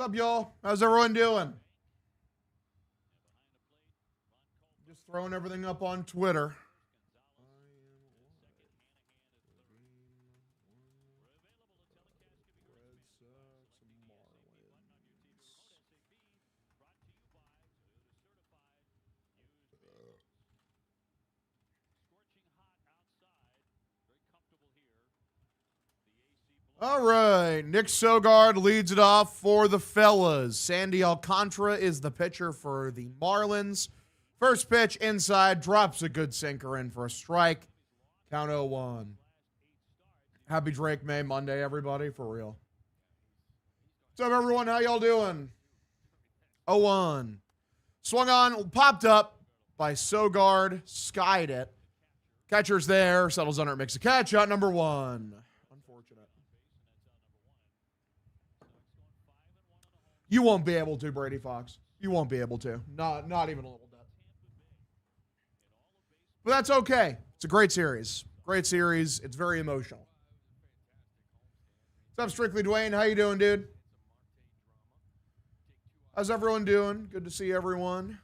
What's up, y'all? How's everyone doing? Just throwing everything up on Twitter. All right, Nick Sogard leads it off for the fellas. Sandy Alcantara is the pitcher for the Marlins. First pitch inside, drops a good sinker in for a strike. Count 0-1. Happy Drake May Monday, everybody, for real. What's up, everyone? How y'all doing? 0-1. Swung on, popped up by Sogard, skied it. Catcher's there, settles under it, makes a catch. Out number 1. Unfortunate. You won't be able to, Brady Fox. You won't be able to. Not even a little bit. But that's okay. It's a great series. Great series. It's very emotional. What's up, Strictly Dwayne? How you doing, dude? How's everyone doing? Good to see everyone.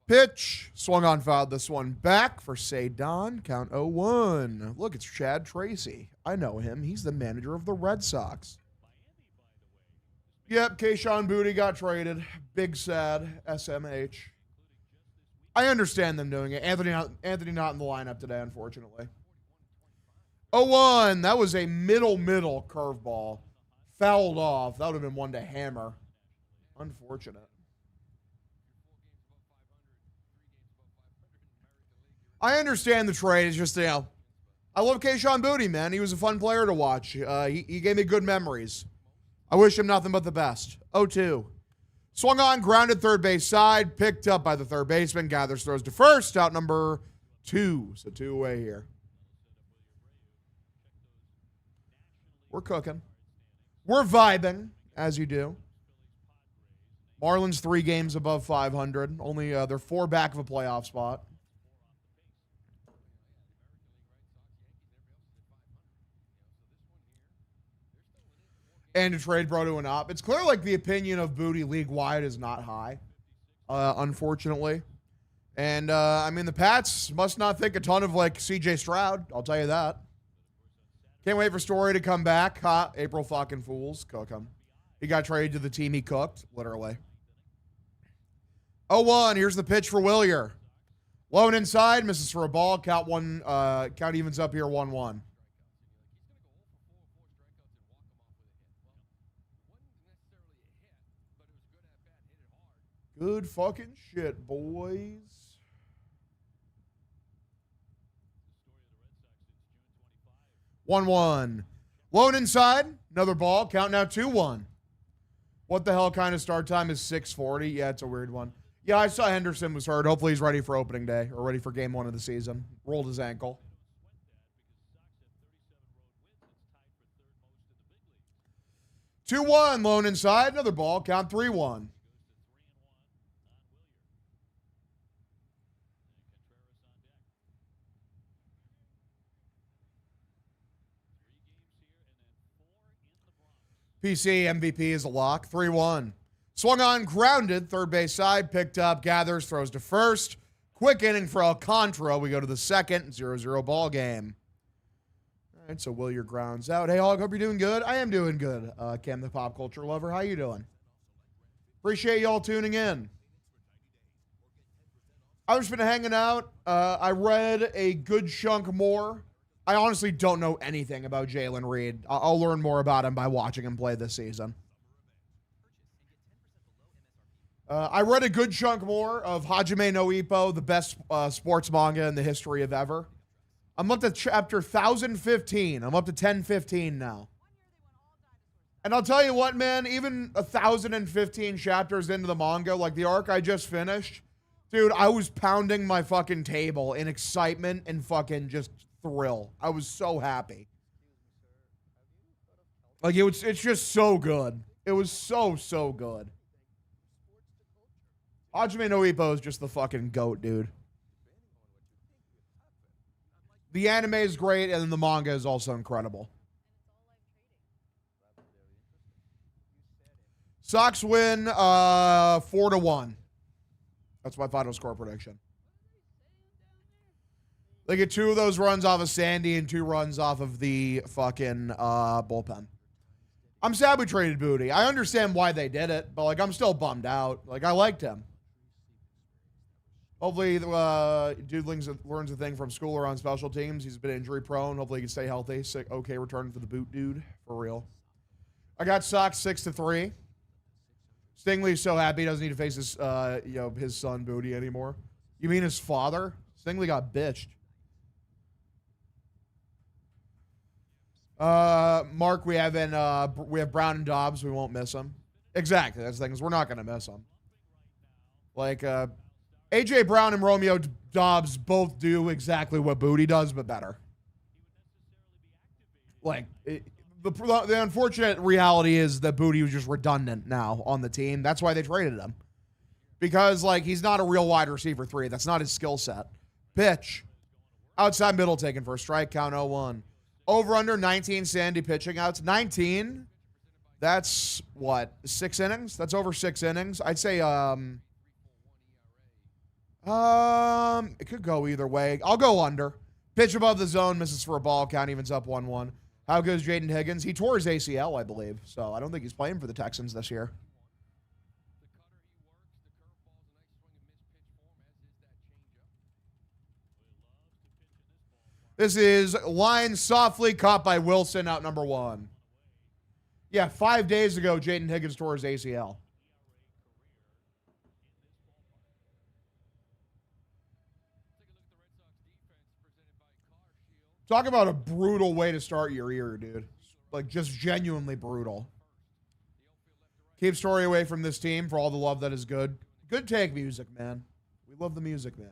Pitch. Swung on, fouled this one back for Cedon. Count 0-1. Look, it's Chad Tracy. I know him. He's the manager of the Red Sox. Yep, Keyshawn Boutte got traded. Big sad. SMH. I understand them doing it. Anthony not in the lineup today, unfortunately. 0-1. That was a middle curveball. Fouled off. That would have been one to hammer. Unfortunate. I understand the trade. It's just, I love Keyshawn Boutte, man. He was a fun player to watch. He gave me good memories. I wish him nothing but the best. 0-2. Swung on, grounded third base side, picked up by the third baseman, gathers, throws to first, out number 2. So 2 away here. We're cooking. We're vibing, as you do. Marlins 3 games above 500. Only they're 4 back of a playoff spot. And to trade Bro to an op. It's clear like the opinion of Boutte league-wide is not high, unfortunately. And, I mean, the Pats must not think a ton of, like, C.J. Stroud. I'll tell you that. Can't wait for Story to come back. Huh? April fucking Fools. Cook him. He got traded to the team he cooked, literally. 0-1. Here's the pitch for Willier. Low and inside. Misses for a ball. Count evens up here 1-1. Good fucking shit, boys. One. Low and inside. Another ball. Count now 2-1. What the hell kind of start time is 6:40? Yeah, it's a weird one. Yeah, I saw Henderson was hurt. Hopefully he's ready for opening day or ready for game 1 of the season. Rolled his ankle. 2-1. Low and inside. Another ball. Count 3-1. PC MVP is a lock. 3-1. Swung on, grounded, third base side, picked up, gathers, throws to first. Quick inning for Alcantara. We go to the second, 0-0 ball game. All right, so Willier grounds out. Hey, Hog, hope you're doing good. I am doing good. Cam, the pop culture lover, how you doing? Appreciate y'all tuning in. I've just been hanging out. I read a good chunk more. I honestly don't know anything about Jalen Reed. I'll learn more about him by watching him play this season. I read a good chunk more of Hajime no Ippo, the best sports manga in the history of ever. I'm up to chapter 1015. I'm up to 1015 now. And I'll tell you what, man, even 1,015 chapters into the manga, like the arc I just finished, dude, I was pounding my fucking table in excitement and fucking just thrill. I was so happy. Like, it's just so good. It was so good. Hajime no Ippo is just the fucking GOAT, dude. The anime is great, and then the manga is also incredible. Sox win 4-1. That's my final score prediction. They get 2 of those runs off of Sandy and 2 runs off of the fucking bullpen. I'm sad we traded Booty. I understand why they did it, but, like, I'm still bummed out. Like, I liked him. Hopefully, dude learns a thing from school or on special teams. He's been injury prone. Hopefully, he can stay healthy. Okay, return for the boot, dude. For real. I got Sox 6-3. Stingley's so happy he doesn't need to face his, his son Booty anymore. You mean his father? Stingley got bitched. Mark, we have Brown and Dobbs. We won't miss them. Exactly. That's the thing, is we're not going to miss them. Like, A.J. Brown and Romeo Dobbs both do exactly what Booty does, but better. Like, the unfortunate reality is that Booty was just redundant now on the team. That's why they traded him. Because, like, he's not a real wide receiver 3. That's not his skill set. Pitch. Outside middle taken for a strike, count 0-1. Over under 19 Sandy pitching outs. 19. That's what? 6 innings? That's over 6 innings. I'd say it could go either way. I'll go under. Pitch above the zone, misses for a ball, count evens up 1-1. How good is Jaden Higgins? He tore his ACL, I believe. So I don't think he's playing for the Texans this year. This is line softly caught by Wilson, out number 1. Yeah, 5 days ago, Jaden Higgins tore his ACL. Talk about a brutal way to start your year, dude. Like, just genuinely brutal. Keep Story away from this team for all the love that is good. Good take, music, man. We love the music, man.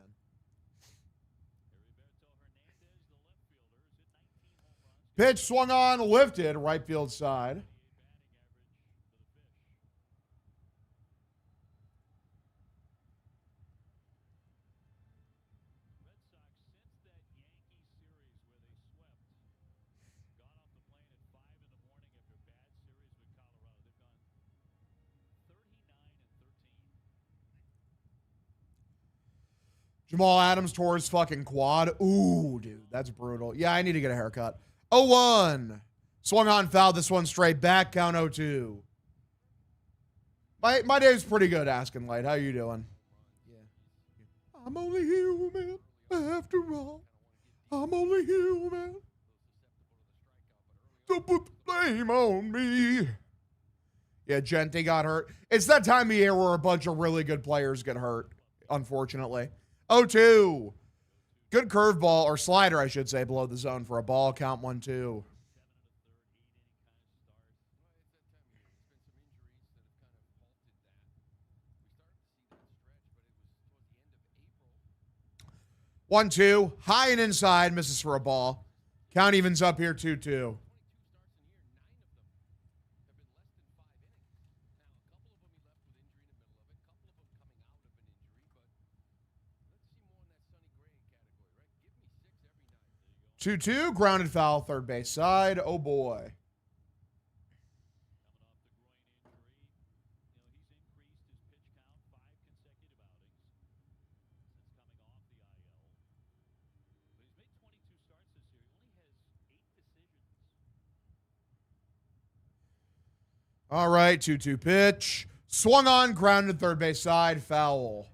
Pitch swung on, lifted, right field side. Jamal Adams tore his fucking quad. Ooh, dude, that's brutal. Yeah, I need to get a haircut. 0-1. Swung on, foul. This one straight back. Count 0-2. My day's pretty good, Asking Light. How you doing? Yeah. I'm only human after all. I'm only human. Don't put the blame on me. Yeah, Genti got hurt. It's that time of year where a bunch of really good players get hurt, unfortunately. 0-2. Good curveball, or slider, I should say, below the zone for a ball. Count 1-2. One, two. High and inside. Misses for a ball. Count evens up here 2-2. Two, grounded foul, third base side. Oh, boy. All right, 2-2 pitch. Swung on, grounded, third base side, foul.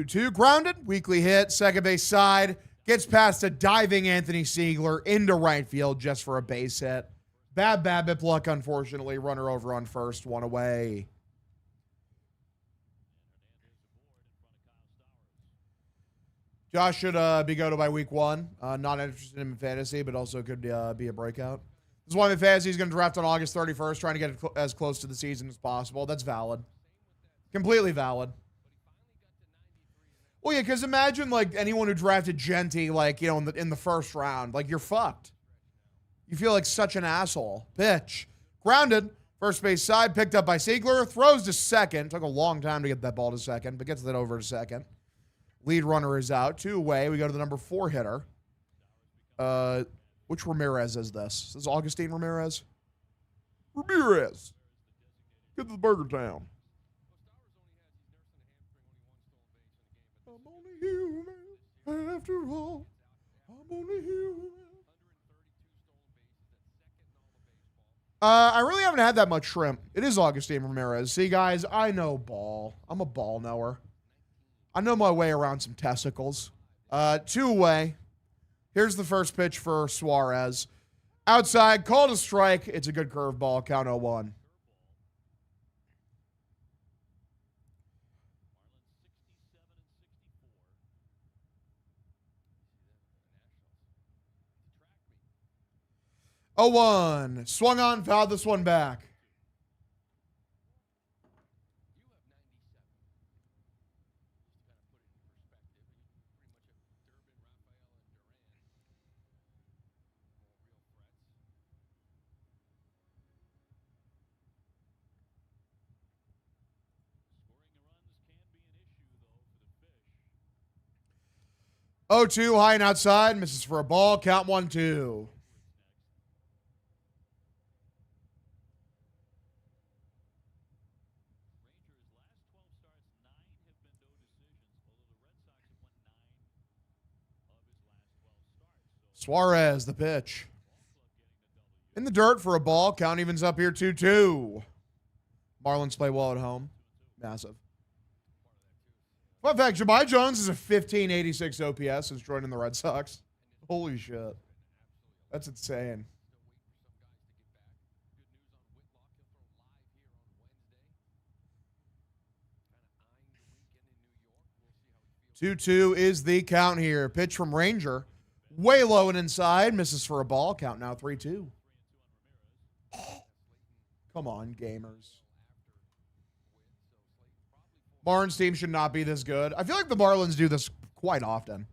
Two grounded, weakly hit, second base side, gets past a diving Anthony Siegler into right field just for a base hit. Bad BABIP luck, unfortunately. Runner over on first, one away. Josh should be go to by week 1. Not interested in fantasy, but also could be a breakout. This is why my fantasy is going to draft on August 31st, trying to get as close to the season as possible. That's valid. Completely valid. Well, yeah, because imagine, like, anyone who drafted Genti, like, you know, in the first round. Like, you're fucked. You feel like such an asshole. Pitch. Grounded First base side, picked up by Siegler. Throws to second. Took a long time to get that ball to second, but gets that over to second. Lead runner is out. 2 away. We go to the number 4 hitter. Which Ramirez is this? Is this Augustine Ramirez? Ramirez. Get to the Burger Town. I'm only human after all. I'm only human. I really haven't had that much shrimp. It is Augustine Ramirez. See, guys, I know ball. I'm a ball knower. I know my way around some testicles. 2 away. Here's the first pitch for Suarez. Outside, called a strike. It's a good curveball. Count 0-1. Oh, 1. Swung on, fouled this one back. Oh, 2, high and outside. Misses for a ball. Count 1-2. Suarez, the pitch. In the dirt for a ball. Count evens up here 2-2. Marlins play well at home. Massive. Fun fact, Jahmai Jones is a 1586 OPS since joining the Red Sox. Holy shit. That's insane. Two is the count here. Pitch from Ranger. Way low and inside. Misses for a ball. Count now 3-2. Come on, gamers. Marlins team should not be this good. I feel like the Marlins do this quite often.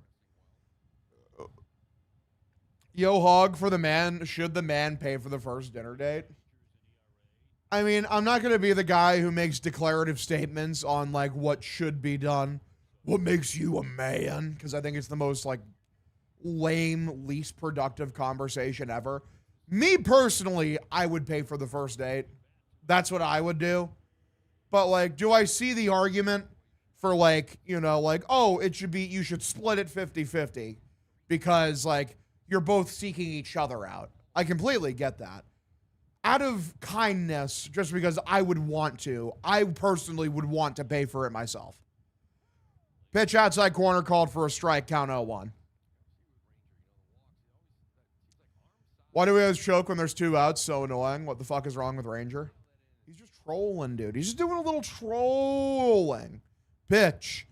Yo, Hog for the man. Should the man pay for the first dinner date? I mean, I'm not going to be the guy who makes declarative statements on, like, what should be done. What makes you a man? Because I think it's the most, like, lame, least productive conversation ever. Me personally, I would pay for the first date. That's what I would do. But, like, do I see the argument for, like, you know, like, oh, it should be, you should split it 50-50 because, like, you're both seeking each other out. I completely get that. Out of kindness, just because I would want to, I personally would want to pay for it myself. Pitch outside corner called for a strike, count 0-1. Why do we always choke when there's 2 outs? So annoying. What the fuck is wrong with Ranger? He's just trolling, dude. He's just doing a little trolling. Pitch.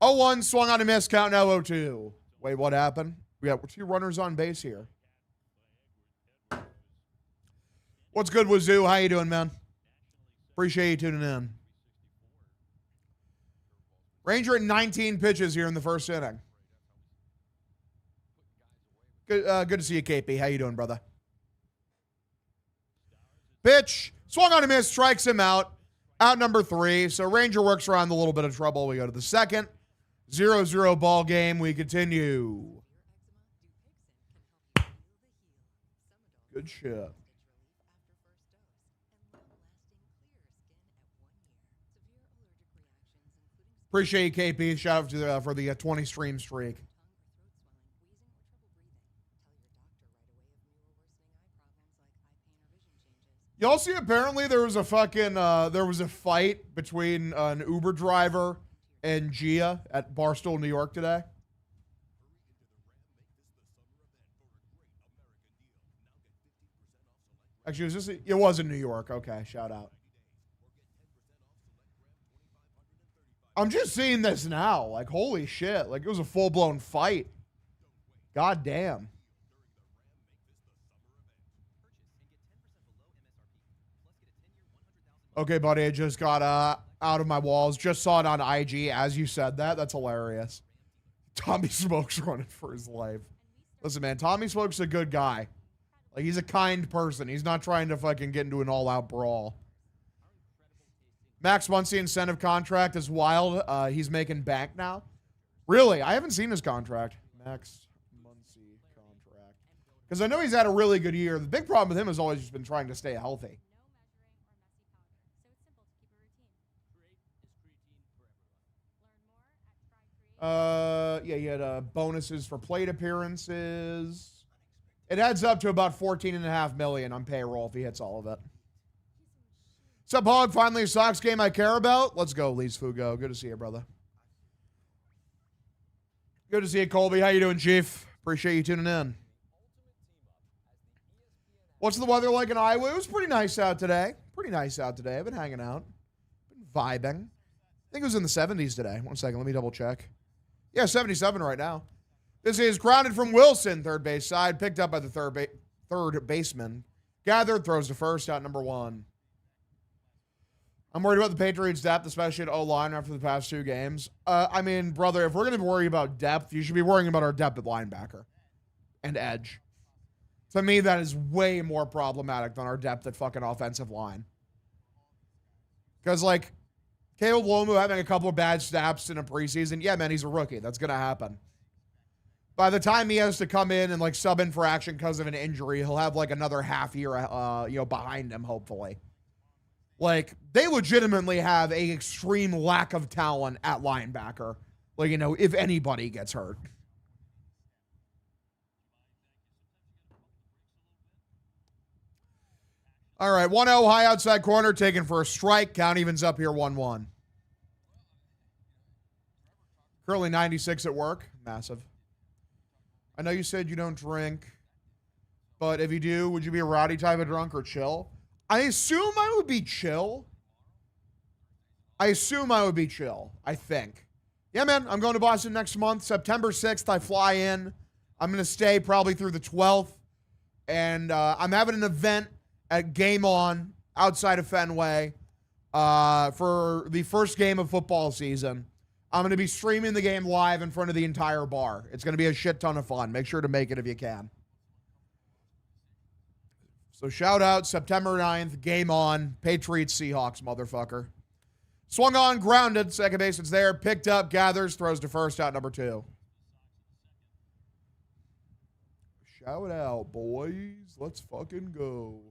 0-1, swung on a miss, count now 0-2. Wait, what happened? We got 2 runners on base here. What's good, Wazoo? How you doing, man? Appreciate you tuning in. Ranger at 19 pitches here in the first inning. Good to see you, KP. How you doing, brother? Pitch. Swung on a miss, strikes him out. Out number 3. So Ranger works around a little bit of trouble. We go to the second. 0-0 ball game. We continue. Good shit. Appreciate you, KP. Shout out to for the 20 stream streak. Y'all see, apparently there was a fucking, there was a fight between an Uber driver and Gia at Barstool, New York today. Actually, it was in New York. Okay, shout out. I'm just seeing this now. Like, holy shit. Like, it was a full-blown fight. God damn. Okay, buddy, I just got out of my walls. Just saw it on IG as you said that. That's hilarious. Tommy Smoke's running for his life. Listen, man, Tommy Smoke's a good guy. Like, he's a kind person. He's not trying to fucking get into an all-out brawl. Max Muncy incentive contract is wild. He's making bank now. Really? I haven't seen his contract. Max Muncy contract. Because I know he's had a really good year. The big problem with him has always just been trying to stay healthy. Yeah, he had bonuses for plate appearances. It adds up to about $14.5 million on payroll if he hits all of it. What's up, Hog? Finally a Sox game I care about. Let's go, Lees Fugo. Good to see you, brother. Good to see you, Colby. How you doing, Chief? Appreciate you tuning in. What's the weather like in Iowa? It was pretty nice out today. Pretty nice out today. I've been hanging out. Been vibing. I think it was in the 70s today. One second. Let me double check. Yeah, 77 right now. This is grounded from Wilson, third base side. Picked up by the third baseman. Gathered, throws to first, out number 1. I'm worried about the Patriots' depth, especially at O-line after the past 2 games. I mean, brother, if we're going to worry about depth, you should be worrying about our depth at linebacker and edge. To me, that is way more problematic than our depth at fucking offensive line. Because, like, Caleb Lomu having a couple of bad snaps in a preseason, yeah, man, he's a rookie. That's going to happen. By the time he has to come in and, like, sub in for action because of an injury, he'll have, like, another half year, behind him, hopefully. Like, they legitimately have a extreme lack of talent at linebacker. Like, if anybody gets hurt. All right, 1-0, high outside corner, taken for a strike. Count evens up here, 1-1. Currently 96 at work. Massive. I know you said you don't drink, but if you do, would you be a rowdy type of drunk or chill? I assume I would be chill. I think. Yeah, man, I'm going to Boston next month. September 6th, I fly in. I'm going to stay probably through the 12th. And I'm having an event at Game On outside of Fenway for the first game of football season. I'm going to be streaming the game live in front of the entire bar. It's going to be a shit ton of fun. Make sure to make it if you can. So shout out September 9th, Game On, Patriots Seahawks, motherfucker. Swung on, grounded, second base, it's there, picked up, gathers, throws to first, out number 2. Shout out, boys. Let's fucking go.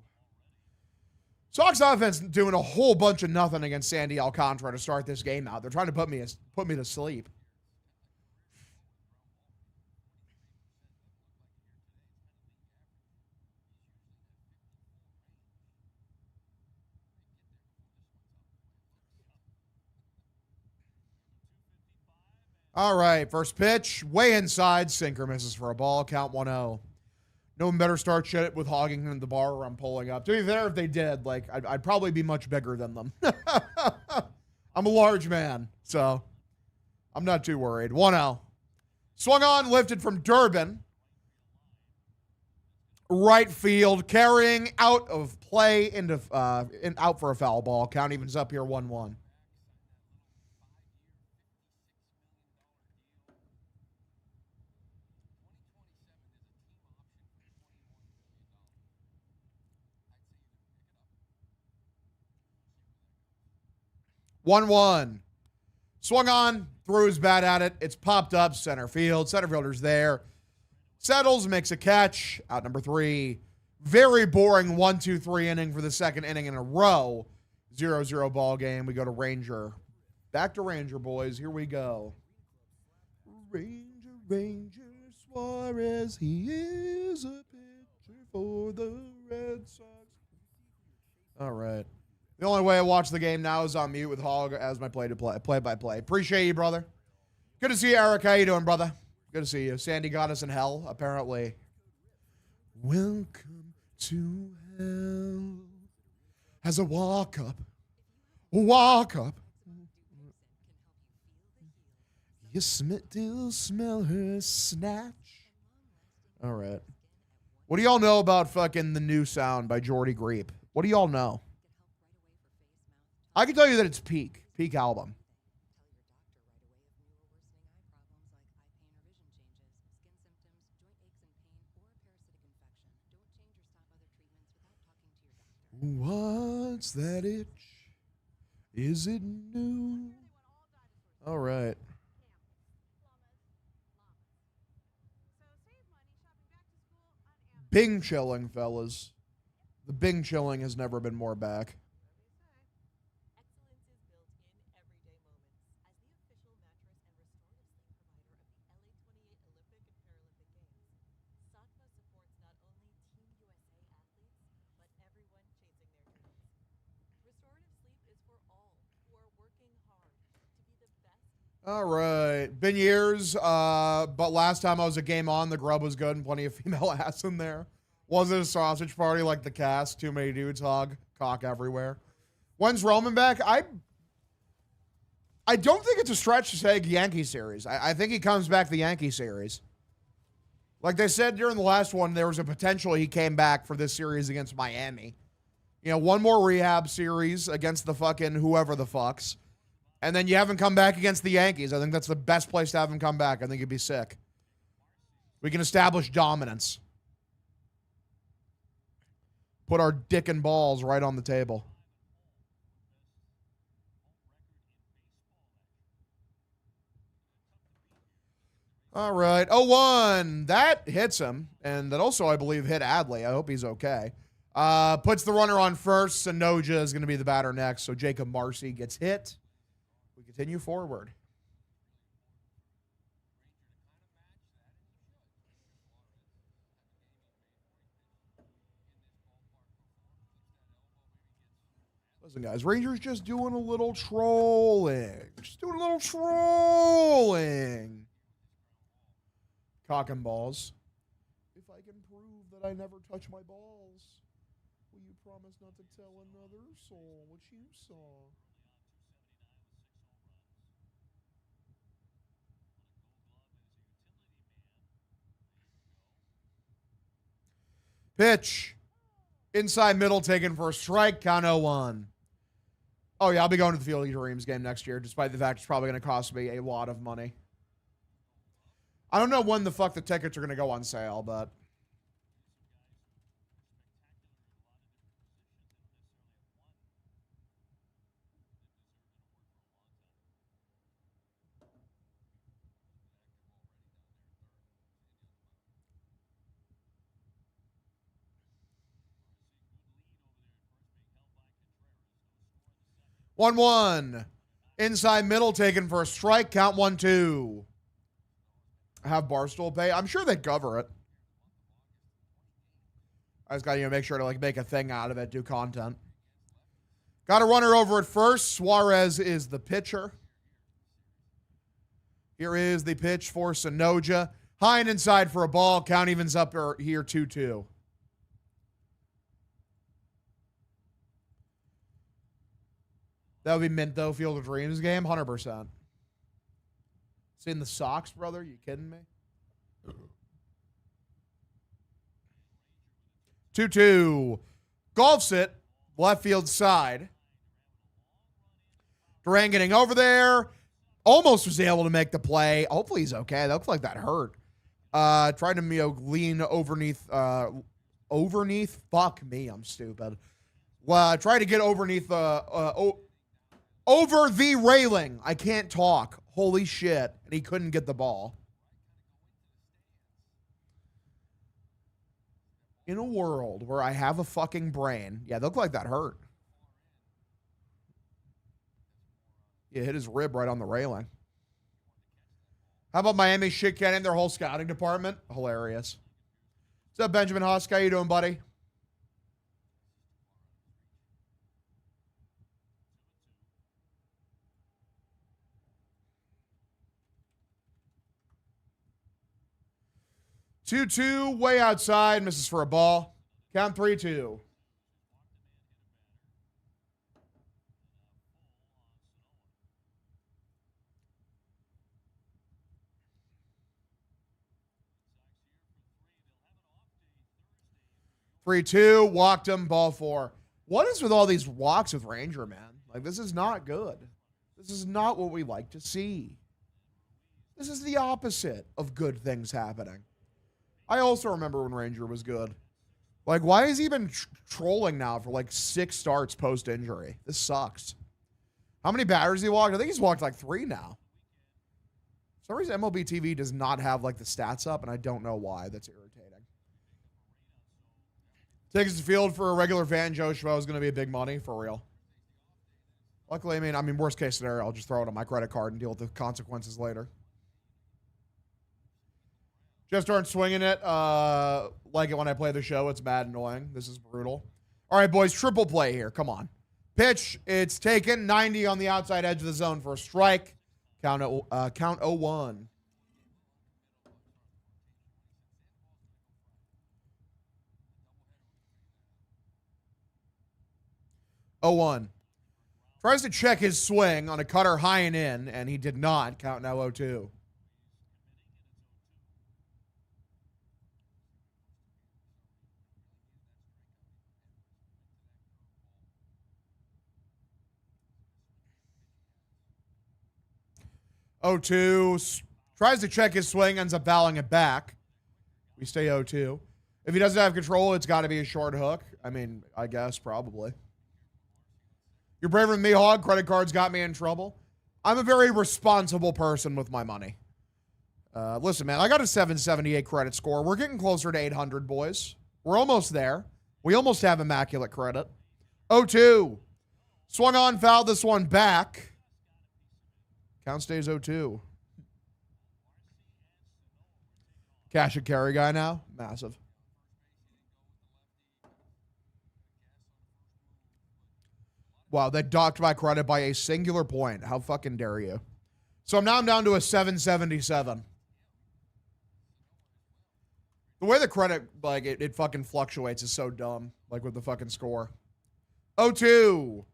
Sox offense doing a whole bunch of nothing against Sandy Alcantara to start this game out. They're trying to put me to sleep. All right, first pitch, way inside, sinker misses for a ball, count 1-0. No one better start shit with hogging in the bar where I'm pulling up. To be fair, if they did, like, I'd probably be much bigger than them. I'm a large man, so I'm not too worried. 1-0. Swung on, lifted from Durbin. Right field, carrying out of play into out for a foul ball. Count evens up here, 1-1. Swung on, threw his bat at it. It's popped up center field. Center fielder's there. Settles, makes a catch. Out number 3. Very boring 1-2-3 inning for the second inning in a row. 0-0 ball game. We go to Ranger. Back to Ranger, boys. Here we go. Ranger Suarez. He is a pitcher for the Red Sox. All right. The only way I watch the game now is on mute with Hog as my play-by-play. Appreciate you, brother. Good to see you, Eric. How you doing, brother? Good to see you. Sandy got us in hell, apparently. Welcome to hell. As a walk up. You still smell her snatch. All right. What do y'all know about fucking the new sound by Jordy Greep? What do y'all know? I can tell you that it's peak album. What's that itch? Is it new? All right. Bing chilling, fellas. The Bing chilling has never been more back. All right. Been years, but last time I was a game on, the grub was good and plenty of female ass in there. Was it a sausage party like the cast? Too many dudes hog, cock everywhere. When's Roman back? I don't think it's a stretch to say Yankee series. I think he comes back the Yankee series. Like they said during the last one, there was a potential he came back for this series against Miami. You know, one more rehab series against the fucking whoever the fucks. And then you have him come back against the Yankees. I think that's the best place to have him come back. I think he'd be sick. We can establish dominance. Put our dick and balls right on the table. All right. 0-1. That hits him. And that also, I believe, hit Adley. I hope he's okay. Puts the runner on first. Sanoja is going to be the batter next. So Jacob Marcy gets hit. We continue forward. Listen, guys, Rangers just doing a little trolling. Just doing a little trolling. Cock and balls. If I can prove that I never touch my balls, will you promise not to tell another soul what you saw? Pitch. Inside middle taken for a strike. Count 0-1. Oh, yeah, I'll be going to the Field of Dreams game next year, despite the fact it's probably going to cost me a lot of money. I don't know when the fuck the tickets are going to go on sale, but... One one. Inside middle taken for a strike. Count 1-2. Have Barstool pay. I'm sure they'd cover it. I just got to make sure to make a thing out of it, do content. Got a runner over at first. Suarez is the pitcher. Here is the pitch for Sanoja. High and inside for a ball. Count evens up here 2-2. That would be mint, though. Field of Dreams game, 100%. Seeing the Sox, brother? You kidding me? 2-2. Golfs it. Left field side. Duran getting over there. Almost was able to make the play. Hopefully he's okay. That looked like that hurt. Tried to lean overneath. Fuck me, I'm stupid. Tried to get overneath over the railing. I can't talk. Holy shit. And he couldn't get the ball. In a world where I have a fucking brain. Yeah, they look like that hurt. He hit his rib right on the railing. How about Miami shit canning their whole scouting department? Hilarious. What's up, Benjamin Husk? How you doing, buddy? Two, way outside, misses for a ball. Count 3-2. Walked him, ball 4. What is with all these walks with Ranger, man? This is not good. This is not what we like to see. This is the opposite of good things happening. I also remember when Ranger was good. Like, why has he been trolling now for like 6 starts post-injury? This sucks. How many batters he walked? I think he's walked like 3 now. For some reason, MLB TV does not have like the stats up, and I don't know why. That's irritating. Tickets to field for a regular fan, Joe Schmo, is going to be big money, for real. Luckily, I mean, worst case scenario, I'll just throw it on my credit card and deal with the consequences later. Just aren't swinging it like it when I play the show. It's mad annoying. This is brutal. All right, boys, triple play here. Come on. Pitch. It's taken. 90 on the outside edge of the zone for a strike. Count 0-1. Tries to check his swing on a cutter high and in, and he did not. Count now 0-2. Tries to check his swing, ends up fouling it back. We stay 0-2. If he doesn't have control, it's got to be a short hook. I mean, I guess, probably. You're braver than me, Hog. Credit cards got me in trouble. I'm a very responsible person with my money. Listen, man, I got a 778 credit score. We're getting closer to 800, boys. We're almost there. We almost have immaculate credit. 0-2. Swung on, fouled this one back. Count stays 0-2. Cash and carry guy now. Massive. Wow, they docked my credit by a singular point. How fucking dare you? So now I'm down to a 777. The way the credit, like, it fucking fluctuates is so dumb. Like, with the fucking score. 0-2.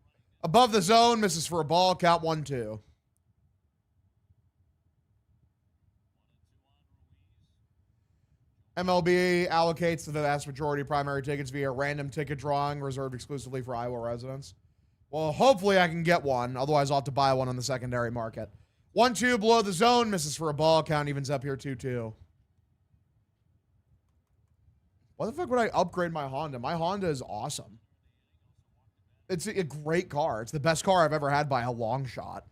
Above the zone, misses for a ball. Count 1-2. MLB allocates the vast majority of primary tickets via random ticket drawing reserved exclusively for Iowa residents. Well, hopefully I can get one. Otherwise, I'll have to buy one on the secondary market. 1-2 below the zone. Misses for a ball. Count evens up here 2-2. Why the fuck would I upgrade my Honda? My Honda is awesome. It's a great car. It's the best car I've ever had by a long shot.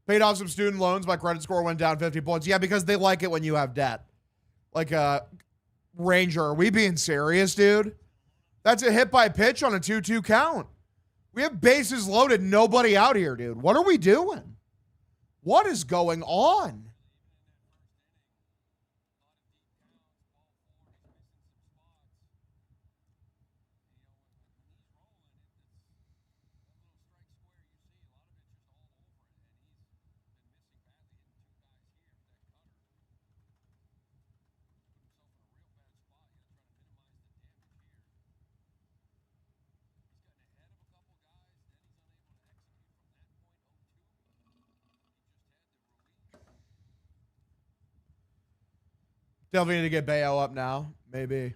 Paid off some student loans. My credit score went down 50 points. Yeah, because they like it when you have debt. Like, Ranger, are we being serious, dude? That's a hit by pitch on a 2-2 count. We have bases loaded, nobody out here, dude. What are we doing? What is going on? Definitely need to get Bayo up now. Maybe.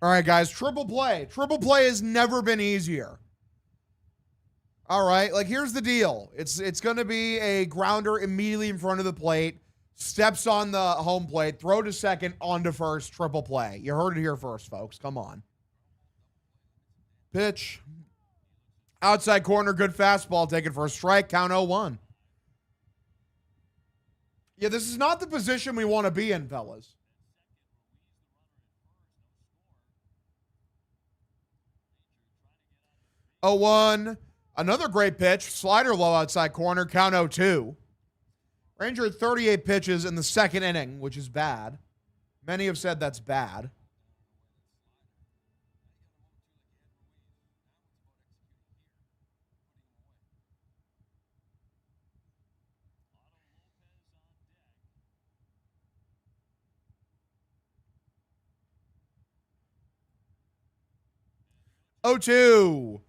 All right, guys. Triple play. Triple play has never been easier. All right. Like, here's the deal. It's going to be a grounder immediately in front of the plate. Steps on the home plate. Throw to second. On to first. Triple play. You heard it here first, folks. Come on. Pitch. Outside corner, good fastball taken for a strike. Count 0-1. Yeah, this is not the position we want to be in, fellas. Oh, 1. Another great pitch. Slider low outside corner. Count 0-2. Ranger had 38 pitches in the second inning, which is bad. Many have said that's bad. Oh, 2.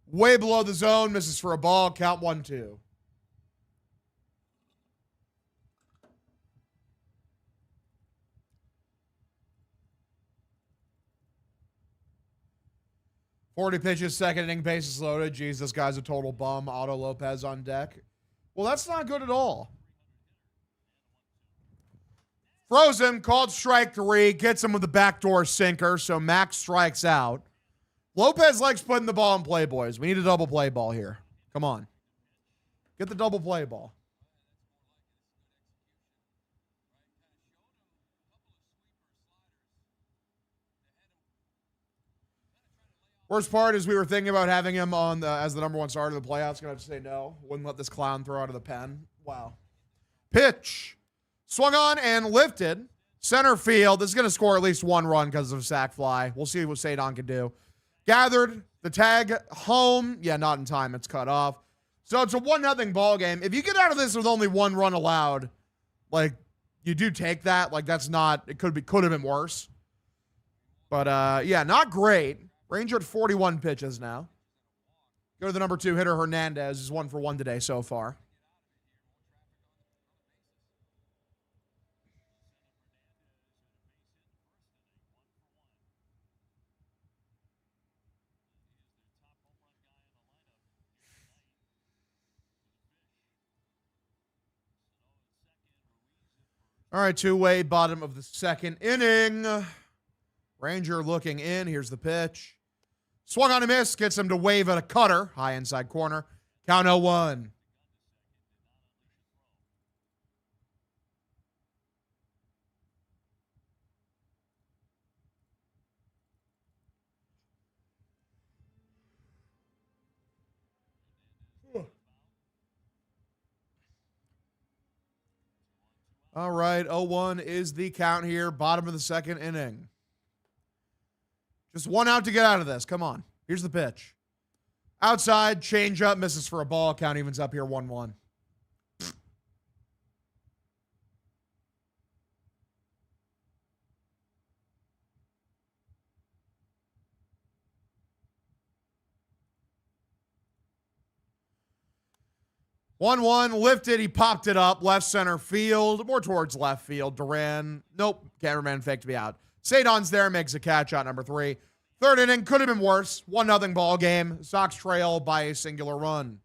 Way below the zone. Misses for a ball. Count 1-2. 40 pitches, second inning, bases loaded. Jeez, this guy's a total bum. Otto Lopez on deck. Well, that's not good at all. Frozen, called strike 3, gets him with the backdoor sinker, so Max strikes out. Lopez likes putting the ball in play, boys. We need a double play ball here. Come on. Get the double play ball. Worst part is we were thinking about having him on as the number 1 starter of the playoffs. Gonna have to say no. Wouldn't let this clown throw out of the pen. Wow. Pitch. Swung on and lifted. Center field. This is going to score at least 1 run because of a sac fly. We'll see what Sadon can do. Gathered. The tag home. Yeah, not in time. It's cut off. So it's a 1-0 ball game. If you get out of this with only 1 run allowed, like, you do take that. Like, that's not, it could have been worse. But, yeah, not great. Ranger at 41 pitches now. Go to the number 2 hitter, Hernandez. Is 1 for 1 today so far. All right, 2-way, bottom of the 2nd inning. Ranger looking in. Here's the pitch. Swung on a miss. Gets him to wave at a cutter. High inside corner. Count 0-1. All right, 0-1 is the count here. Bottom of the 2nd inning. Just 1 out to get out of this. Come on. Here's the pitch. Outside, change up, misses for a ball. Count evens up here, 1-1. One lifted, he popped it up, left center field, more towards left field. Duran, nope, cameraman faked me out. Sadon's there, makes a catch out, number 3. 3rd inning, could have been worse. 1-0 ball game. Sox trail by a singular run.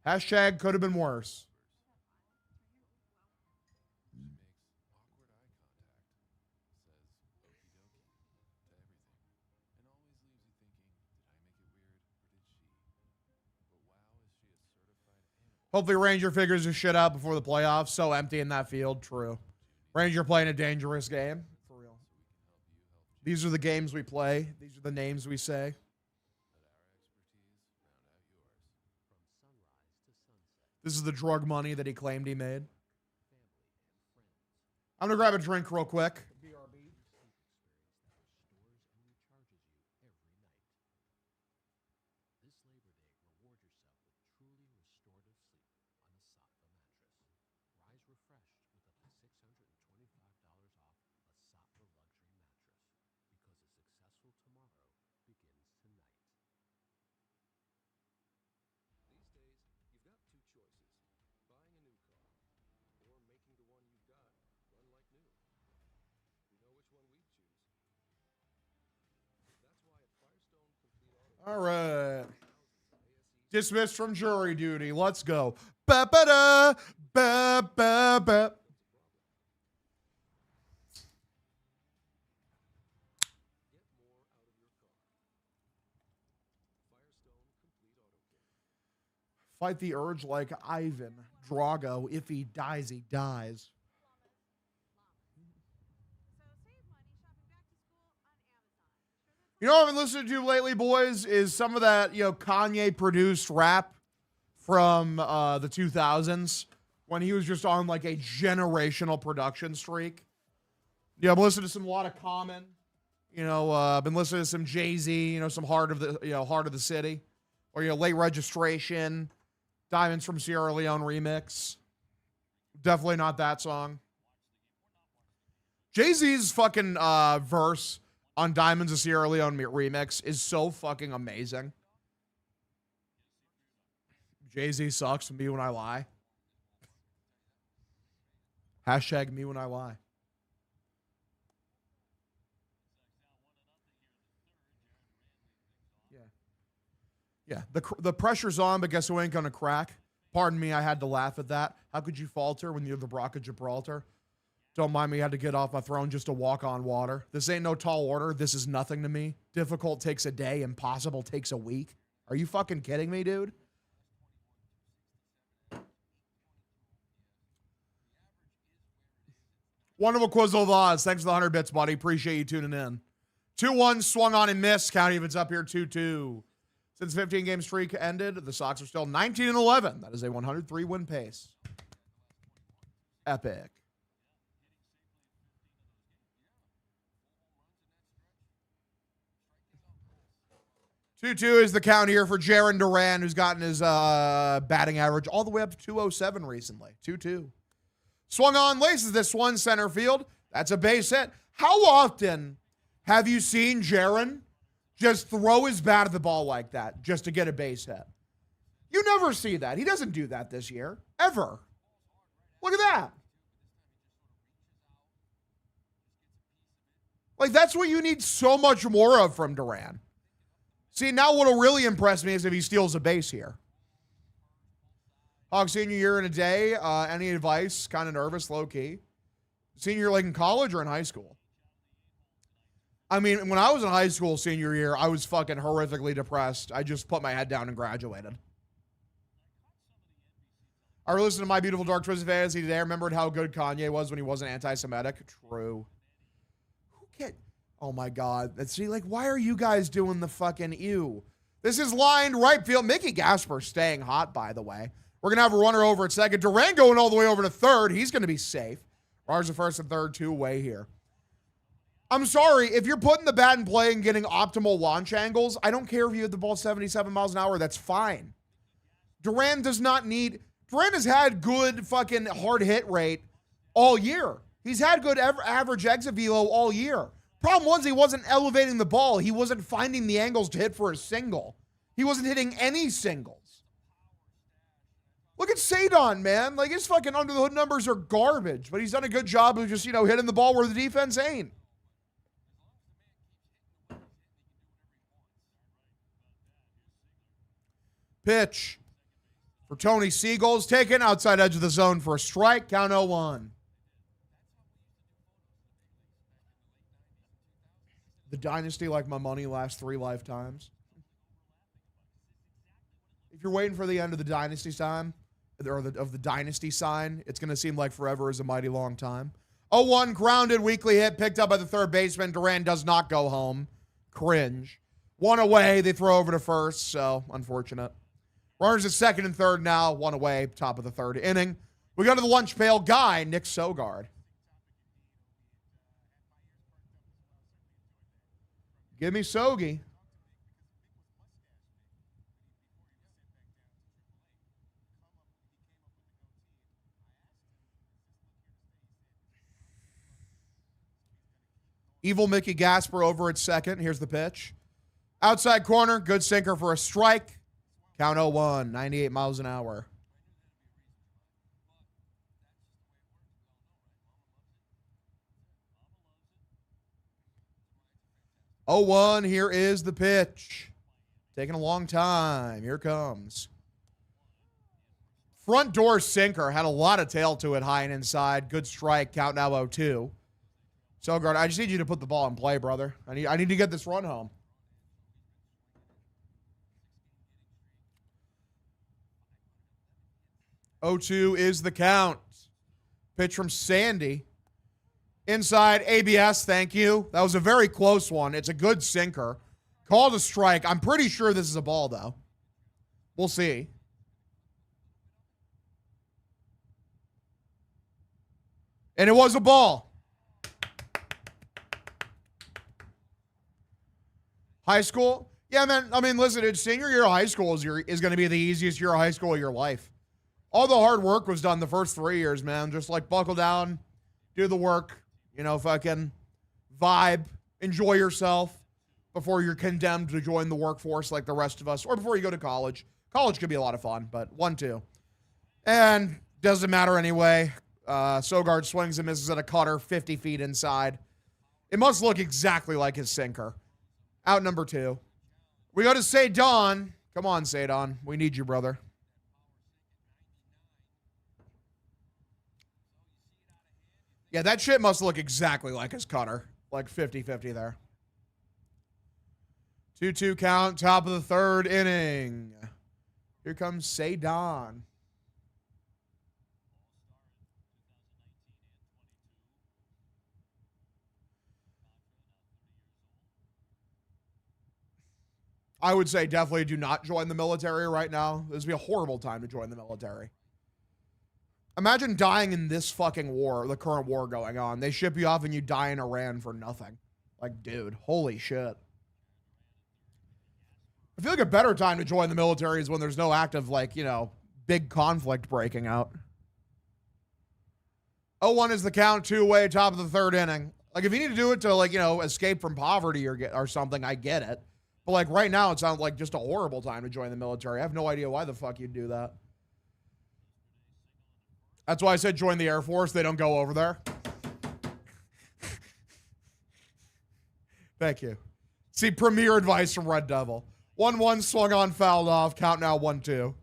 Hashtag could have been worse. Hopefully Ranger figures his shit out before the playoffs. So empty in that field. True. Ranger playing a dangerous game. For real. These are the games we play. These are the names we say. This is the drug money that he claimed he made. I'm going to grab a drink real quick. All right. Dismissed from jury duty. Let's go. Ba-ba-da, ba-ba-ba. Fight the urge like Ivan Drago. If he dies, he dies. You know what I've been listening to lately, boys, is some of that, Kanye-produced rap from the 2000s when he was just on, like, a generational production streak. Yeah, I've listened to a lot of Common. I've been listening to some Jay-Z, some Heart of the City. Or, Late Registration, Diamonds from Sierra Leone remix. Definitely not that song. Jay-Z's fucking verse on Diamonds of Sierra Leone remix is so fucking amazing. Jay-Z sucks. Me when I lie. Hashtag me when I lie. Yeah, the pressure's on, but guess who ain't going to crack? Pardon me, I had to laugh at that. How could you falter when you're the Brock of Gibraltar? Don't mind me, I had to get off my throne just to walk on water. This ain't no tall order. This is nothing to me. Difficult takes a day. Impossible takes a week. Are you fucking kidding me, dude? Wonderful Quizzle of Oz. Thanks for the 100 bits, buddy. Appreciate you tuning in. 2-1, swung on and missed. Count evens up here, 2-2. Since 15-game streak ended, the Sox are still 19-11. That is a 103-win pace. Epic. Two is the count here for Jarren Duran, who's gotten his batting average all the way up to 207 recently. 2-2. Swung on, laces this one, center field. That's a base hit. How often have you seen Jarren just throw his bat at the ball like that just to get a base hit? You never see that. He doesn't do that this year. Ever. Look at that. Like, that's what you need so much more of from Duran. See, now what'll really impress me is if he steals a base here. Hog senior year in a day. Any advice? Kind of nervous, low-key. Senior year like in college or in high school? I mean, when I was in high school senior year, I was fucking horrifically depressed. I just put my head down and graduated. I listened to My Beautiful Dark Twisted Fantasy today. I remembered how good Kanye was when he wasn't anti-Semitic. True. Oh my God. Let's see, like, why are you guys doing the fucking ew? This is lined right field. Mickey Gasper staying hot, by the way. We're going to have a runner over at second. Duran going all the way over to third. He's going to be safe. Runners at first and third, 2 away here. I'm sorry. If you're putting the bat in play and getting optimal launch angles, I don't care if you hit the ball 77 miles an hour. That's fine. Duran does not need... Duran has had good fucking hard hit rate all year. He's had good average exit velo all year. Problem was he wasn't elevating the ball. He wasn't finding the angles to hit for a single. He wasn't hitting any singles. Look at Sadon, man. Like, his fucking under the hood numbers are garbage, but he's done a good job of just, hitting the ball where the defense ain't. Pitch for Tony Seagull's taken outside edge of the zone for a strike. Count 0-1. The dynasty like my money lasts 3 lifetimes. If you're waiting for the end of the dynasty time, or of the dynasty sign, it's going to seem like forever is a mighty long time. 0-1, grounded, weakly hit, picked up by the third baseman. Duran does not go home. Cringe. 1 away, they throw over to first, so unfortunate. Runners at second and third now, 1 away, top of the third inning. We go to the lunch pail guy, Nick Sogard. Give me Sogi. Evil Mickey Gasper over at second. Here's the pitch. Outside corner, good sinker for a strike. Count 0-1, 98 miles an hour. Oh, 1, here is the pitch. Taking a long time. Here comes. Front door sinker. Had a lot of tail to it, high and inside. Good strike. Count now 0-2. Sogard, I just need you to put the ball in play, brother. I need to get this run home. Oh, 2 is the count. Pitch from Sandy. Inside, ABS, thank you. That was a very close one. It's a good sinker. Called a strike. I'm pretty sure this is a ball, though. We'll see. And it was a ball. High school? Yeah, man. I mean, listen, dude, senior year of high school is going to be the easiest year of high school of your life. All the hard work was done the first 3 years, man. Just like buckle down, do the work. Fucking vibe, enjoy yourself before you're condemned to join the workforce like the rest of us, or before you go to college. College could be a lot of fun, but 1-2. And doesn't matter anyway. Sogard swings and misses at a cutter 50 feet inside. It must look exactly like his sinker. Out number 2. We go to Sadon. Come on, Sadon. We need you, brother. Yeah, that shit must look exactly like his cutter. Like 50-50 there. 2-2 count, top of the third inning. Here comes Sadon. I would say definitely do not join the military right now. This would be a horrible time to join the military. Imagine dying in this fucking war, the current war going on. They ship you off and you die in Iran for nothing. Like, dude, holy shit. I feel like a better time to join the military is when there's no active, like, you know, big conflict breaking out. 0-1 is the count, 2-away, top of the third inning. Like, if you need to do it to, like, you know, escape from poverty or something, I get it. But, like, right now, it sounds like just a horrible time to join the military. I have no idea why the fuck you'd do that. That's why I said join the Air Force. They don't go over there. Thank you. See, premier advice from Red Devil. 1-1 swung on, fouled off. Count now 1-2.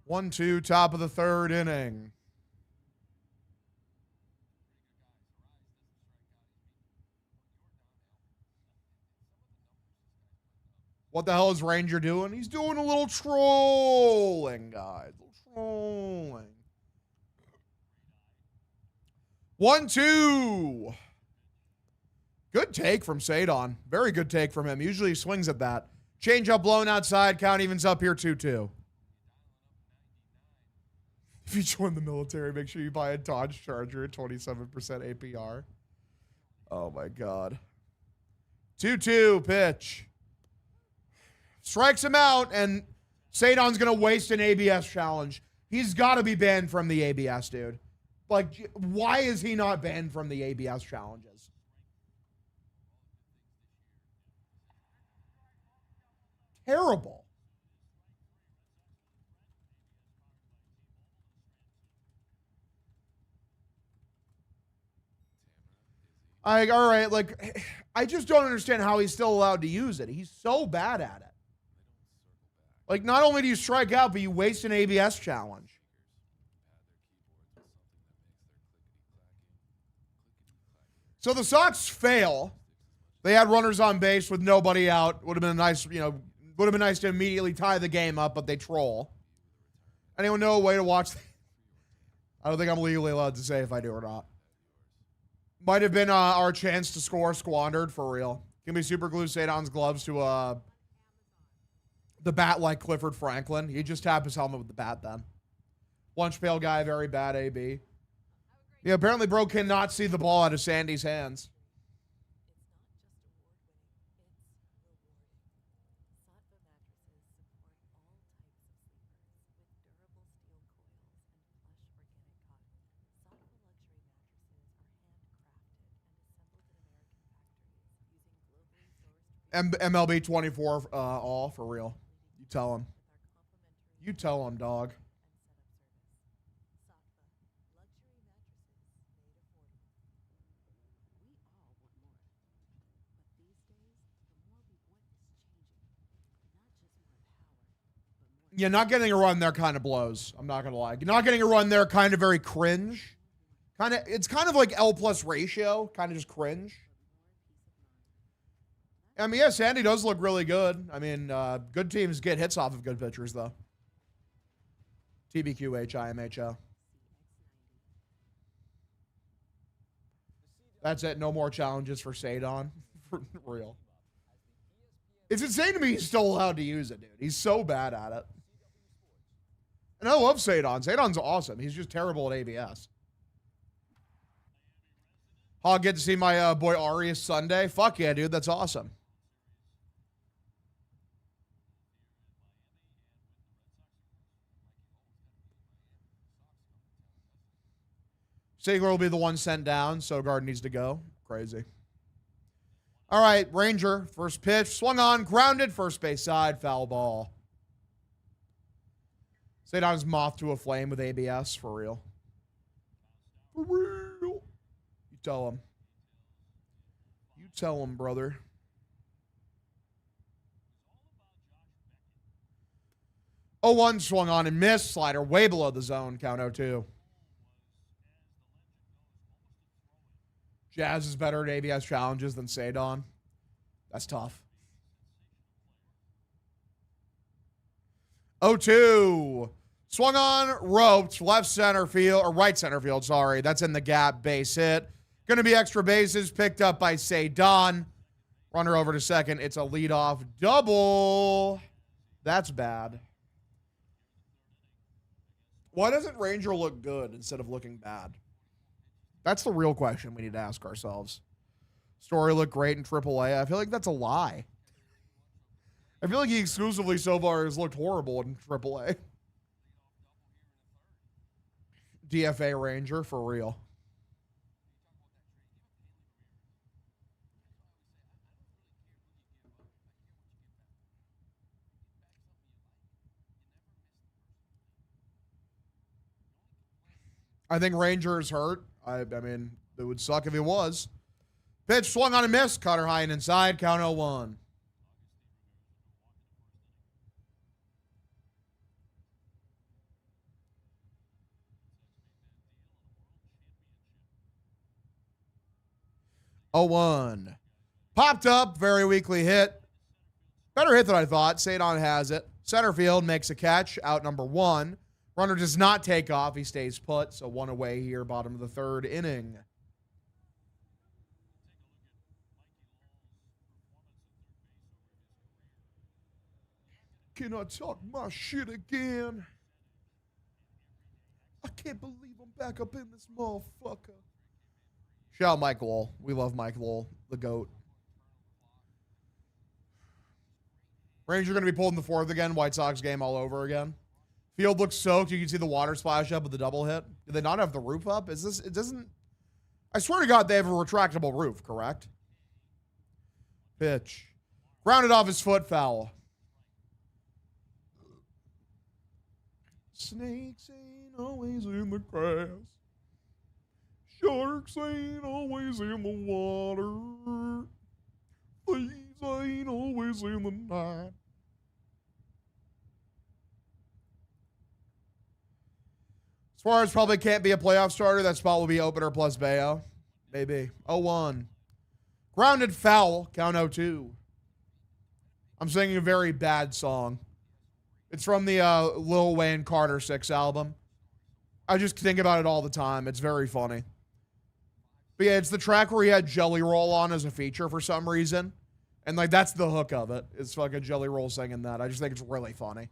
One, two, top of the third inning. What the hell is Ranger doing? He's doing a little trolling, guys. A little trolling. 1-2. Good take from Sadon. Very good take from him. Usually he swings at that. Change up blown outside. Count evens up here 2-2. If you join the military, make sure you buy a Dodge Charger at 27% APR. Oh my God. 2-2 pitch. Strikes him out, and Sadon's going to waste an ABS challenge. He's got to be banned from the ABS, dude. Like, why is he not banned from the ABS challenges? Terrible. All right, like, I just don't understand how he's still allowed to use it. He's so bad at it. Like, not only do you strike out, but you waste an ABS challenge. So the Sox fail. They had runners on base with nobody out. Would have been a nice, you know, would have been nice to immediately tie the game up, but they troll. Anyone know a way to watch? I don't think I'm legally allowed to say if I do or not. Might have been our chance to score squandered for real. Give me super glue Sadon's gloves to the bat like Clifford Franklin. He just tapped his helmet with the bat then. Lunch pail guy, very bad AB. Yeah, apparently bro cannot see the ball out of Sandy's hands. MLB 24 all for real. You tell him. You tell him, dog. Yeah, not getting a run there kind of blows. I'm not gonna lie. Not getting a run there kind of very cringe. It's kind of like L plus ratio, kind of just cringe. I mean, yeah, Sandy does look really good. I mean, good teams get hits off of good pitchers, though. TBQH, IMHO. That's it. No more challenges for Sadon. For real. It's insane to me he's still allowed to use it, dude. He's so bad at it. And I love Sadon. Sadon's awesome. He's just terrible at ABS. I'll get to see my boy Arias Sunday. Fuck yeah, dude. That's awesome. Sigler will be the one sent down. Sogard needs to go. Crazy. All right, Ranger, first pitch. Swung on, grounded, first base side, foul ball. Sadon's moth to a flame with ABS, for real. For real. You tell him. Tell him, brother. Oh, 1 swung on and missed. Slider way below the zone. Count 0-2. Jazz is better at ABS challenges than Sadon. That's tough. 0-2. Swung on, roped, left center field, or right center field, sorry. That's in the gap, base hit. Going to be extra bases, picked up by Sadon. Runner over to second. It's a leadoff double. That's bad. Why doesn't Ranger look good instead of looking bad? That's the real question we need to ask ourselves. Story looked great in AAA. I feel like that's a lie. I feel like he exclusively so far has looked horrible in AAA. DFA Ranger for real. I think Ranger is hurt. I mean, it would suck if he was. Pitch swung on a miss. Cutter high and inside. Count 0-1. Oh, 1. Popped up. Very weakly hit. Better hit than I thought. Sadon has it. Center field makes a catch. Out number 1. Runner does not take off. He stays put. So 1 away here, bottom of the 3rd inning. Can I talk my shit again? I can't believe I'm back up in this motherfucker. Shout out Mike Lowell. We love Mike Lowell, the GOAT. Ranger going to be pulled in the 4th again. White Sox game all over again. Field looks soaked. You can see the water splash up with the double hit. Do they not have the roof up? Is this, it doesn't, I swear to God, they have a retractable roof, correct? Pitch. Grounded off his foot, foul. Snakes ain't always in the grass. Sharks ain't always in the water. Thieves ain't always in the night. Suarez probably can't be a playoff starter. That spot will be opener plus Bayo. Maybe. 0-1. Grounded foul. Count 0-2. I'm singing a very bad song. It's from the Lil Wayne Carter 6 album. I just think about it all the time. It's very funny. But yeah, it's the track where he had Jelly Roll on as a feature for some reason. And like that's the hook of it. It's fucking Jelly Roll singing that. I just think it's really funny.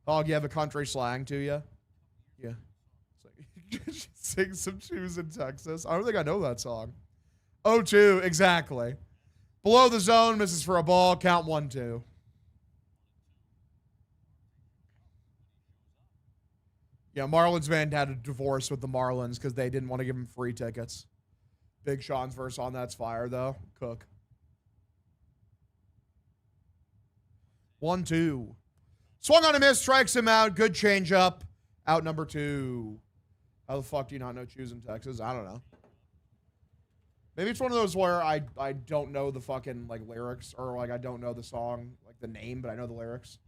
Hog, you have a country slang to you? Yeah. Sing some shoes in Texas. I don't think I know that song. 0-2, exactly. Below the zone, misses for a ball. Count 1-2. Yeah, Marlins band had a divorce with the Marlins because they didn't want to give him free tickets. Big Sean's verse on That's Fire, though. Cook. 1-2. Swung on a miss, strikes him out. Good changeup. Out number 2. How the fuck do you not know Choose in Texas? I don't know. Maybe it's one of those where I don't know the fucking like lyrics or like I don't know the song, like the name, but I know the lyrics.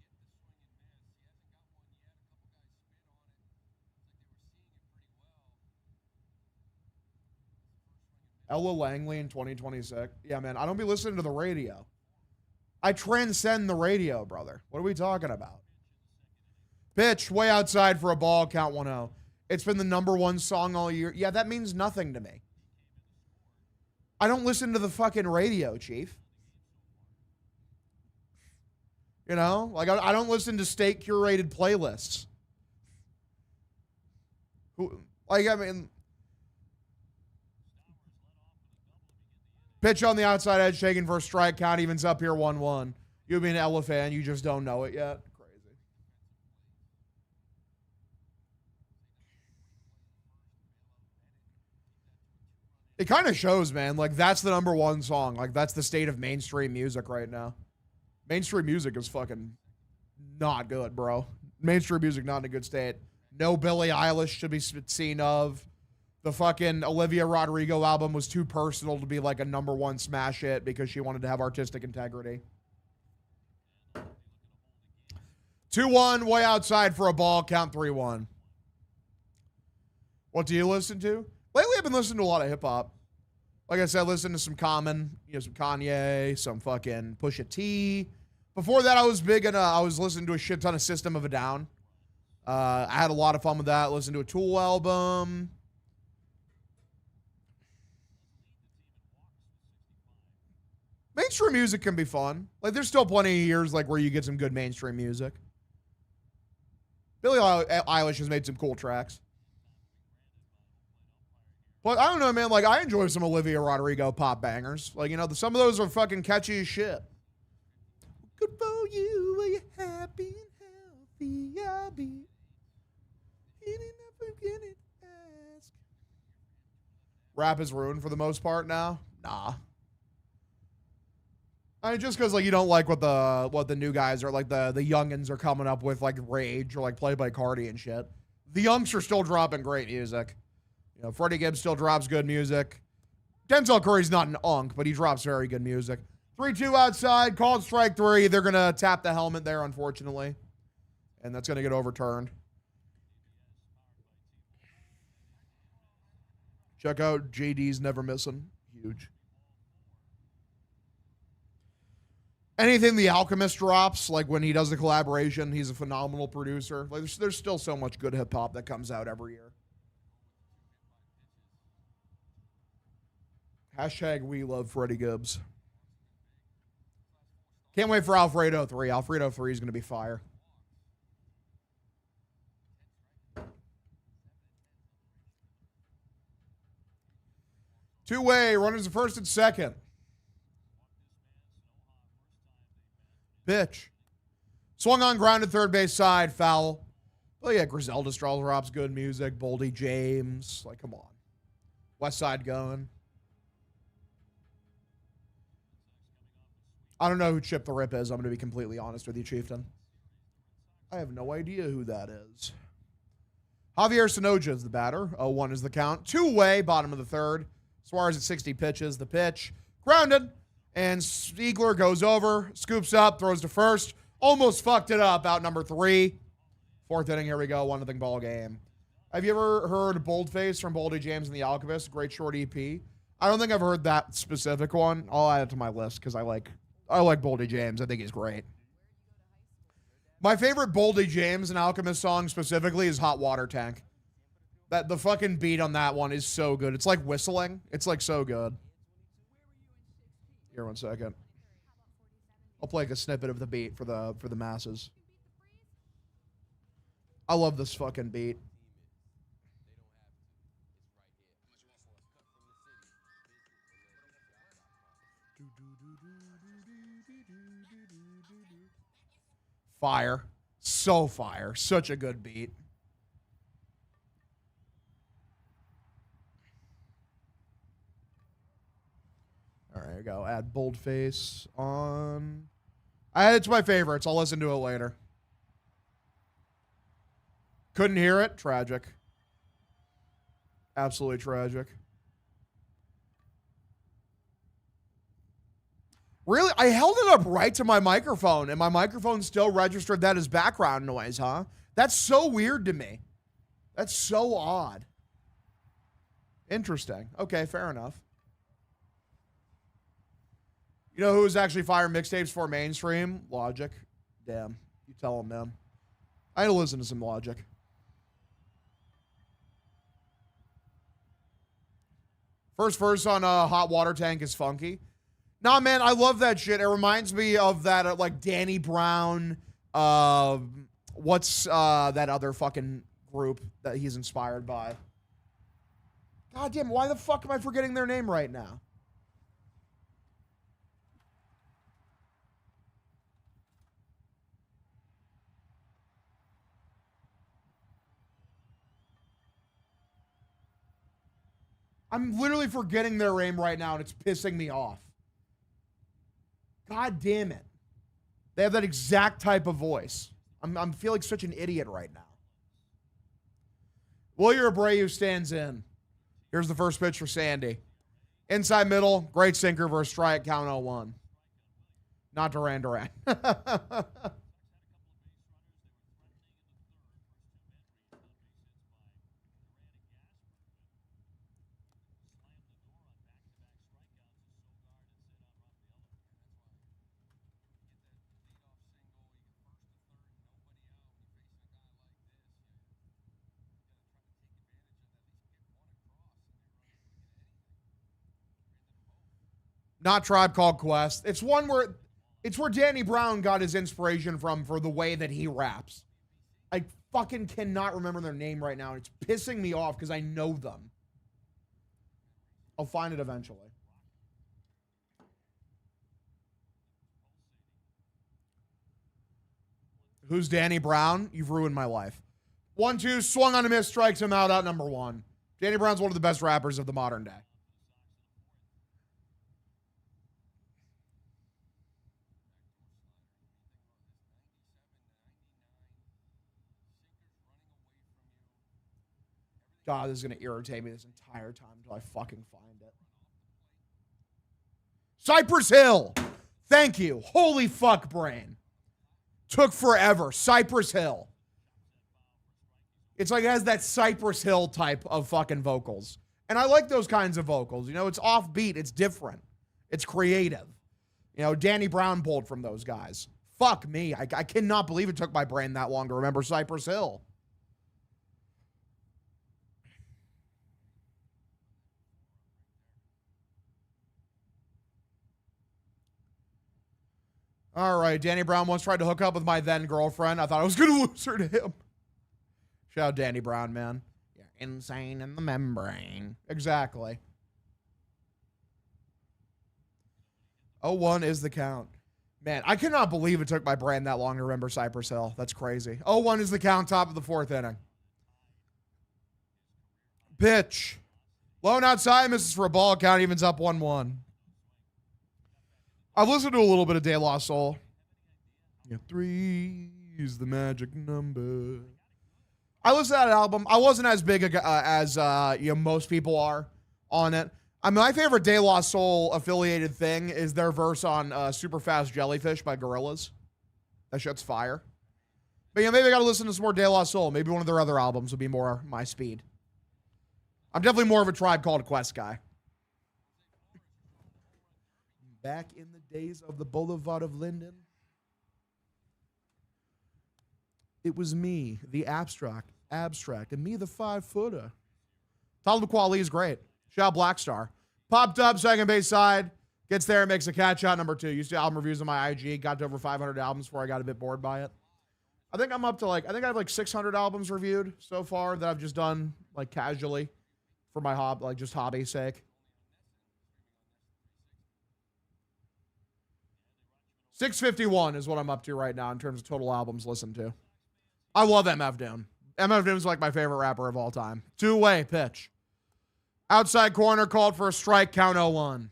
Ella Langley in 2026. Yeah, man, I don't be listening to the radio. I transcend the radio, brother. What are we talking about? Pitch way outside for a ball. Count 1-0. It's been the #1 song all year. Yeah, that means nothing to me. I don't listen to the fucking radio, Chief. You know? Like, I don't listen to state-curated playlists. Like, I mean... Pitch on the outside edge, taken for a strike. Count evens up here 1-1. You be an Ella fan, you just don't know it yet. Crazy. It kind of shows, man. Like, that's the #1 song. Like, that's the state of mainstream music right now. Mainstream music is fucking not good, bro. Mainstream music not in a good state. No Billie Eilish should be seen of. the fucking Olivia Rodrigo album was too personal to be like a #1 smash hit because she wanted to have artistic integrity. 2-1, way outside for a ball, count 3-1. What do you listen to? Lately, I've been listening to a lot of hip hop. Like I said, listen to some Common, some Kanye, some fucking Pusha T. Before that, I was big and I was listening to a shit ton of System of a Down. I had a lot of fun with that. Listened to a Tool album. Mainstream music can be fun. Like, there's still plenty of years like where you get some good mainstream music. Billie Eilish has made some cool tracks. But I don't know, man. Like, I enjoy some Olivia Rodrigo pop bangers. Like, some of those are fucking catchy as shit. Good for you, are you happy and healthy? I'll be ask. Rap is ruined for the most part now. Nah. I mean, just because you don't like what the new guys are like the youngins are coming up with like Rage or like Playboy Cardi and shit. The youngs are still dropping great music. Freddie Gibbs still drops good music. Denzel Curry's not an unk, but he drops very good music. 3-2 outside, called strike 3. They're going to tap the helmet there, unfortunately. And that's going to get overturned. Check out JD's Never Missing. Huge. Anything The Alchemist drops, like when he does the collaboration, he's a phenomenal producer. Like there's still so much good hip-hop that comes out every year. Hashtag we love Freddie Gibbs. Can't wait for Alfredo 3. Alfredo 3 is going to be fire. Two-way, runners at first and second. Pitch. Swung on, grounded third base side, foul. Oh yeah, Griselda drops good music. Boldy James. Like, come on. West Side Gun. I don't know who Chip the Rip is. I'm going to be completely honest with you, Chieftain. I have no idea who that is. Javier Sonoja is the batter. 0-1 is the count. Two-way, bottom of the third. Suarez at 60 pitches. The pitch. Grounded. And Stiegler goes over, scoops up, throws to first. Almost fucked it up. Out number 3. Fourth inning, here we go. 1-0 ball game. Have you ever heard Boldface from Boldy James and the Alchemist? Great short EP. I don't think I've heard that specific one. I'll add it to my list because I like Boldy James. I think he's great. My favorite Boldy James and Alchemist song specifically is Hot Water Tank. The fucking beat on that one is so good. It's like whistling. It's like so good. Here, 1 second. I'll play like a snippet of the beat for the masses. I love this fucking beat. Fire. So fire. Such a good beat. All right, here we go. Add boldface on. I add it to my favorites. I'll listen to it later. Couldn't hear it. Tragic. Absolutely tragic. Really? I held it up right to my microphone, and my microphone still registered that as background noise, huh? That's so weird to me. That's so odd. Interesting. Okay, fair enough. You know who's actually firing mixtapes for mainstream? Logic. Damn. You tell him, man. I had to listen to some Logic. First verse on Hot Water Tank is funky. Nah, man, I love that shit. It reminds me of that, like, Danny Brown. What's that other fucking group that he's inspired by? God damn, why the fuck am I forgetting their name right now? I'm literally forgetting their name right now, and it's pissing me off. God damn it. They have that exact type of voice. I'm feeling such an idiot right now. Wilyer Abreu stands in. Here's the first pitch for Sandy. Inside middle, great sinker versus strike, count 0-1. Not Duran. Not Tribe Called Quest. It's where Danny Brown got his inspiration from for the way that he raps. I fucking cannot remember their name right now. It's pissing me off because I know them. I'll find it eventually. Who's Danny Brown? You've ruined my life. 1-2, swung on a miss, strikes him out number 1. Danny Brown's one of the best rappers of the modern day. God, this is going to irritate me this entire time until I fucking find it. Cypress Hill. Thank you. Holy fuck, brain. Took forever. Cypress Hill. It's like it has that Cypress Hill type of fucking vocals. And I like those kinds of vocals. You know, it's offbeat. It's different. It's creative. You know, Danny Brown pulled from those guys. Fuck me. I cannot believe it took my brain that long to remember Cypress Hill. All right, Danny Brown once tried to hook up with my then girlfriend. I thought I was going to lose her to him. Shout out Danny Brown, man. You're insane in the membrane. Exactly. 0-1 is the count. Man, I cannot believe it took my brain that long to remember Cypress Hill. That's crazy. 0-1 is the count, top of the 4th inning. Pitch. Lone outside, misses for a ball. Count evens up 1-1. I've listened to a little bit of De La Soul. Yeah, 3 is the magic number. I listened to that album. I wasn't as big as most people are on it. I mean, my favorite De La Soul affiliated thing is their verse on Super Fast Jellyfish by Gorillaz. That shit's fire. But maybe I got to listen to some more De La Soul. Maybe one of their other albums would be more my speed. I'm definitely more of a Tribe Called Quest guy. Back in the days of the Boulevard of Linden, it was me, the abstract, and me, the 5-footer. Talib Kweli is great. Shout out Black Star. Popped up, second base side, gets there, makes a catch out, number 2. Used to album reviews on my IG, got to over 500 albums before I got a bit bored by it. I think I'm up to I have 600 albums reviewed so far that I've just done casually for my just hobby's sake. 651 is what I'm up to right now in terms of total albums listened to. I love MF Doom. MF Doom's my favorite rapper of all time. 2-way pitch. Outside corner, called for a strike, count 0-1.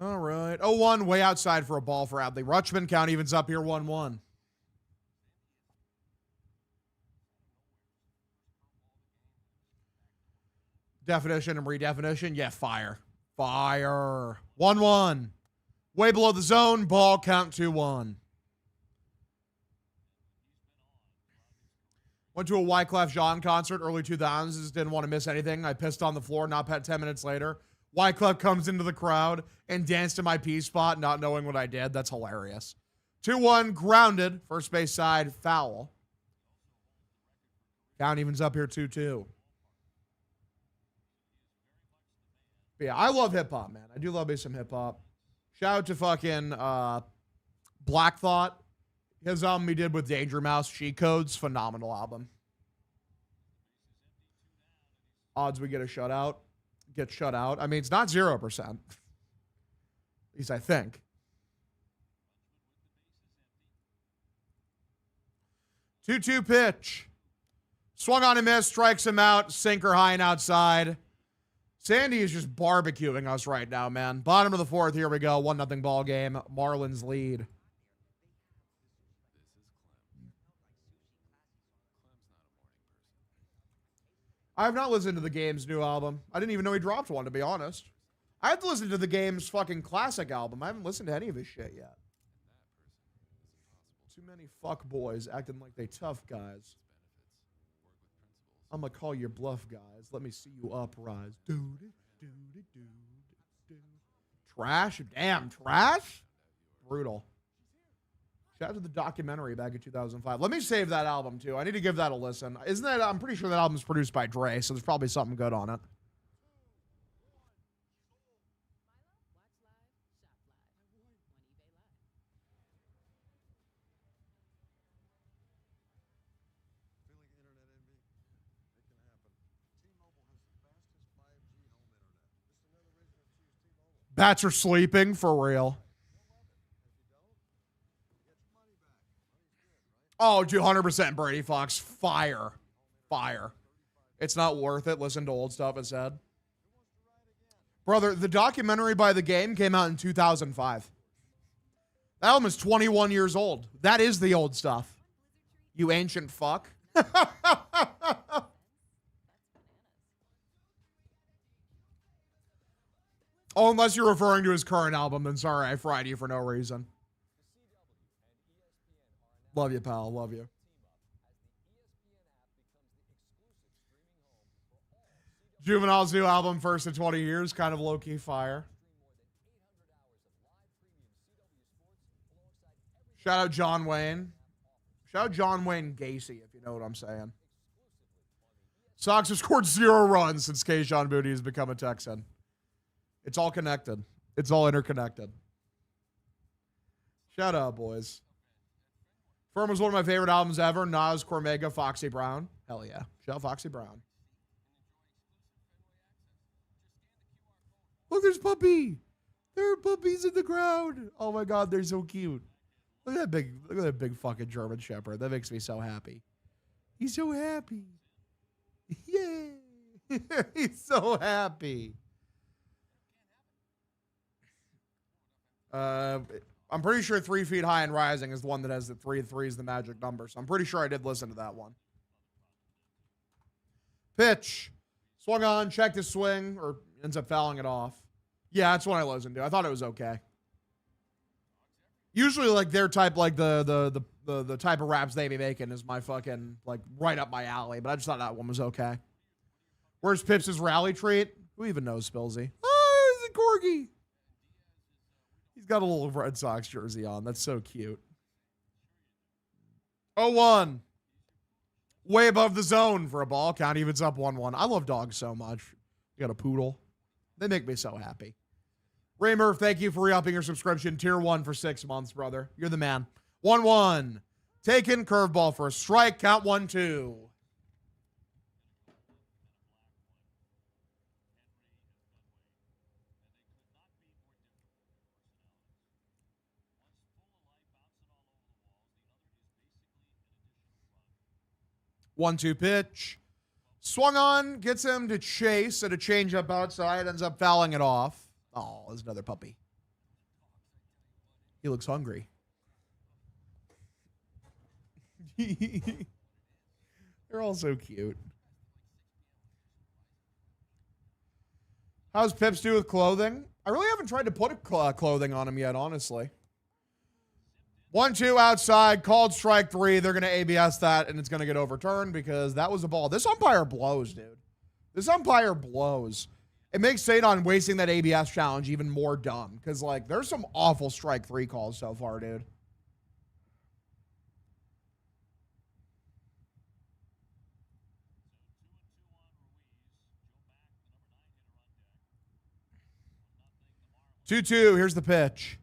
All right. 0-1, way outside for a ball for Adley Rutschman. Count evens up here 1-1. Definition and redefinition. Yeah, fire. Fire. 1-1. Way below the zone. Ball, count 2-1. Went to a Wyclef Jean concert early 2000s. Just didn't want to miss anything. I pissed on the floor. Not 10 minutes later, Wyclef comes into the crowd and danced to my pee spot, not knowing what I did. That's hilarious. 2-1, grounded. First base side, foul. Count evens up here 2-2. But yeah, I love hip-hop, man. I do love me some hip-hop. Shout out to fucking Black Thought. His album he did with Danger Mouse, Cheat Codes, phenomenal album. Odds we get shut out. I mean, it's not 0%. At least I think. 2-2 pitch. Swung on and missed, strikes him out, sinker high and outside. Sandy is just barbecuing us right now, man. Bottom of the fourth. Here we go. 1-0 ball game. Marlins lead. I have not listened to the Game's new album. I didn't even know he dropped one, to be honest. I have to listen to the Game's fucking classic album. I haven't listened to any of his shit yet. Too many fuck boys acting like they tough guys. I'm gonna call your bluff, guys. Let me see you uprise. Trash? Damn, trash? Brutal. Shout out to the documentary back in 2005. Let me save that album, too. I need to give that a listen. Isn't that, I'm pretty sure that album's produced by Dre, so there's probably something good on it. Bats are sleeping, for real. Oh, 200% Brady Fox. Fire. Fire. It's not worth it. Listen to old stuff instead. Brother, the documentary by The Game came out in 2005. That album is 21 years old. That is the old stuff. You ancient fuck. Oh, unless you're referring to his current album, then sorry, I fried you for no reason. Love you, pal. Love you. Juvenile's new album, first in 20 years, kind of low-key fire. Shout out John Wayne. Shout out John Wayne Gacy, if you know what I'm saying. Sox have scored 0 runs since Keyshawn Boutte has become a Texan. It's all connected. It's all interconnected. Shout out, boys. Firm was one of my favorite albums ever. Nas, Cormega, Foxy Brown. Hell yeah. Shout out Foxy Brown. Look, there's Puppy. There are puppies in the ground. Oh my God, they're so cute. Look at that big fucking German Shepherd. That makes me so happy. He's so happy. Yay. He's so happy. I'm pretty sure 3 Feet High and Rising is the one that has the 3 is the magic number. So I'm pretty sure I did listen to that one. Pitch. Swung on, checked his swing, or ends up fouling it off. Yeah, that's what I listened to. I thought it was okay. Usually, like, their type, like, the type of raps they be making is my fucking, like, right up my alley. But I just thought that one was okay. Where's Pips' rally treat? Who even knows, Spilsy? Oh, it's a corgi. He's got a little Red Sox jersey on. That's so cute. 0-1. Way above the zone for a ball count. Evens up 1-1. I love dogs so much. You got a poodle. They make me so happy. Ray Murph, thank you for re-upping your subscription. Tier 1 for 6 months, brother. You're the man. 1-1. Taken. Curveball for a strike. Count 1-2. One-two pitch. Swung on, gets him to chase at a changeup outside, ends up fouling it off. Oh, there's another puppy. He looks hungry. They're all so cute. How's Pips do with clothing? I really haven't tried to put clothing on him yet, honestly. 1-2 outside, called strike 3. They're going to ABS that, and it's going to get overturned because that was a ball. This umpire blows, dude. This umpire blows. It makes Sadon wasting that ABS challenge even more dumb because, like, there's some awful strike 3 calls so far, dude. Two-two. Here's the pitch.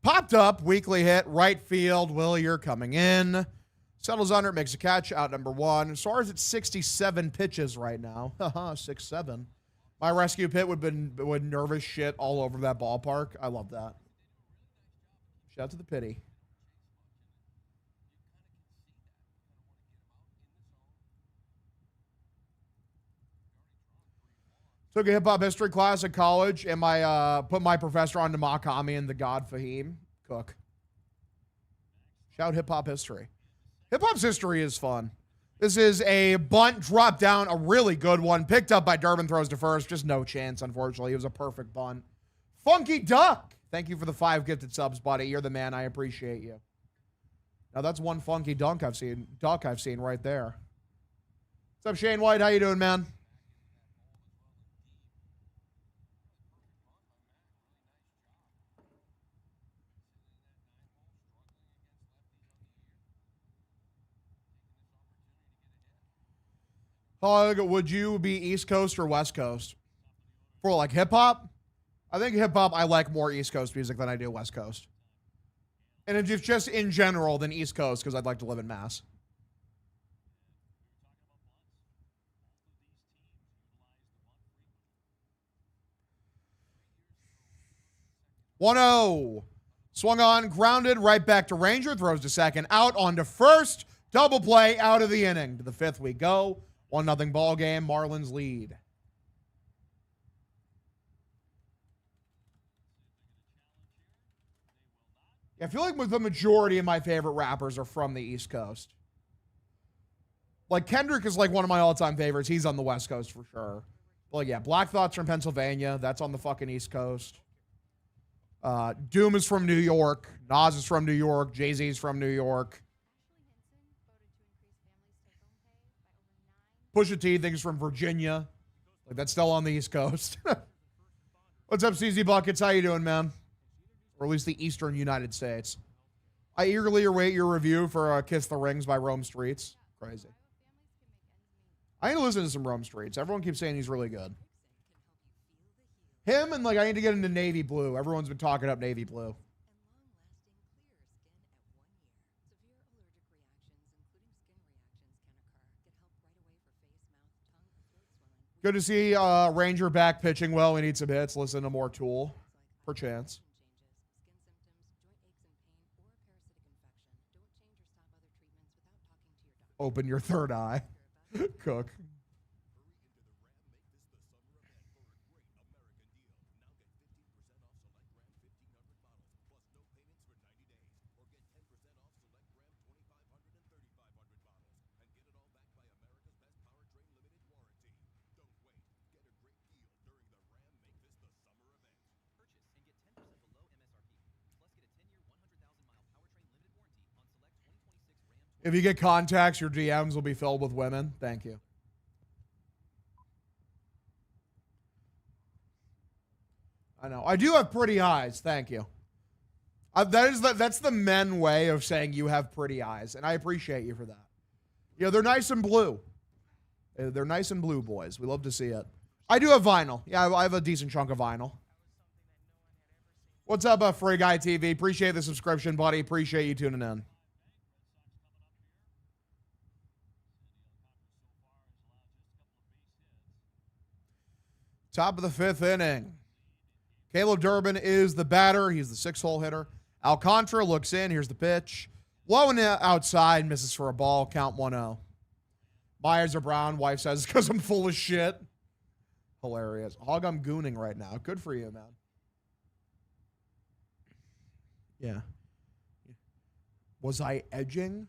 Popped up, weekly hit, right field. Willier coming in. Settles under, makes a catch, out number 1. Suarez at 67 pitches right now. Haha, 6-7. My rescue pit would nervous shit all over that ballpark. I love that. Shout out to the pity. Took a hip-hop history class at college, and put my professor on to Makami and the God Fahim. Cook. Shout hip-hop history. Hip-hop's history is fun. This is a bunt drop down, a really good one. Picked up by Durbin, throws to first. Just no chance, unfortunately. It was a perfect bunt. Funky Duck. Thank you for the 5 gifted subs, buddy. You're the man. I appreciate you. Now, that's one funky duck I've seen right there. What's up, Shane White? How you doing, man? Hug, would you be East Coast or West Coast? For like hip hop? I think hip hop, I like more East Coast music than I do West Coast. And if just in general, than East Coast, because I'd like to live in Mass. One-oh. Swung on, grounded, right back to Ranger, throws to second, out onto first. Double play, out of the inning. To the 5th we go. 1-0 ball game. Marlins lead. I feel like the majority of my favorite rappers are from the East Coast. Like, Kendrick is like one of my all-time favorites. He's on the West Coast for sure. Well, yeah, Black Thought's from Pennsylvania. That's on the fucking East Coast. Doom is from New York. Nas is from New York. Jay-Z's from New York. Pusha T thinks from Virginia. Like, that's still on the East Coast. What's up, CZ Buckets? How you doing, man? Or at least the Eastern United States. I eagerly await your review for Kiss the Rings by Rome Streets. Crazy. I need to listen to some Rome Streets. Everyone keeps saying he's really good. Him and, like, I need to get into Navy Blue. Everyone's been talking up Navy Blue. Good to see Ranger back pitching well. We need some hits. Listen to more Tool. Perchance. Open your third eye. Cook. If you get contacts, your DMs will be filled with women. Thank you. I know. I do have pretty eyes. Thank you. That's the men way of saying you have pretty eyes, and I appreciate you for that. Yeah, they're nice and blue. They're nice and blue, boys. We love to see it. I do have vinyl. Yeah, I have a decent chunk of vinyl. What's up, Free Guy TV? Appreciate the subscription, buddy. Appreciate you tuning in. Top of the 5th inning. Caleb Durbin is the batter. He's the 6-hole hitter. Alcantara looks in. Here's the pitch. Low and outside. Misses for a ball. Count 1-0. Myers or Brown. Wife says, because I'm full of shit. Hilarious. Hog, I'm gooning right now. Good for you, man. Yeah. Was I edging?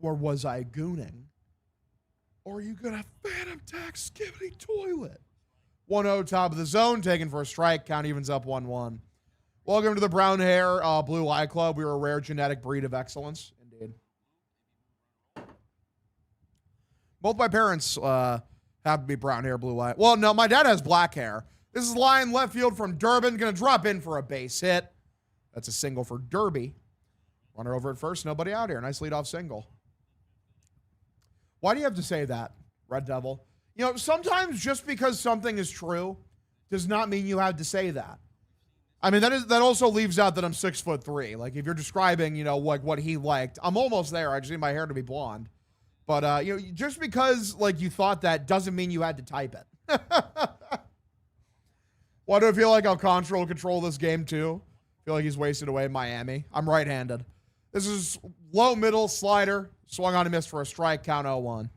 Or was I gooning? Or are you going to phantom tax skibbity toilet? 1-0 top of the zone, taken for a strike. Count evens up 1-1. Welcome to the Brown Hair Blue Eye Club. We are a rare genetic breed of excellence. Indeed. Both my parents have to be brown hair, blue eye. Well, no, my dad has black hair. This is line left field from Durbin. Going to drop in for a base hit. That's a single for Derby. Runner over at first. Nobody out here. Nice leadoff single. Why do you have to say that, Red Devil? You know, sometimes just because something is true does not mean you have to say that. I mean, that also leaves out that I'm 6'3". Like, if you're describing, you know, like what he liked, I'm almost there. I just need my hair to be blonde. But, you know, just because, like, you thought that doesn't mean you had to type it. Why do I feel like Alcantara will control this game, too? I feel like he's wasted away in Miami. I'm right-handed. This is low middle slider. Swung on and missed for a strike. Count 0-1.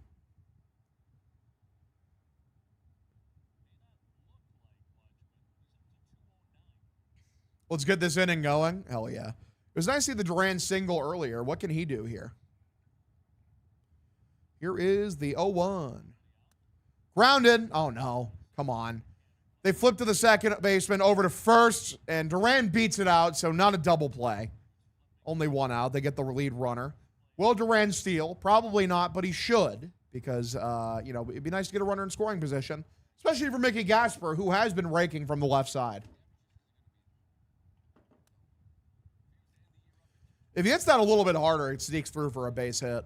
Let's get this inning going. Hell yeah. It was nice to see the Duran single earlier. What can he do here? Here is the 0-1. Grounded. Oh, no. Come on. They flip to the second baseman, over to first, and Duran beats it out, so not a double play. Only one out. They get the lead runner. Will Duran steal? Probably not, but he should, because, it'd be nice to get a runner in scoring position, especially for Mickey Gasper, who has been raking from the left side. If he hits that a little bit harder, it sneaks through for a base hit.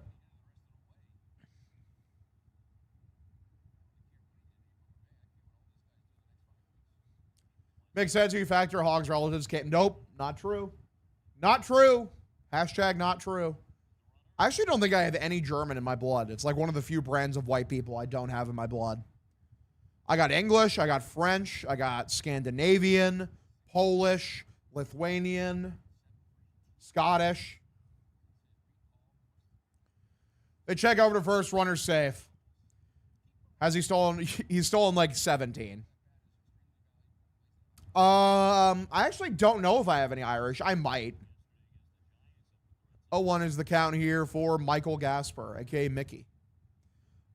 Makes sense if you factor Hogs relatives. Nope, not true. Not true. Hashtag not true. I actually don't think I have any German in my blood. It's like one of the few brands of white people I don't have in my blood. I got English, I got French, I got Scandinavian, Polish, Lithuanian, Scottish. They check over to first, runner safe. Has he stolen? He's stolen like 17. I actually don't know if I have any Irish. I might. 0-1 is the count here for Michael Gasper, aka Mickey.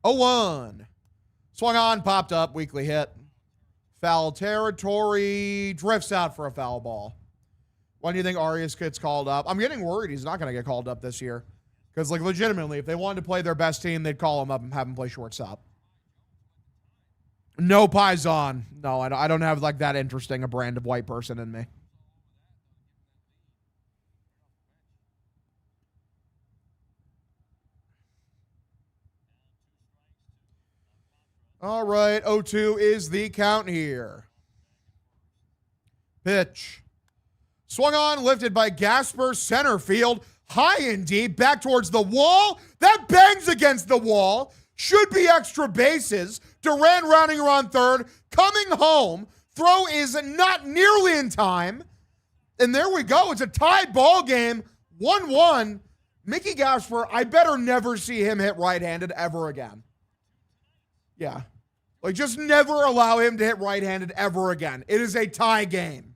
0-1. Swung on, popped up, weakly hit. Foul territory, drifts out for a foul ball. When do you think Arias gets called up? I'm getting worried he's not going to get called up this year. Because, like, legitimately, if they wanted to play their best team, they'd call him up and have him play shortstop. No Paisan. No, I don't have, like, that interesting a brand of white person in me. All right, 0-2 is the count here. Pitch. Swung on, lifted by Gasper, center field, high and deep, back towards the wall. That bangs against the wall. Should be extra bases. Duran rounding around third, coming home. Throw is not nearly in time. And there we go. It's a tied ball game, 1-1. Mickey Gasper, I better never see him hit right-handed ever again. Yeah. Like, just never allow him to hit right-handed ever again. It is a tie game.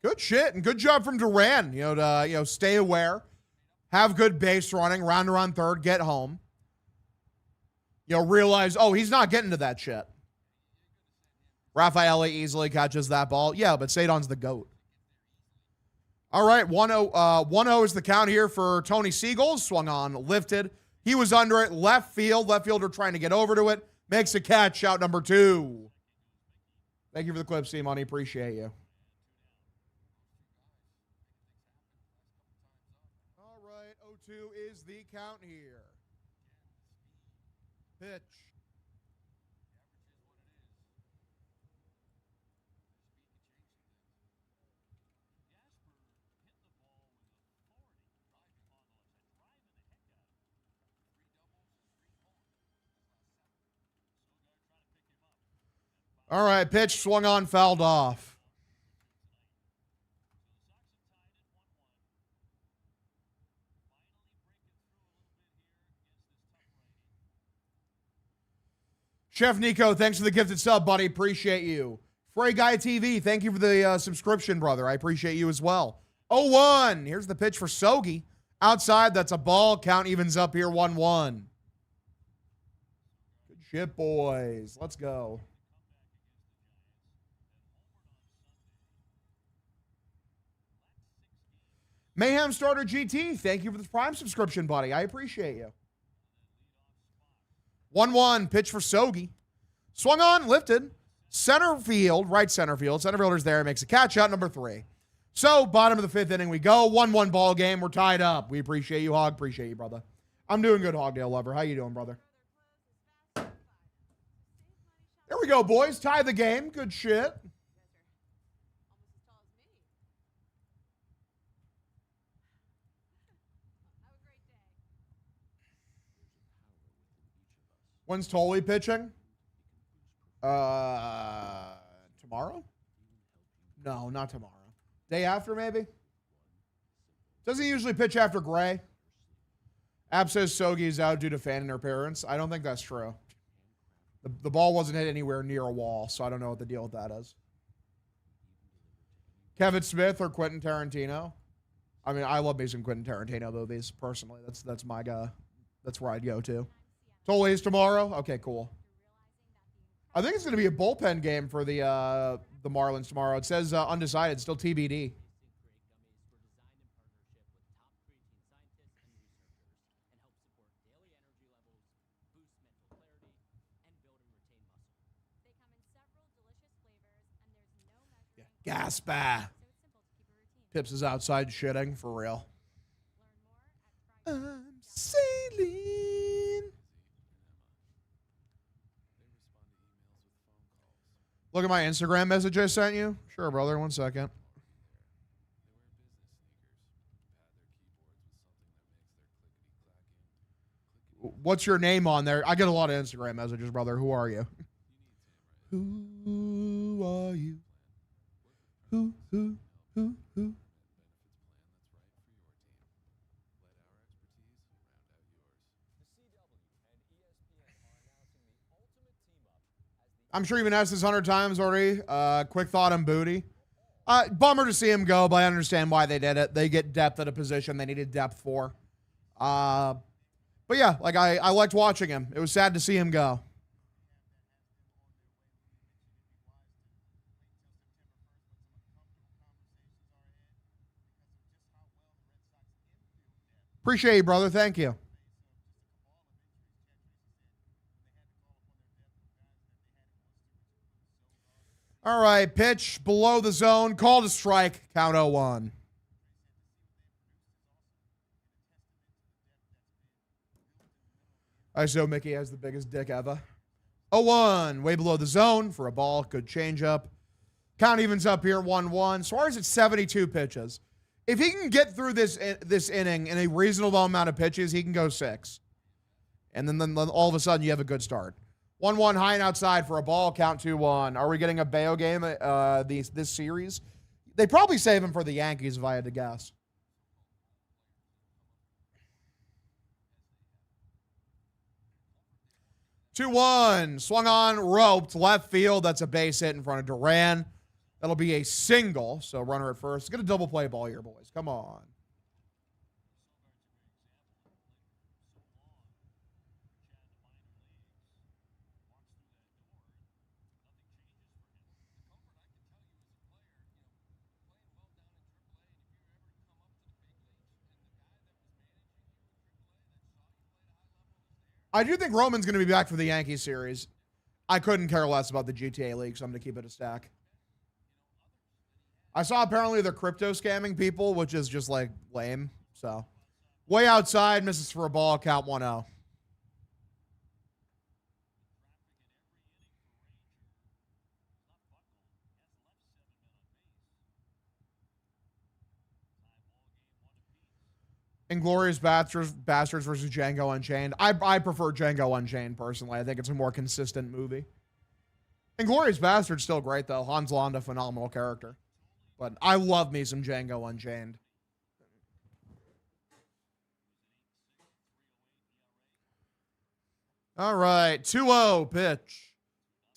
Good shit, and good job from Duran, to stay aware, have good base running, round around third, get home. Realize, he's not getting to that shit. Rafaeli easily catches that ball. Yeah, but Sadon's the GOAT. All right, 1-0 is the count here for Tony Seagulls. Swung on, lifted. He was under it, left field. Left fielder trying to get over to it. Makes a catch, out number 2. Thank you for the clip, C-Money. Appreciate you. All right, 0-2 is the count here. Pitch. All right, pitch, swung on, fouled off. Chef Nico, thanks for the gifted sub, buddy. Appreciate you. Frey Guy TV, thank you for the subscription, brother. I appreciate you as well. 0-1. Here's the pitch for Sogi. Outside, that's a ball. Count evens up here, 1-1. Good shit, boys. Let's go. Mayhem Starter GT, thank you for the Prime subscription, buddy. I appreciate you. 1-1, pitch for Sogi. Swung on, lifted. Center field, right center field. Center fielder's there, makes a catch, out number 3. So, bottom of the 5th inning we go. 1-1 ball game. We're tied up. We appreciate you, Hog. Appreciate you, brother. I'm doing good, Hogdale lover. How you doing, brother? There we go, boys. Tie the game. Good shit. When's Tolley pitching? Tomorrow? No, not tomorrow. Day after, maybe? Doesn't he usually pitch after Gray? App says Sogi's out due to fan interference. I don't think that's true. The ball wasn't hit anywhere near a wall, so I don't know what the deal with that is. Kevin Smith or Quentin Tarantino? I mean, I love me some Quentin Tarantino movies, personally. That's my guy. That's where I'd go to. Tolley's tomorrow? Okay, cool. I think it's going to be a bullpen game for the Marlins tomorrow. It says undecided, still TBD. Gaspa. Pips is outside shitting, for real. I'm sailing. Look at my Instagram message I sent you. Sure, brother. 1 second. What's your name on there? I get a lot of Instagram messages, brother. Who are you? Who are you? Who? I'm sure you've been asked this 100 times already. Quick thought on Booty. Bummer to see him go, but I understand why they did it. They get depth at a position they needed depth for. But yeah, like I liked watching him. It was sad to see him go. Appreciate you, brother. Thank you. All right, pitch below the zone. Called a strike. Count 0-1. I know Mickey has the biggest dick ever. 0-1. Way below the zone for a ball. Good changeup. Count evens up here. 1-1. Suarez at 72 pitches. If he can get through this inning in a reasonable amount of pitches, he can go 6. And then all of a sudden you have a good start. 1-1 high and outside for a ball. Count 2-1. Are we getting a Bayo game this series? They probably save him for the Yankees if I had to guess. Two one. Swung on, roped, left field. That's a base hit in front of Duran. That'll be a single. So runner at first. Get a double play ball here, boys. Come on. I do think Roman's going to be back for the Yankees series. I couldn't care less about the GTA League, so I'm going to keep it a stack. I saw apparently they're crypto scamming people, which is just like lame. So, way outside, misses for a ball, count 1-0. Inglorious Bastards versus Django Unchained. I prefer Django Unchained, personally. I think it's a more consistent movie. Inglorious Bastards still great, though. Hans Landa, phenomenal character. But I love me some Django Unchained. All right, 2-0 pitch.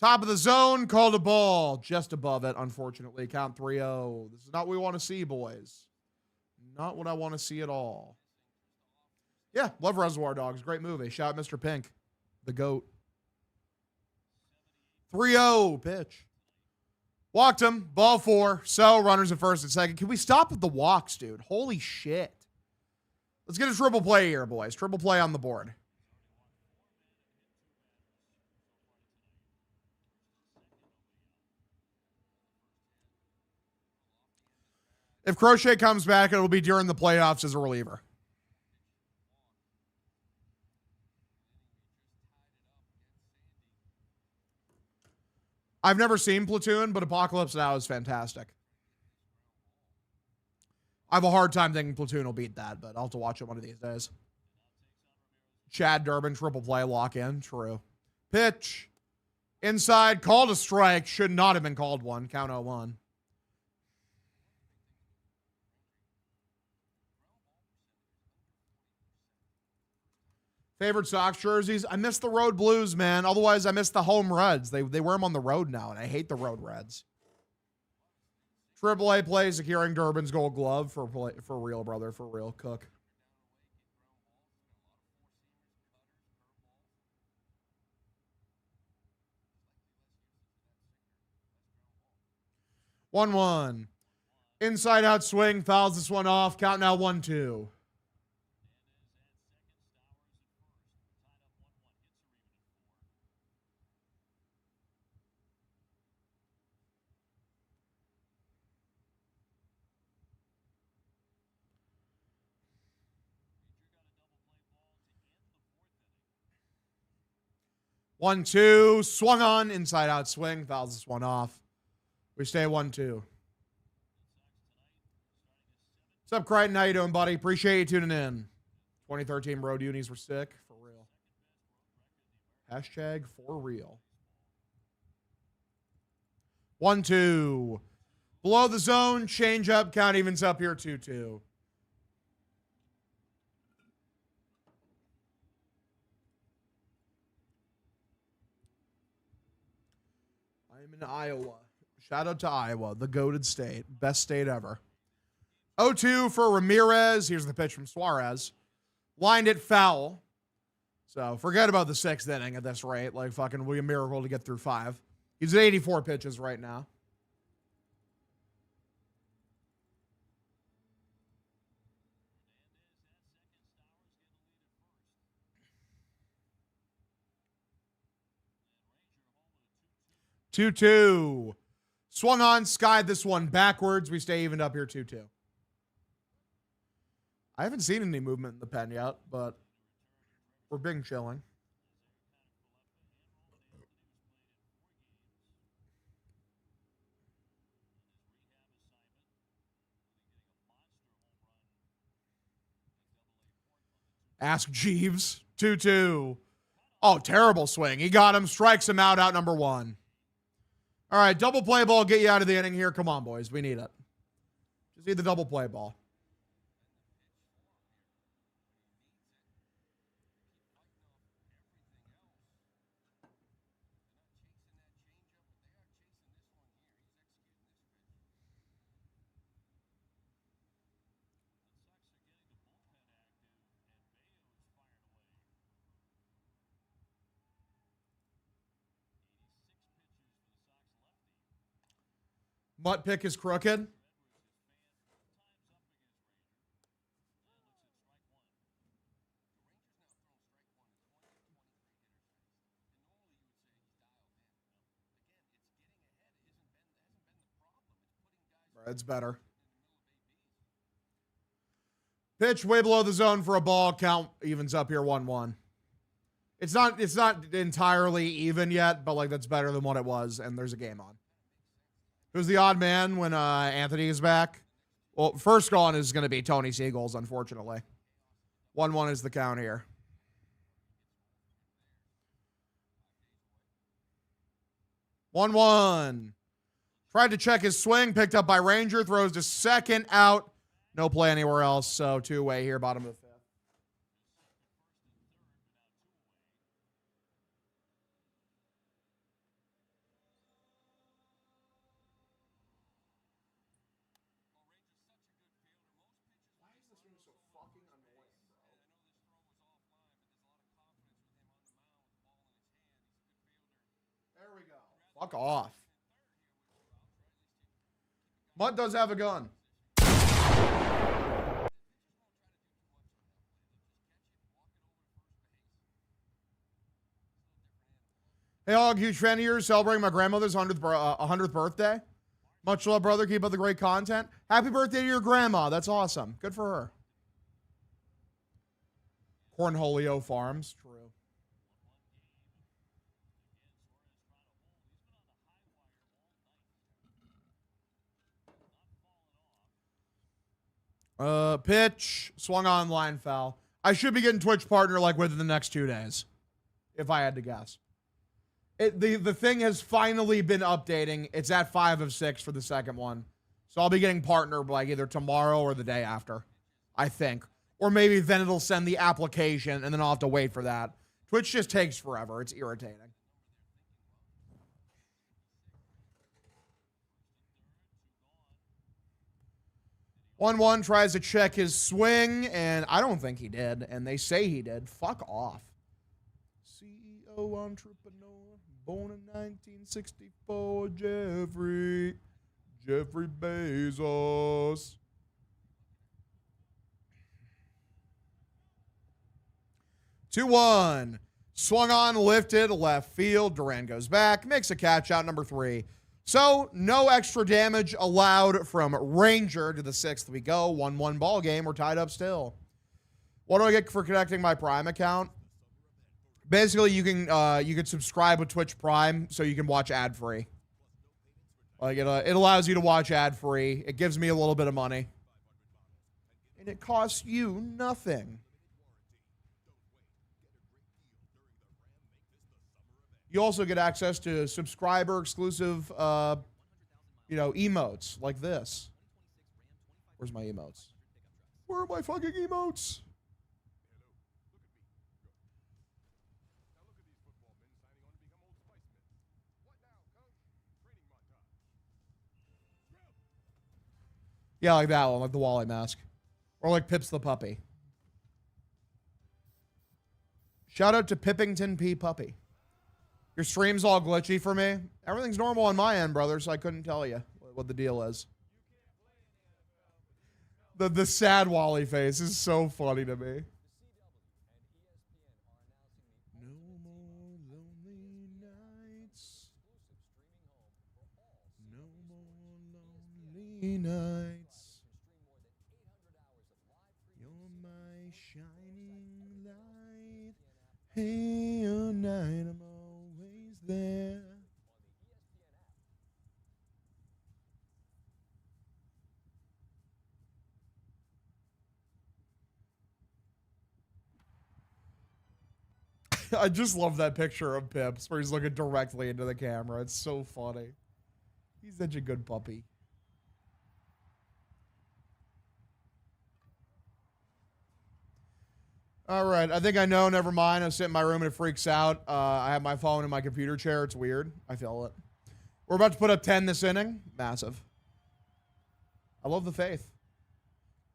Top of the zone, called a ball. Just above it, unfortunately. Count 3-0. This is not what we want to see, boys. Not what I want to see at all. Yeah, love Reservoir Dogs. Great movie. Shout out Mr. Pink, the GOAT. 3-0 pitch. Walked him. Ball 4. So runners at first and second. Can we stop with the walks, dude? Holy shit. Let's get a triple play here, boys. Triple play on the board. If Crochet comes back, it'll be during the playoffs as a reliever. I've never seen Platoon, but Apocalypse Now is fantastic. I have a hard time thinking Platoon will beat that, but I'll have to watch it one of these days. Chad Durbin, triple play, lock in. True. Pitch. Inside. Called a strike. Should not have been called one. Count 0-1. Favorite Sox jerseys? I miss the road blues, man. Otherwise, I miss the home reds. They wear them on the road now, and I hate the road reds. AAA plays securing Durbin's Gold Glove for real, brother. For real. Cook. One. Inside out swing. Fouls this one off. Count now 1-2. One, two, swung on, inside out swing, fouls this one off. We stay 1-2. What's up, Crichton? How you doing, buddy? Appreciate you tuning in. 2013 road unis were sick. For real. Hashtag for real. 1-2. Below the zone, change up, count evens up here, 2-2. I'm in Iowa. Shout out to Iowa, the goated state. Best state ever. 0-2 for Ramirez. Here's the pitch from Suarez. Lined it foul. So forget about the 6th inning at this rate. Like fucking will be a miracle to get through 5. He's at 84 pitches right now. Two. Swung on, skied this one backwards. We stay evened up here 2-2. I haven't seen any movement in the pen yet, but we're being chilling. Ask Jeeves. 2-2. Oh, terrible swing. He got him, strikes him out number 1. All right, double play ball, get you out of the inning here. Come on, boys. We need it. Just need the double play ball. Mutt pick is crooked. It's better. Pitch way below the zone for a ball. Count evens up here 1-1. It's not entirely even yet, but like that's better than what it was, and there's a game on. Who's the odd man when Anthony is back? Well, first on is going to be Tony Seagulls, unfortunately. 1-1 is the count here. 1-1. Tried to check his swing, picked up by Ranger, throws to second, out. No play anywhere else, so 2-away here, bottom of the 5th. There we go. Fuck off. Mutt does have a gun. Hey, Hog, huge fan of yours. Celebrating my grandmother's 100th birthday. Much love, brother. Keep up the great content. Happy birthday to your grandma. That's awesome. Good for her. Cornholio Farms. True. Pitch. Swung on, line foul. I should be getting Twitch partner like within the next 2 days. If I had to guess. The thing has finally been updating. It's at 5 of 6 for the second one. So I'll be getting partnered like either tomorrow or the day after, I think. Or maybe then it'll send the application and then I'll have to wait for that. Twitch just takes forever. It's irritating. 1-1 tries to check his swing, and I don't think he did. And they say he did. Fuck off. CEO entrepreneur, born in 1964, Jeffrey Bezos. 2-1. Swung on, lifted, left field. Duran goes back, makes a catch out, number 3. So, no extra damage allowed from Ranger. To the 6th we go. 1-1 ball game. We're tied up still. What do I get for connecting my Prime account? Basically, you can subscribe with Twitch Prime so you can watch ad-free. Like it allows you to watch ad-free. It gives me a little bit of money. And it costs you nothing. You also get access to subscriber-exclusive, emotes like this. Where's my emotes? Where are my fucking emotes? Yeah, like that one, like the Wally mask. Or like Pips the Puppy. Shout out to Pippington P. Puppy. Your stream's all glitchy for me. Everything's normal on my end, brother, so I couldn't tell you what the deal is. The sad Wally face is so funny to me. No more lonely nights. No more lonely nights. You're my shining light. Hey, your night, I'm always there. I just love that picture of Pips where he's looking directly into the camera. It's so funny. He's such a good puppy. All right. I think I know. Never mind. I sit in my room and it freaks out. I have my phone in my computer chair. It's weird. I feel it. We're about to put up 10 this inning. Massive. I love the faith.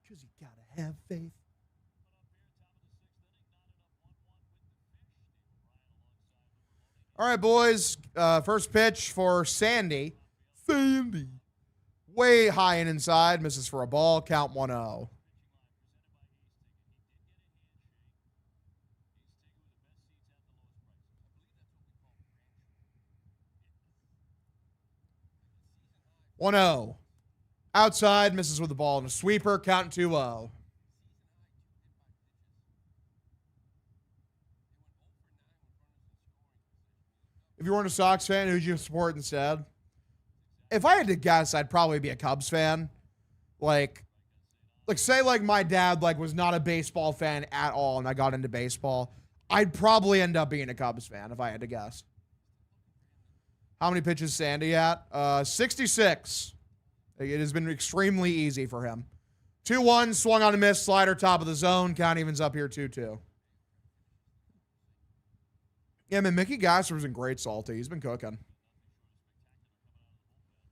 Because you got to have faith. All right, boys. First pitch for Sandy. Sandy. Way high and inside. Misses for a ball. Count 1-0. Outside. Misses with the ball and a sweeper. Count 2-0. If you weren't a Sox fan, who'd you support instead? If I had to guess, I'd probably be a Cubs fan. Like say like my dad was not a baseball fan at all and I got into baseball. I'd probably end up being a Cubs fan if I had to guess. How many pitches Sandy at? 66. It has been extremely easy for him. 2-1, swung on a miss, slider, top of the zone. Count evens up here, 2-2. Yeah, man, Mickey Gasser's been great, Salty. He's been cooking.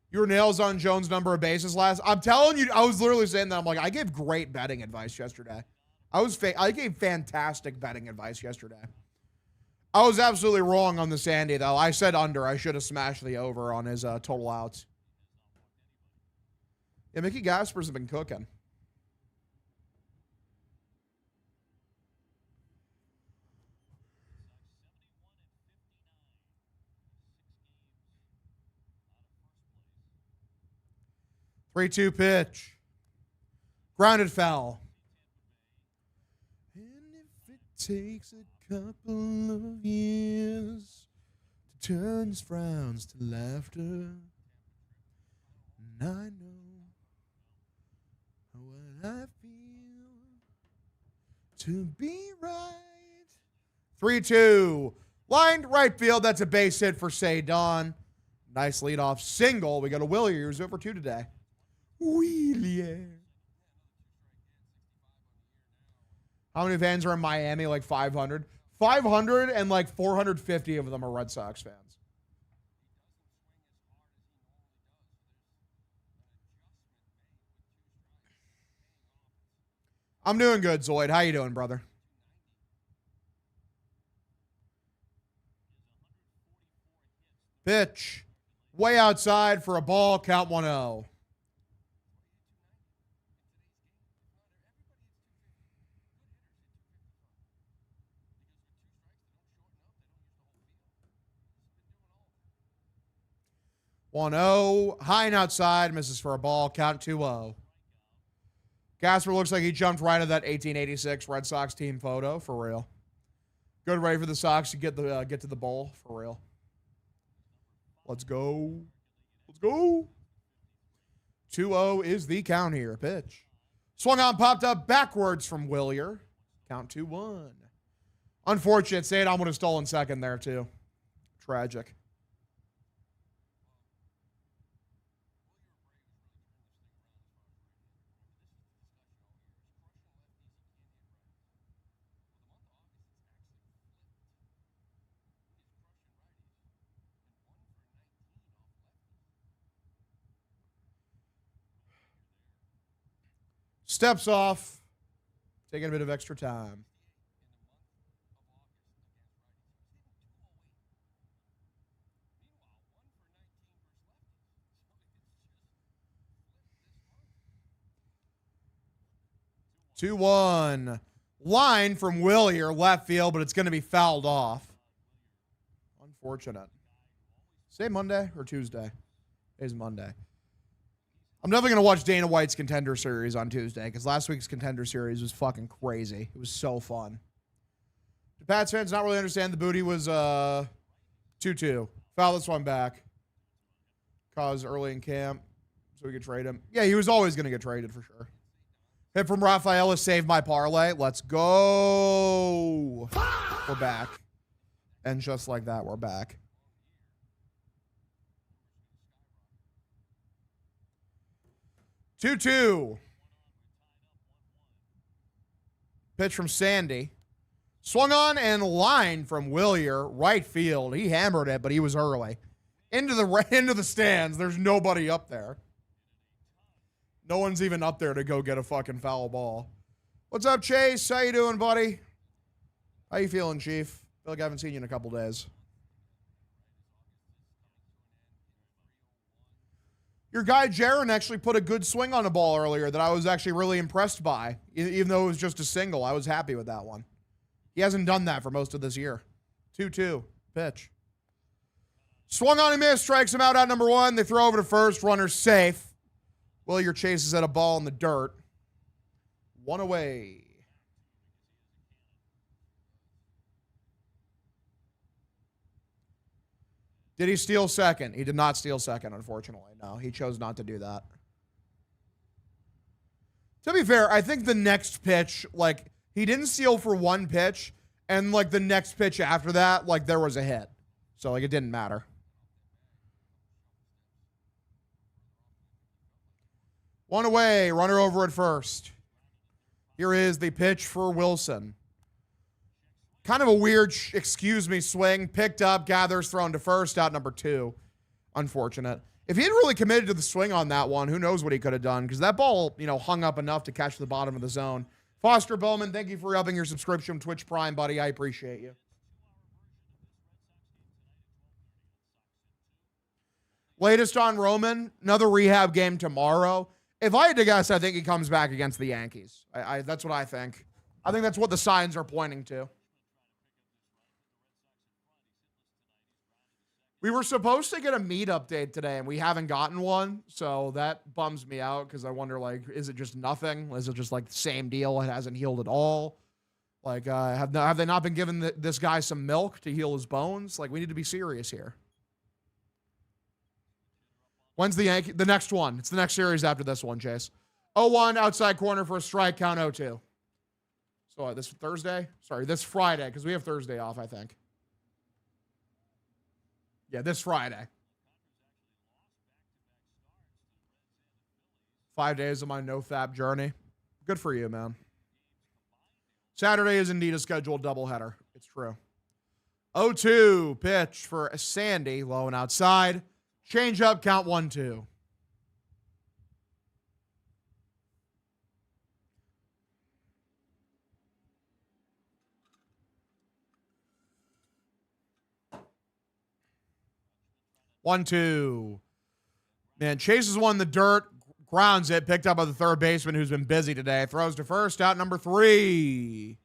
Your nails on Jones' number of bases last. I'm telling you, I was literally saying that. I'm like, I gave great betting advice yesterday. I gave fantastic betting advice yesterday. I was absolutely wrong on the Sandy, though. I said under. I should have smashed the over on his total outs. Yeah, Mickey Gasper's been cooking. Three-two pitch. Grounded foul. And if it takes a couple of years to turn his frowns to laughter, and I know what I feel to be right. 3-2. Lined right field. That's a base hit for Saydon. Nice leadoff single. We go to Willier, who's over 2 today. Willier. How many fans are in Miami? Like 500. 500 and like 450 of them are Red Sox fans. I'm doing good, Zoid. How you doing, brother? Pitch. Way outside for a ball. Count 1-0. High and outside. Misses for a ball. Count 2-0. Gasper looks like he jumped right at that 1886 Red Sox team photo, for real. Good way for the Sox to get to the bowl, for real. Let's go. Let's go. 2-0 is the count here. Pitch. Swung on, popped up backwards from Willier. Count 2-1. Unfortunate. Saydon would have stolen second there, too. Tragic. Steps off. Taking a bit of extra time. Two one. Line from Willier, left field, but it's going to be fouled off. Unfortunate. Say Monday or Tuesday? It is Monday. I'm definitely going to watch Dana White's Contender Series on Tuesday because last week's Contender Series was fucking crazy. It was so fun. Do Pats fans not really understand the booty was 2-2? Foul this one back. Cause early in camp so we could trade him. Yeah, he was always going to get traded for sure. Hit from Rafaela saved my parlay. Let's go. We're back. And just like that, we're back. Two. Pitch from Sandy. Swung on and line from Willier, right field. He hammered it, but he was early. Into the stands. There's nobody up there. No one's even up there to go get a fucking foul ball. What's up, Chase? How you doing, buddy? How you feeling, Chief? Feel like I haven't seen you in a couple days. Your guy, Jaron, actually put a good swing on a ball earlier that I was actually really impressed by. Even though it was just a single, I was happy with that one. He hasn't done that for most of this year. 2-2. Pitch. Swung on and missed. Strikes him out at number 1. They throw over to first. Runner safe. Willier chases at a ball in the dirt. 1 away. Did he steal second? He did not steal second, unfortunately. No, he chose not to do that. To be fair, I think the next pitch, like, he didn't steal for one pitch, and, like, the next pitch after that, like, there was a hit. So, like, it didn't matter. One away, runner over at first. Here is the pitch for Wilson. Kind of a weird, swing. Picked up, gathers, thrown to first, out number 2. Unfortunate. If he had really committed to the swing on that one, who knows what he could have done, because that ball, hung up enough to catch the bottom of the zone. Foster Bowman, thank you for upping your subscription, Twitch Prime, buddy. I appreciate you. Latest on Roman, another rehab game tomorrow. If I had to guess, I think he comes back against the Yankees. That's what I think. I think that's what the signs are pointing to. We were supposed to get a meat update today, and we haven't gotten one, so that bums me out because I wonder, like, is it just nothing? Is it just, like, the same deal? It hasn't healed at all? Like, have they not been giving this guy some milk to heal his bones? Like, we need to be serious here. When's the next one? It's the next series after this one, Chase. 0-1, outside corner for a strike, count 0-2. So this Thursday? Sorry, this Friday, because we have Thursday off, I think. Yeah, this Friday. 5 days of my no-fap journey. Good for you, man. Saturday is indeed a scheduled doubleheader. It's true. 0-2 pitch for Sandy, low and outside. Change up, count 1-2. One, two. Man, chases one in the dirt, grounds it, picked up by the third baseman who's been busy today. Throws to first, out number 3.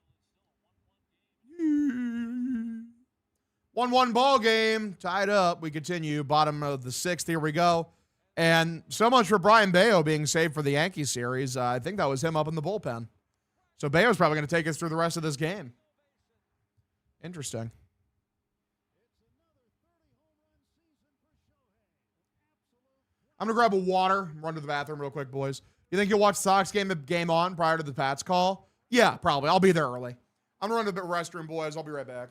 1-1 ball game, tied up. We continue, bottom of the 6th. Here we go. And so much for Brian Bayo being saved for the Yankees series. I think that was him up in the bullpen. So Bayo's probably going to take us through the rest of this game. Interesting. I'm going to grab a water, run to the bathroom real quick, boys. You think you'll watch the Sox game on prior to the Pats call? Yeah, probably. I'll be there early. I'm going to run to the restroom, boys. I'll be right back.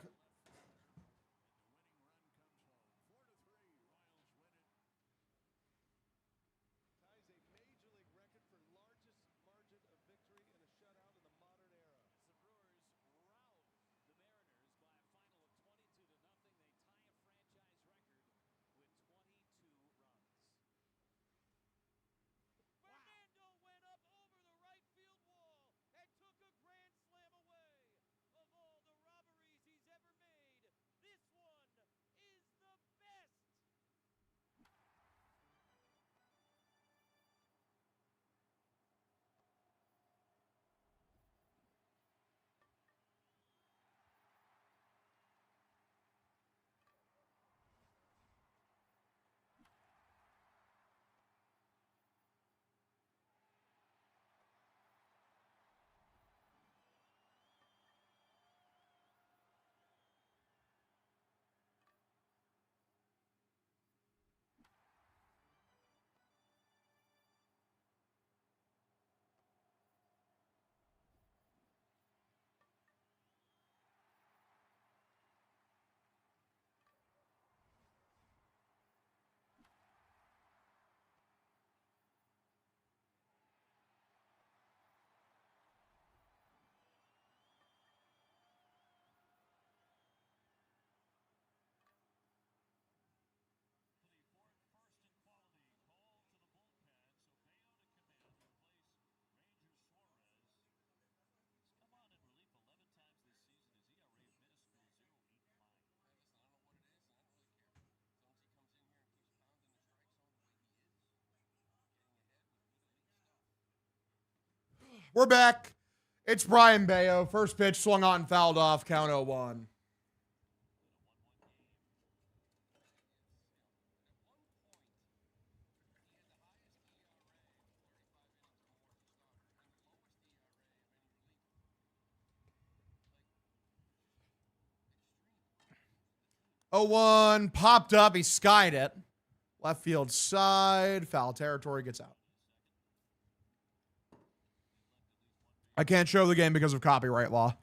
We're back. It's Brian Bayo. First pitch swung on, fouled off. Count 0-1. Oh, 1 popped up. He skied it. Left field side. Foul territory, gets out. I can't show the game because of copyright law.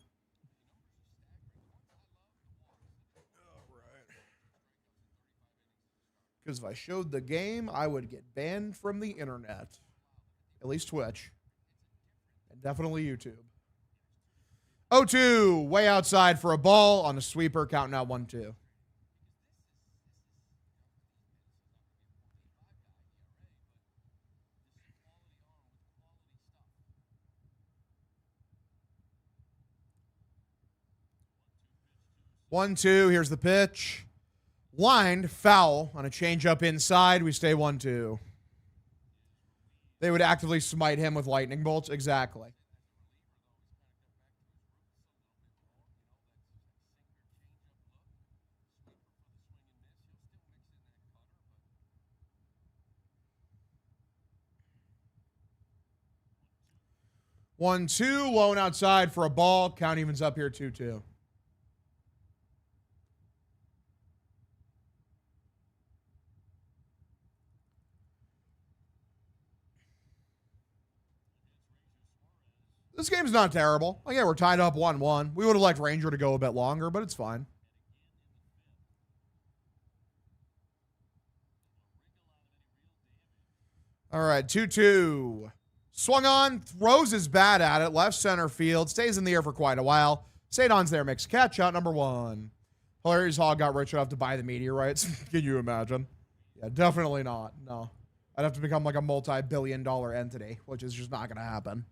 Because if I showed the game, I would get banned from the internet. At least Twitch. And definitely YouTube. 0-2, way outside for a ball on a sweeper, counting out 1-2. One, two. Here's the pitch. Lined, foul on a changeup inside. We stay 1-2. They would actively smite him with lightning bolts. Exactly. One, two. Low and outside for a ball. Count evens up here 2-2. This game's not terrible. Like, yeah, we're tied up 1-1. We would have liked Ranger to go a bit longer, but it's fine. All right, 2-2. Swung on, throws his bat at it, left center field, stays in the air for quite a while. Sadon's there, makes catch out number 1. Hilarious Hog got rich enough to buy the meteorites. Can you imagine? Yeah, definitely not. No. I'd have to become like a multi-billion-dollar entity, which is just not going to happen.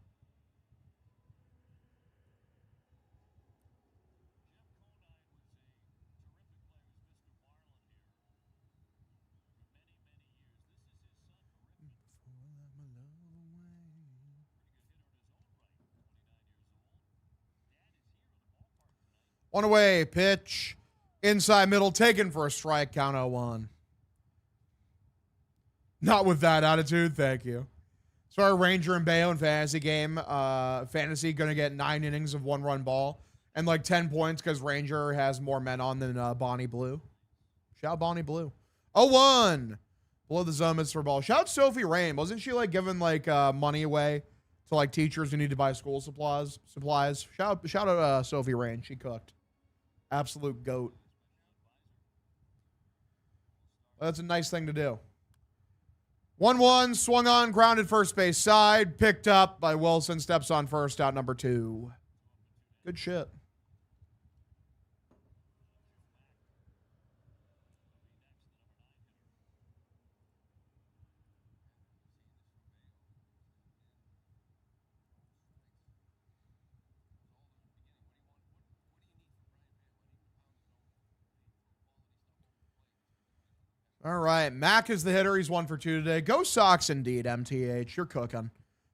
One away, pitch. Inside middle, taken for a strike, count 0-1. Not with that attitude, thank you. So our Ranger and Bayo in fantasy game, fantasy going to get 9 innings of 1-run ball and like 10 points because Ranger has more men on than Bonnie Blue. Shout Bonnie Blue. 0-1. Below the zone is for ball. Shout Sophie Rain. Wasn't she like giving like money away to like teachers who need to buy school supplies? Shout out Sophie Rain. She cooked. Absolute goat. That's a nice thing to do. 1-1, swung on, grounded first base side, picked up by Wilson, steps on first, out number 2. Good shit. All right, Mac is the hitter. He's 1 for 2 today. Go Sox indeed, MTH. You're cooking.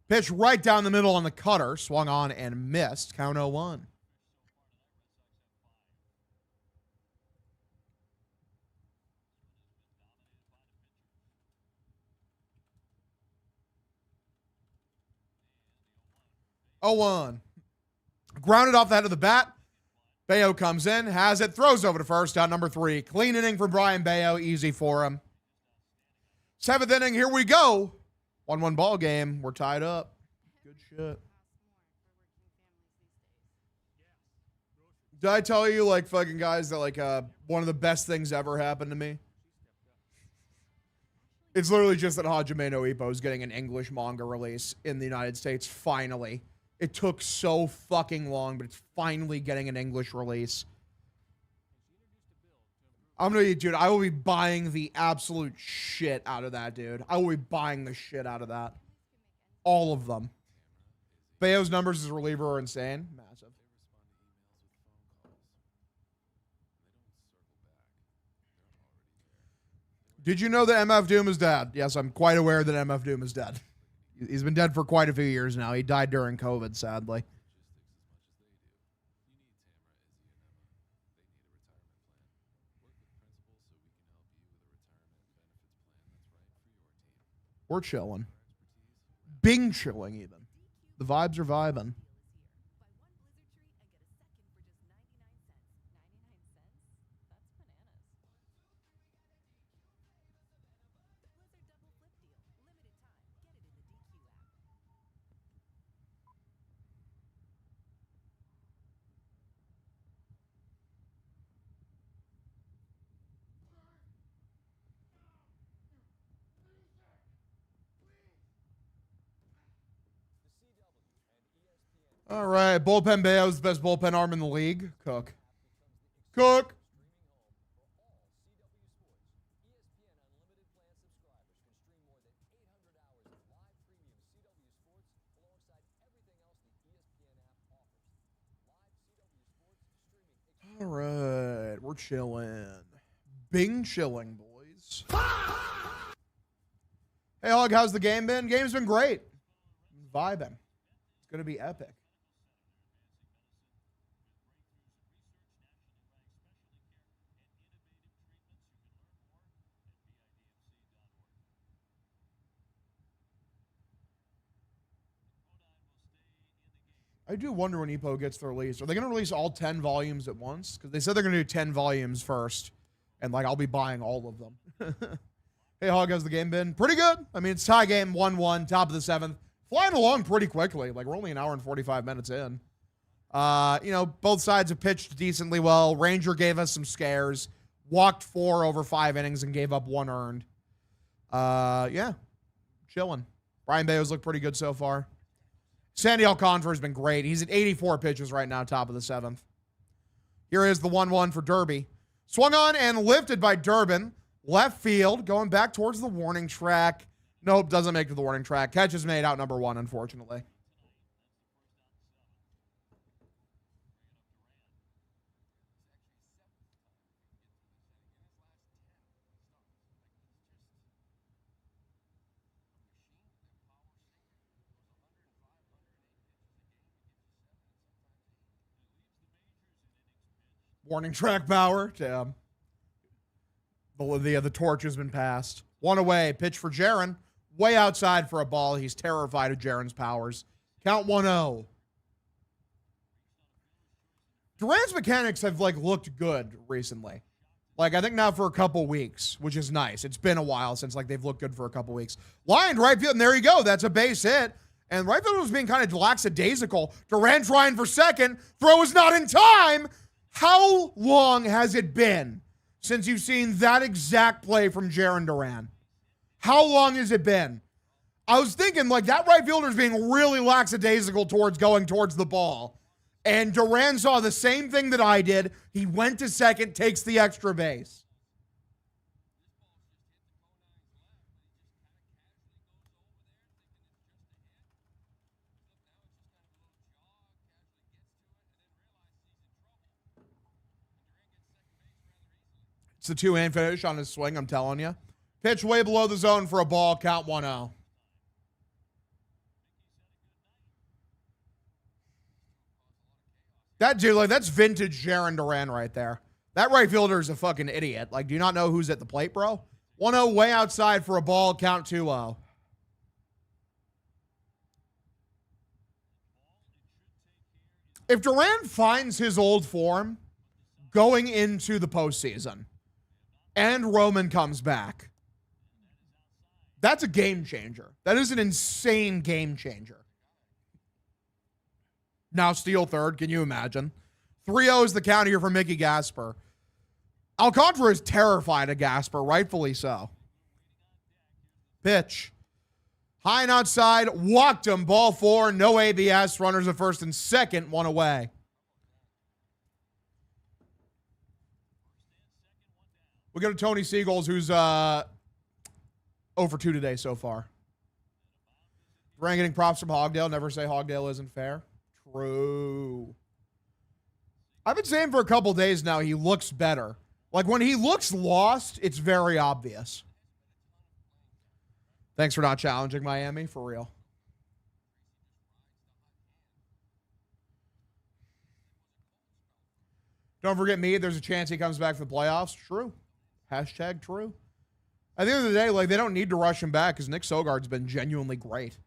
Pitch right down the middle on the cutter. Swung on and missed. Count 0-1. Grounded off the head of the bat. Bayo comes in, has it, throws over to first, out number 3. Clean inning for Brian Bayo, easy for him. 7th inning, here we go. 1-1 ball game. We're tied up. Good shit. Did I tell you, like, fucking guys, that, like, one of the best things ever happened to me? It's literally just that Hajime no Ippo is getting an English manga release in the United States, finally. It took so fucking long, but it's finally getting an English release. I'm gonna, dude, I will be buying the absolute shit out of that, dude. I will be buying the shit out of that. All of them. Bayo's numbers as a reliever are insane. Massive. Did you know that MF Doom is dead? Yes, I'm quite aware that MF Doom is dead. He's been dead for quite a few years now. He died during COVID, sadly. We're chilling. Bing chilling, even. The vibes are vibing. All right, bullpen Bayo's the best bullpen arm in the league. Cook. Cook. All right, we're chilling. Bing chilling, boys. Hey, Hog, how's the game been? Game's been great. Vibing. It's going to be epic. I do wonder when Ippo gets the release. Are they going to release all 10 volumes at once? Because they said they're going to do 10 volumes first. And, like, I'll be buying all of them. Hey, Hog, how's the game been? Pretty good. I mean, it's tie game, 1-1, top of the 7th. Flying along pretty quickly. Like, we're only an hour and 45 minutes in. You know, both sides have pitched decently well. Ranger gave us some scares. Walked 4 over 5 innings and gave up 1 earned. Yeah. chilling. Brian Bayo's looked pretty good so far. Sandy Alcantara has been great. He's at 84 pitches right now, top of the 7th. Here is the 1-1 for Derby. Swung on and lifted by Durbin. Left field, going back towards the warning track. Nope, doesn't make it to the warning track. Catch is made, out number 1, unfortunately. Warning track power. Damn. The torch has been passed. 1 away. Pitch for Jaron. Way outside for a ball. He's terrified of Jaron's powers. Count 1-0. Duran's mechanics have looked good recently. I think now for a couple weeks, which is nice. It's been a while since they've looked good for a couple weeks. Lined right field, and there you go. That's a base hit. And right field was being kind of lackadaisical. Duran trying for second. Throw is not in time. How long has it been since you've seen that exact play from Jarren Duran? How long has it been? I was thinking that right fielder's being really lackadaisical towards going towards the ball. And Duran saw the same thing that I did. He went to second, takes the extra base. It's the 2-hand finish on his swing, I'm telling you. Pitch way below the zone for a ball, count 1-0. That dude, that's vintage Jarren Duran right there. That right fielder is a fucking idiot. Do you not know who's at the plate, bro? 1-0 way outside for a ball, count 2-0. If Duran finds his old form going into the postseason, and Roman comes back, that's a game changer. That is an insane game changer. Now steal third. Can you imagine? 3-0 is the count here for Mickey Gasper. Alcantara is terrified of Gasper, rightfully so. Pitch. High and outside. Walked him. Ball 4. No ABS. Runners at first and second. 1 away. We go to Tony Seagulls, who's 0 for 2 today so far. Duran getting props from Hogdale. Never say Hogdale isn't fair. True. I've been saying for a couple days now he looks better. When he looks lost, it's very obvious. Thanks for not challenging Miami, for real. Don't forget me. There's a chance he comes back for the playoffs. True. Hashtag true. At the end of the day, they don't need to rush him back because Nick Sogard's been genuinely great.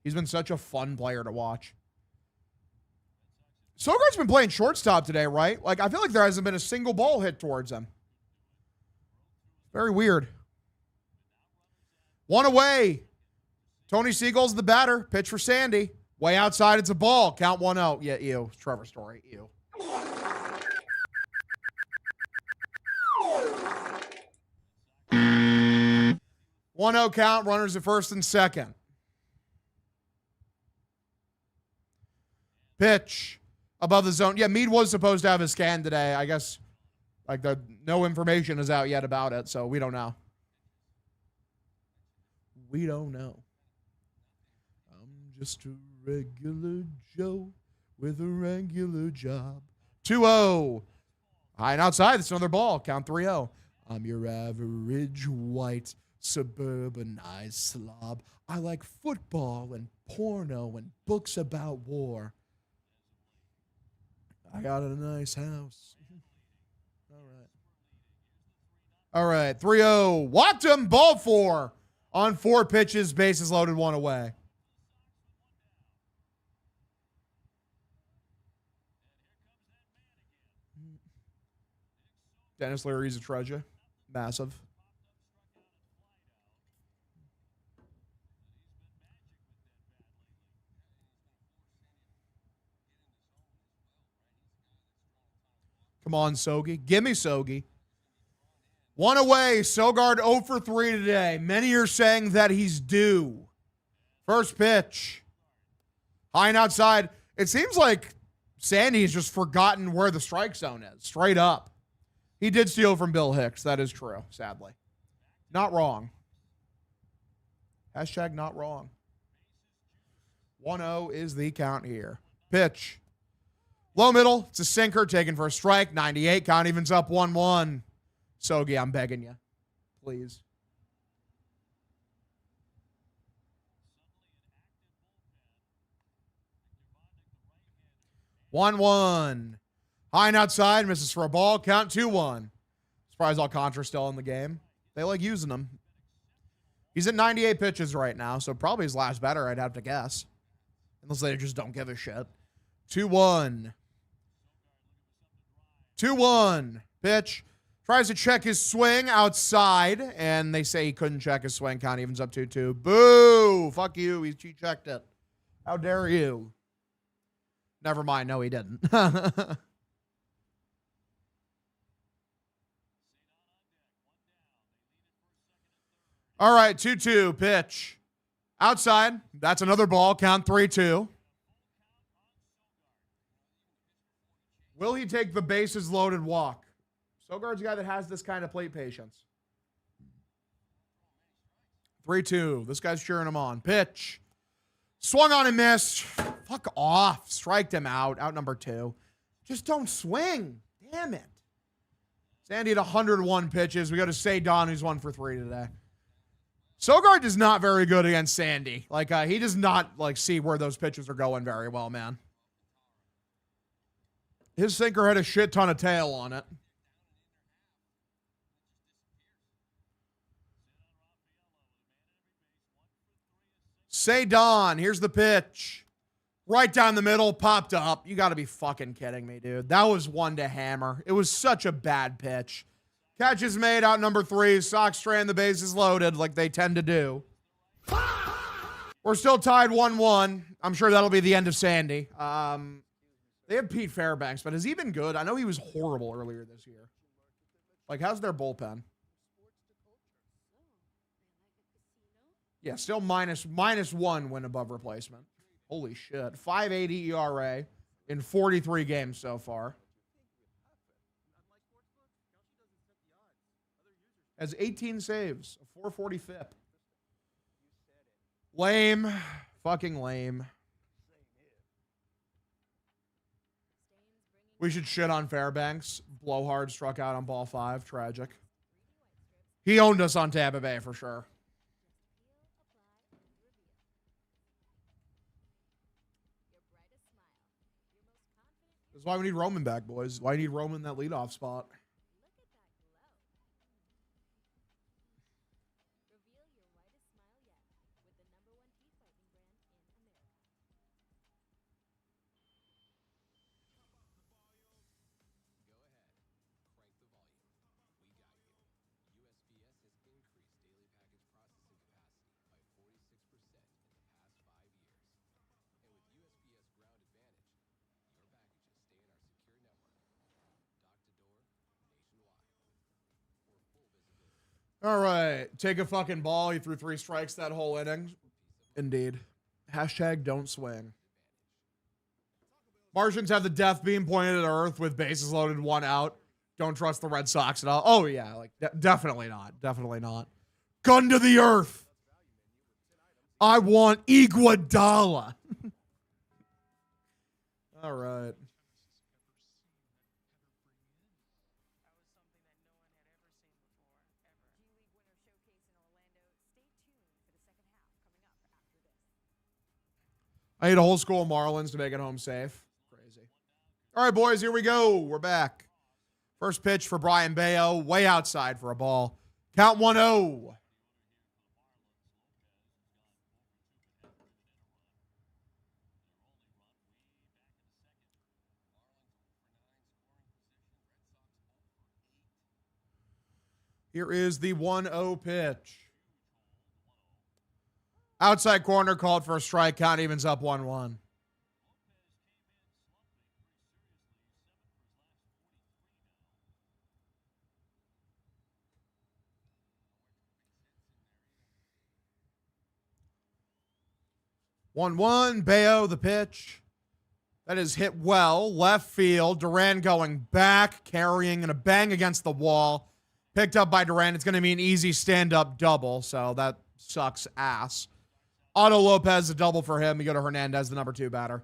He's been such a fun player to watch. Sogard's been playing shortstop today, right? I feel like there hasn't been a single ball hit towards him. Very weird. 1 away. Tony Seagull's the batter. Pitch for Sandy. Way outside, it's a ball. Count 1-0. Yeah, ew. Trevor Story. Ew. 1-0 count, runners at first and second. Pitch above the zone. Yeah, Meade was supposed to have a scan today. I guess no information is out yet about it, so we don't know. We don't know. I'm just a regular Joe with a regular job. 2-0. High and outside, it's another ball. Count 3-0. I'm your average white suburbanized slob. I like football and porno and books about war. I got a nice house. All right. 3-0. Walked him. Ball 4 on 4 pitches. Bases loaded, 1 away. Dennis Leary's a treasure. Massive. Come on, Sogi. Give me Sogi. 1 away. Sogard 0 for 3 today. Many are saying that he's due. First pitch. High and outside. It seems like Sandy's just forgotten where the strike zone is. Straight up. He did steal from Bill Hicks. That is true, sadly. Not wrong. Hashtag not wrong. 1-0 is the count here. Pitch. Low middle. It's a sinker taken for a strike. 98. Count evens up 1-1. Sogi, I'm begging you. Please. 1-1. High and outside. Misses for a ball. Count 2-1. Surprised Alcantara's still in the game. They like using him. He's at 98 pitches right now, so probably his last batter, I'd have to guess. Unless they just don't give a shit. 2-1. 2-1. Pitch. Tries to check his swing outside, and they say he couldn't check his swing. Count evens up 2-2. Boo! Fuck you. He checked it. How dare you? Never mind. No, he didn't. All right, 2-2. Pitch. Outside. That's another ball. Count 3-2. Will he take the bases loaded walk? Sogard's a guy that has this kind of plate patience. 3-2. This guy's cheering him on. Pitch. Swung on and missed. Fuck off. Striked him out. Out number 2. Just don't swing. Damn it. Sandy had 101 pitches. We go to Cedon, who's 1 for 3 today. Sogard is not very good against Sandy. He does not, see where those pitches are going very well, man. His sinker had a shit ton of tail on it. Cedon, here's the pitch. Right down the middle, popped up. You got to be fucking kidding me, dude. That was one to hammer. It was such a bad pitch. Catch is made, out number 3. Sox strand, the bases loaded like they tend to do. We're still tied 1-1. I'm sure that'll be the end of Sandy. They have Pete Fairbanks, but has he been good? I know he was horrible earlier this year. How's their bullpen? Yeah, still minus 1 win above replacement. Holy shit. 5.80 ERA in 43 games so far. Has 18 saves, a 440 FIP. Lame. Fucking lame. We should shit on Fairbanks. Blowhard struck out on ball 5. Tragic. He owned us on Tampa Bay for sure. That's why we need Roman back, boys. Why need Roman in that leadoff spot? All right. Take a fucking ball. He threw 3 strikes that whole inning. Indeed. Hashtag don't swing. Martians have the death beam pointed at Earth with bases loaded, 1 out. Don't trust the Red Sox at all. Oh, yeah. Definitely not. Definitely not. Gun to the Earth. I want Iguodala. All right. I need a whole school of Marlins to make it home safe. Crazy. All right, boys, here we go. We're back. First pitch for Brian Bayo, way outside for a ball. Count 1-0. Here is the 1-0 pitch. Outside corner called for a strike. Count evens up 1-1. 1-1. Bayo, the pitch. That is hit well. Left field. Duran going back, carrying, and a bang against the wall. Picked up by Duran. It's going to be an easy stand-up double, so that sucks ass. Otto Lopez, a double for him. We go to Hernandez, the number 2 batter.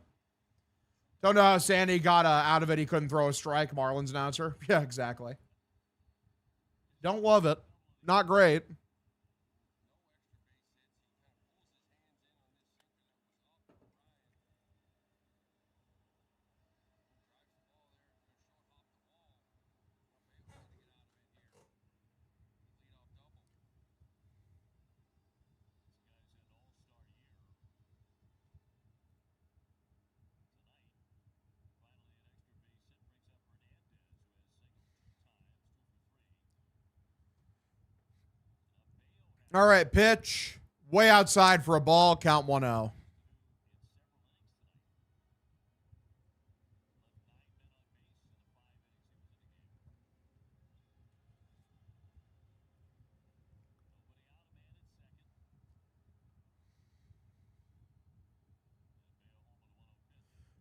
Don't know how Sandy got out of it. He couldn't throw a strike, Marlins announcer. Yeah, exactly. Don't love it. Not great. All right, pitch. Way outside for a ball. Count 1-0.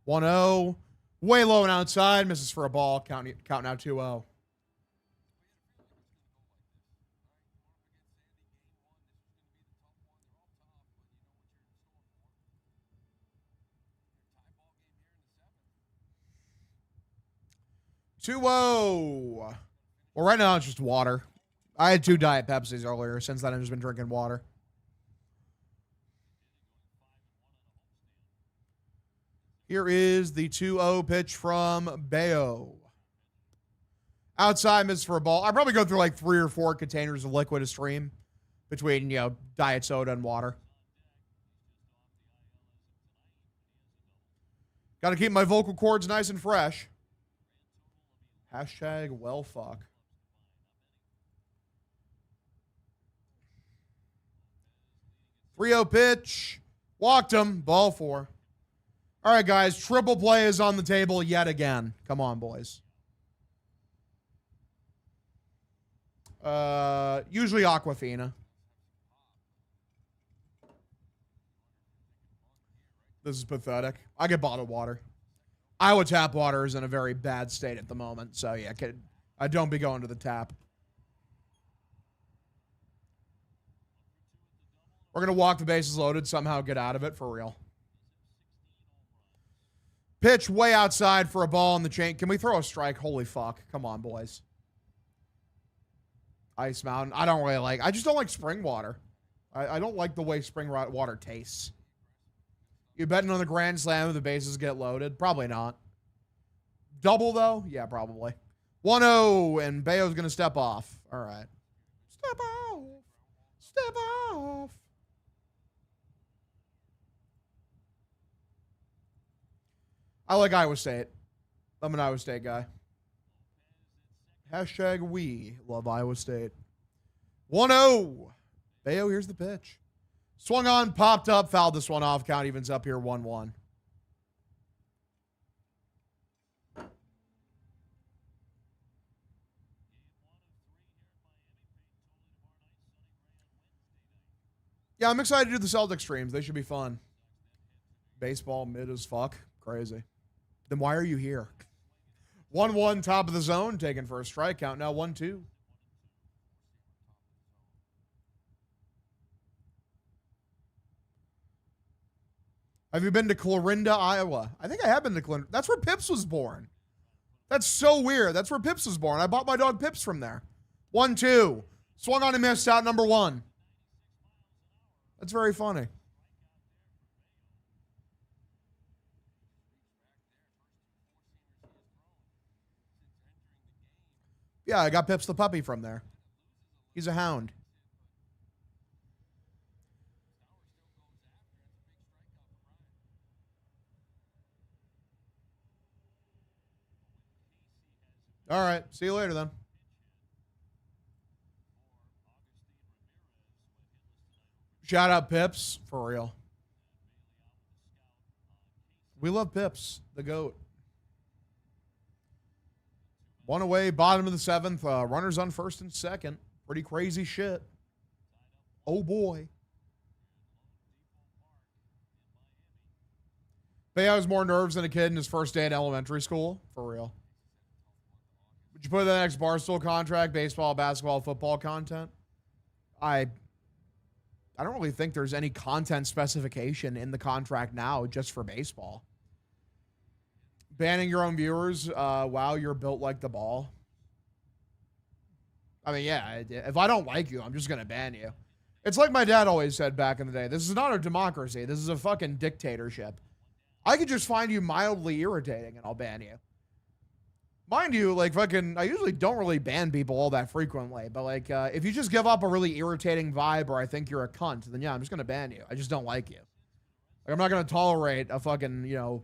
One zero, way low and outside, misses for a ball. Count now 2-0. Well, right now it's just water. I had 2 Diet Pepsis earlier. Since then, I've just been drinking water. Here is the 2-0 pitch from Bayo. Outside, misses for a ball. I'd probably go through like 3 or 4 containers of liquid a stream between, diet soda and water. Got to keep my vocal cords nice and fresh. Hashtag well fuck. .30 pitch. Walked him. Ball 4. All right, guys. Triple play is on the table yet again. Come on, boys. Usually Aquafina. This is pathetic. I get bottled water. Iowa tap water is in a very bad state at the moment. So, yeah, I don't be going to the tap. We're going to walk the bases loaded, somehow get out of it for real. Pitch way outside for a ball in the chain. Can we throw a strike? Holy fuck. Come on, boys. Ice Mountain. I don't really like. I just don't like spring water. I don't like the way spring water tastes. You betting on the Grand Slam if the bases get loaded? Probably not. Double, though? Yeah, probably. 1-0, and Bayo's going to step off. All right. Step off. Step off. I like Iowa State. I'm an Iowa State guy. Hashtag we love Iowa State. 1-0. Bayo, here's the pitch. Swung on, popped up, fouled this one off. Count evens up here, 1-1. Yeah, I'm excited to do the Celtics streams. They should be fun. Baseball mid as fuck. Crazy. Then why are you here? 1-1, top of the zone, taken for a strike. Count now 1-2. Have you been to Clarinda, Iowa? I think I have been to Clarinda. That's where Pips was born. That's so weird. That's where Pips was born. I bought my dog Pips from there. 1-2. Swung on and missed out, number 1. That's very funny. Yeah, I got Pips the puppy from there. He's a hound. All right. See you later, then. Shout out Pips. For real. We love Pips, the GOAT. 1 away, bottom of the 7th. Runners on first and second. Pretty crazy shit. Oh, boy. Bayo has more nerves than a kid in his first day in elementary school. For real. Would you put the next Barstool contract, baseball, basketball, football content? I don't really think there's any content specification in the contract now just for baseball. Banning your own viewers, wow, you're built like the ball. I mean, yeah, if I don't like you, I'm just going to ban you. It's like my dad always said back in the day. This is not a democracy. This is a fucking dictatorship. I could just find you mildly irritating and I'll ban you. Mind you, like fucking, I usually don't really ban people all that frequently, but like, if you just give up a really irritating vibe or I think you're a cunt, then yeah, I'm just going to ban you. I just don't like you. Like, I'm not going to tolerate a fucking, you know,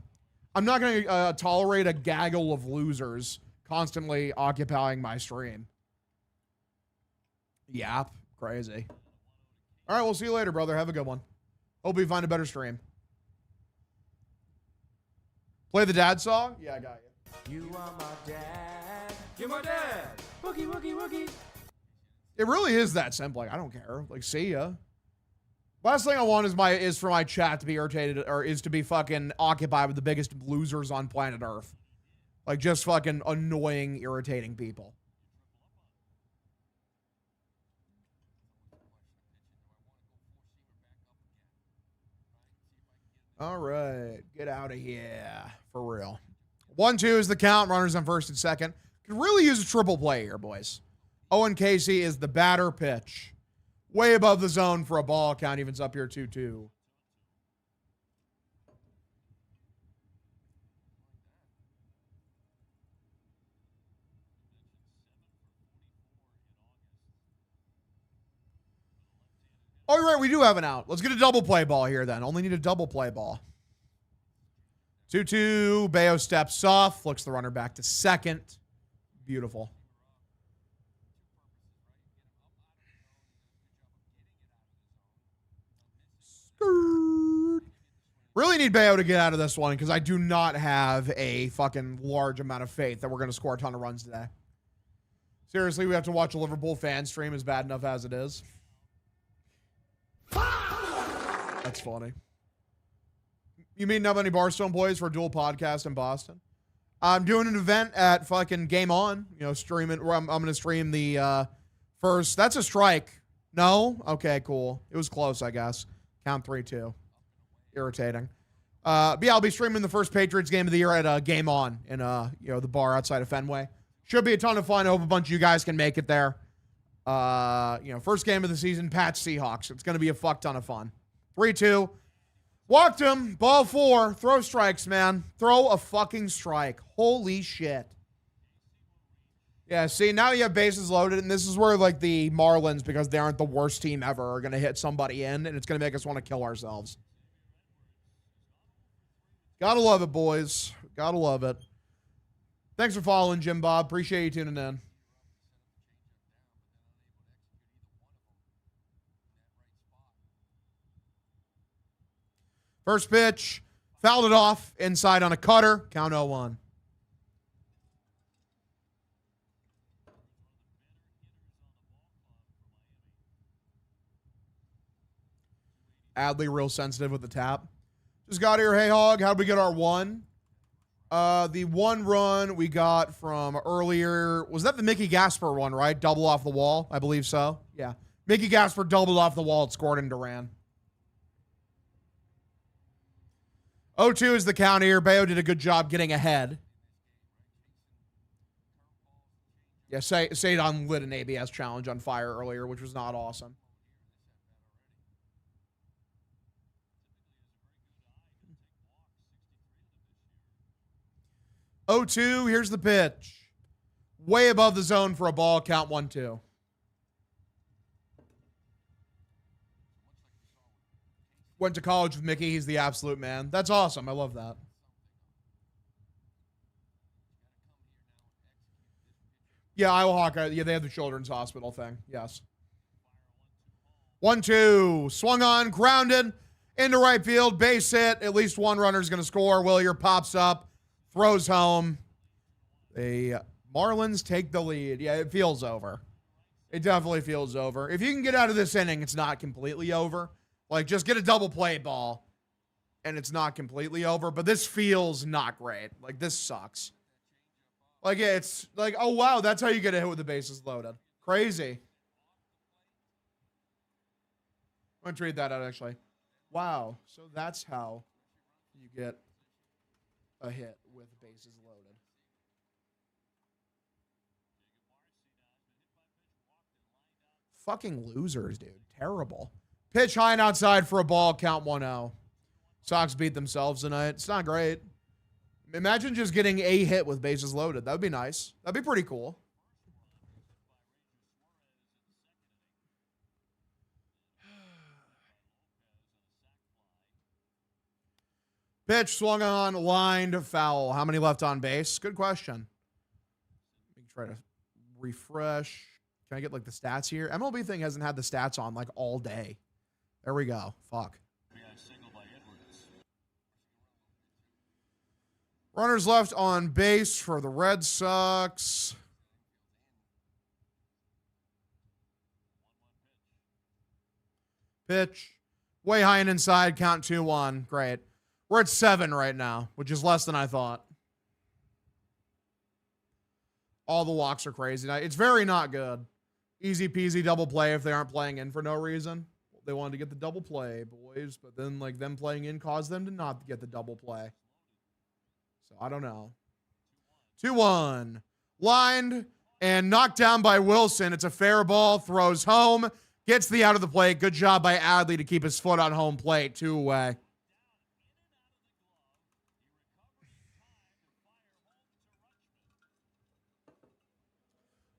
I'm not going to tolerate a gaggle of losers constantly occupying my stream. Yep. Crazy. All right, we'll see you later, brother. Have a good one. Hope you find a better stream. Play the dad song? Yeah, I got you. You are my dad. You're my dad. Wookie, wookie, wookie. It really is that simple. Like, I don't care. Like, see ya. Last thing I want is for my chat to be irritated or is to be fucking occupied with the biggest losers on planet Earth. Like, just fucking annoying, irritating people. All right. Get out of here. For real. 1-2 is the count. Runners on first and second. Could really use a triple play here, boys. Owen Casey is the batter pitch. Way above the zone for a ball. Count evens up here 2-2. Oh, you're right. We do have an out. Let's get a double play ball here then. Only need a double play ball. 2-2. Bayo steps off. Flicks the runner back to second. Beautiful. Skirt. Really need Bayo to get out of this one because I do not have a fucking large amount of faith that we're going to score a ton of runs today. Seriously, we have to watch a Liverpool fan stream as bad enough as it is. That's funny. You mean not many Barstool employees for a dual podcast in Boston? I'm doing an event at fucking Game On. You know, streaming. Where I'm going to stream the first. That's a strike. No? Okay, cool. It was close, I guess. Count 3-2. Irritating. But yeah, I'll be streaming the first Patriots game of the year at Game On in you know, the bar outside of Fenway. Should be a ton of fun. I hope a bunch of you guys can make it there. You know, first game of the season, Pats Seahawks. It's going to be a fuck ton of fun. 3-2. Walked him. Ball 4. Throw strikes, man. Throw a fucking strike. Holy shit. Yeah, see, now you have bases loaded, and this is where, like, the Marlins, because they aren't the worst team ever, are going to hit somebody in, and it's going to make us want to kill ourselves. Gotta love it, boys. Gotta love it. Thanks for following, Jim Bob. Appreciate you tuning in. First pitch, fouled it off, inside on a cutter, count 0-1. Adley real sensitive with the tap. Just got here, hey Hog, how'd we get our one? The one run we got from earlier, was that the Mickey Gasper one, right? Double off the wall, I believe so. Yeah. Mickey Gasper doubled off the wall, it scored in Duran. 0-2 is the count here. Bayo did a good job getting ahead. Yeah, Saydon lit an ABS challenge on fire earlier, which was not awesome. Oh, 2, here's the pitch. Way above the zone for a ball, count 1-2. Went to college with Mickey. He's the absolute man. That's awesome. I love that. Yeah, Iowa Hawkeye. Yeah, they have the children's hospital thing. Yes. 1-2. Swung on, grounded into right field. Base hit. At least one runner's going to score. Willier pops up, throws home. The Marlins take the lead. Yeah, it feels over. It definitely feels over. If you can get out of this inning, it's not completely over. Like, just get a double play ball. and it's not completely over, but this feels not great. Like, this sucks. Like, it's like, oh, wow, that's how you get a hit with the bases loaded. Crazy. I'm going to read that out, actually. Wow. So that's how you get a hit with bases loaded. Fucking losers, dude. Terrible. Pitch high and outside for a ball, count 1-0. Sox beat themselves tonight. It's not great. Imagine just getting a hit with bases loaded. That would be nice. That'd be pretty cool. Pitch swung on, lined, foul. How many left on base? Good question. Let me try to refresh. Can I get like the stats here? MLB thing hasn't had the stats on like all day. There we go. Fuck. Runners left on base for the Red Sox. Pitch. Way high and inside. Count 2-1. Great. We're at 7 right now, which is less than I thought. All the walks are crazy. It's very not good. Easy peasy double play if they aren't playing in for no reason. They wanted to get the double play, boys, but then like them playing in caused them to not get the double play. So I don't know. 2-1. Lined and knocked down by Wilson. It's a fair ball. Throws home. Gets the out of the plate. Good job by Adley to keep his foot on home plate. 2 away.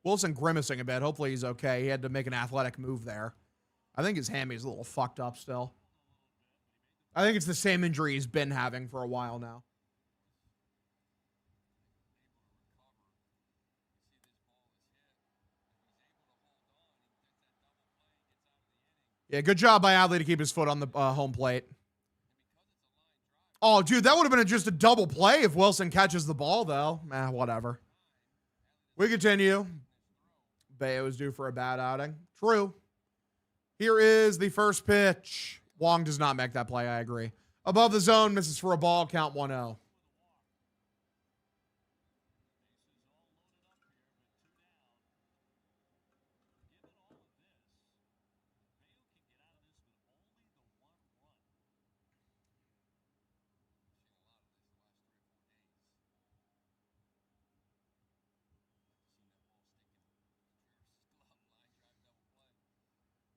Wilson grimacing a bit. Hopefully he's okay. He had to make an athletic move there. I think his hammy's a little fucked up still. I think it's the same injury he's been having for a while now. Yeah, good job by Adley to keep his foot on the home plate. Oh, dude, that would have been just a double play if Wilson catches the ball, though. Whatever. We continue. Bayo is due for a bad outing. True. Here is the first pitch. Wong does not make that play, I agree. Above the zone, misses for a ball, count 1-0.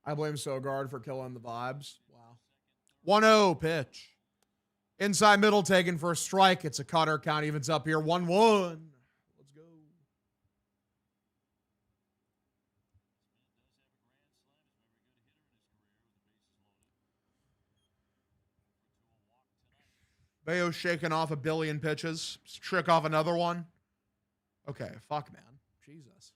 I blame Sogard for killing the vibes. Wow. 1-0 pitch. Inside middle taken for a strike. It's a cutter. Count evens up here. 1-1. Let's go. Bayo shaking off 1 billion pitches. Trick off another one. Okay, fuck, man. Jesus.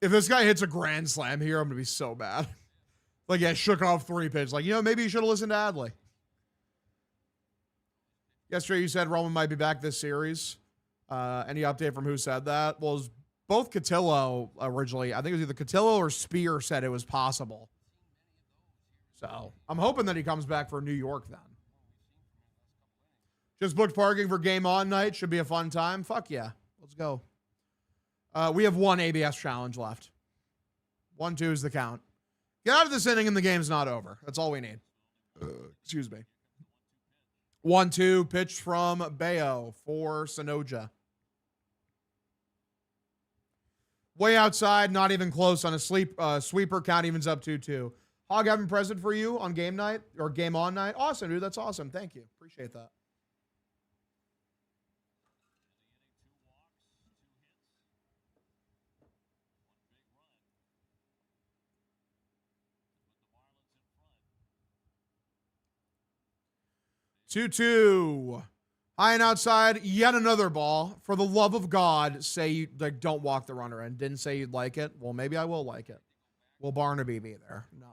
If this guy hits a grand slam here, I'm going to be so bad. Like, yeah, shook off 3 pitches. Like, maybe you should have listened to Adley. Yesterday, you said Roman might be back this series. Any update from who said that? Well, it was both Cotillo originally. I think it was either Cotillo or Spear said it was possible. So, I'm hoping that he comes back for New York then. Just booked parking for game on night. Should be a fun time. Fuck yeah. Let's go. We have 1 ABS challenge left. 1-2 is the count. Get out of this inning and the game's not over. That's all we need. Excuse me. 1-2 pitch from Bayo for Sonoja. Way outside, not even close on a sweeper. Count evens up 2-2. Hog having present for you on game night or game on night. Awesome, dude. That's awesome. Thank you. Appreciate that. Two. High and outside, yet another ball. For the love of God, say you like don't walk the runner in. Didn't say you'd like it. Well, maybe I will like it. Will Barnaby be there? No.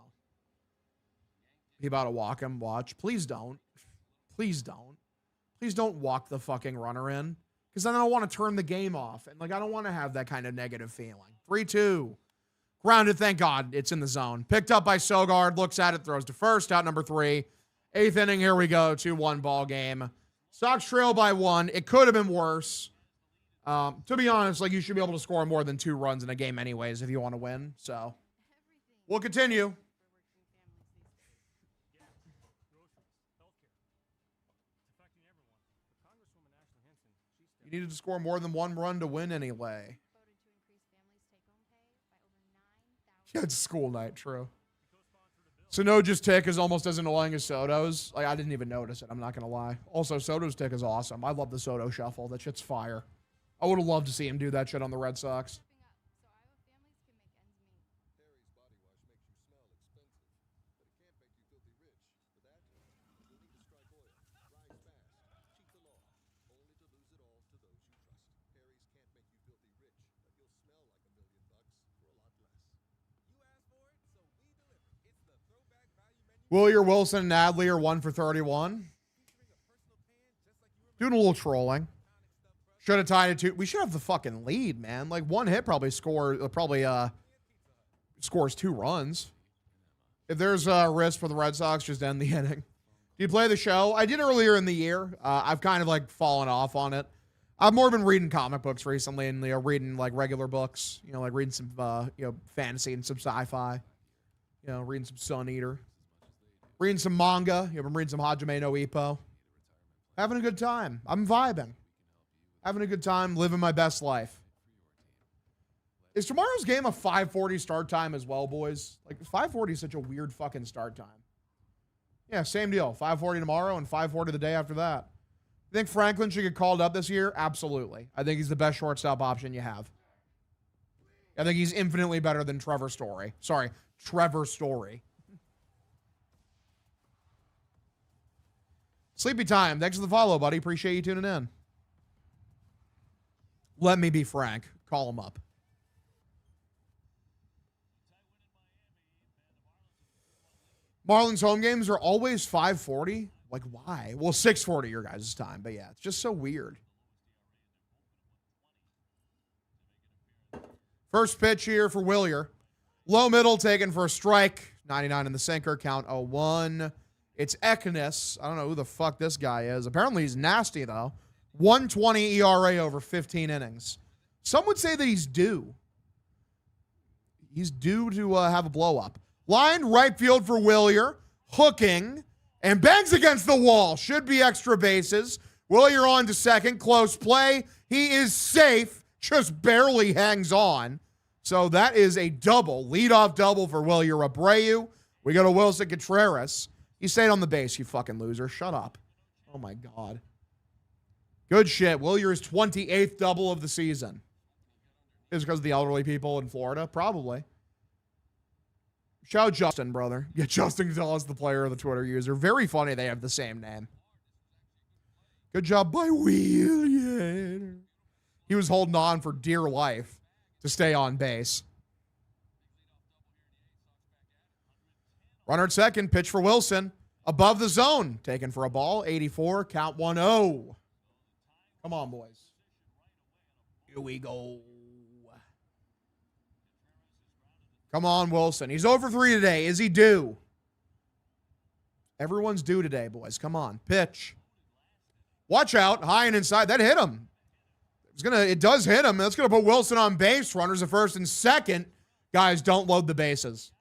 He about to walk him. Watch. Please don't. Please don't. Please don't walk the fucking runner in. Because then I don't want to turn the game off. And like I don't want to have that kind of negative feeling. 3-2. Grounded, thank God. It's in the zone. Picked up by Sogard. Looks at it, throws to first. Out number 3. 8th inning, here we go. 2-1 ball game. Sox trail by 1. It could have been worse. To be honest, like, you should be able to score more than 2 runs in a game anyways if you want to win. So, we'll continue. You needed to score more than 1 run to win anyway. Yeah, it's a school night, true. Sonoja's tick is almost as annoying as Soto's. Like, I didn't even notice it, I'm not going to lie. Also, Soto's tick is awesome. I love the Soto shuffle. That shit's fire. I would have loved to see him do that shit on the Red Sox. Willier, Wilson, and Adley are 1 for 31. Doing a little trolling. Should have tied it to. We should have the fucking lead, man. Like, 1 hit probably scores 2 runs. If there's a risk for the Red Sox, just end the inning. Do you play the show? I did earlier in the year. I've kind of like fallen off on it. I've more been reading comic books recently and reading like regular books. Like reading some fantasy and some sci-fi. Reading some Sun Eater. Reading some manga. I've been reading some Hajime no Ippo. Having a good time. I'm vibing. Having a good time, living my best life. Is tomorrow's game a 5:40 start time as well, boys? Like, 5:40 is such a weird fucking start time. Yeah, same deal. 5:40 tomorrow and 5:40 the day after that. You think Franklin should get called up this year? Absolutely. I think he's the best shortstop option you have. I think he's infinitely better than Trevor Story. Sorry, Trevor Story. Sleepy time. Thanks for the follow, buddy. Appreciate you tuning in. Let me be frank. Call him up. Marlins home games are always 5:40. Like, why? Well, 6:40 your guys' time. But yeah, it's just so weird. First pitch here for Willier. Low middle taken for a strike. 99 in the sinker. Count 0-1. It's Eknes. I don't know who the fuck this guy is. Apparently he's nasty, though. 1.20 ERA over 15 innings. Some would say that he's due. He's due to have a blow-up. Line right field for Willier. Hooking. And bangs against the wall. Should be extra bases. Willier on to second. Close play. He is safe. Just barely hangs on. So that is a double. Leadoff double for Willier Abreu. We go to Wilson Contreras. You stayed on the base, you fucking loser. Shut up. Oh, my God. Good shit. Willier's 28th double of the season. Is it because of the elderly people in Florida? Probably. Shout out Justin, brother. Yeah, Justin Gonzalez, the player of the Twitter user. Very funny they have the same name. Good job by Willier. He was holding on for dear life to stay on base. Runner at second, pitch for Wilson. Above the zone. Taken for a ball. 84, count 1-0. Come on, boys. Here we go. Come on, Wilson. He's over 3 today. Is he due? Everyone's due today, boys. Come on. Pitch. Watch out. High and inside. That hit him. It does hit him. That's going to put Wilson on base. Runners at first and second. Guys, don't load the bases.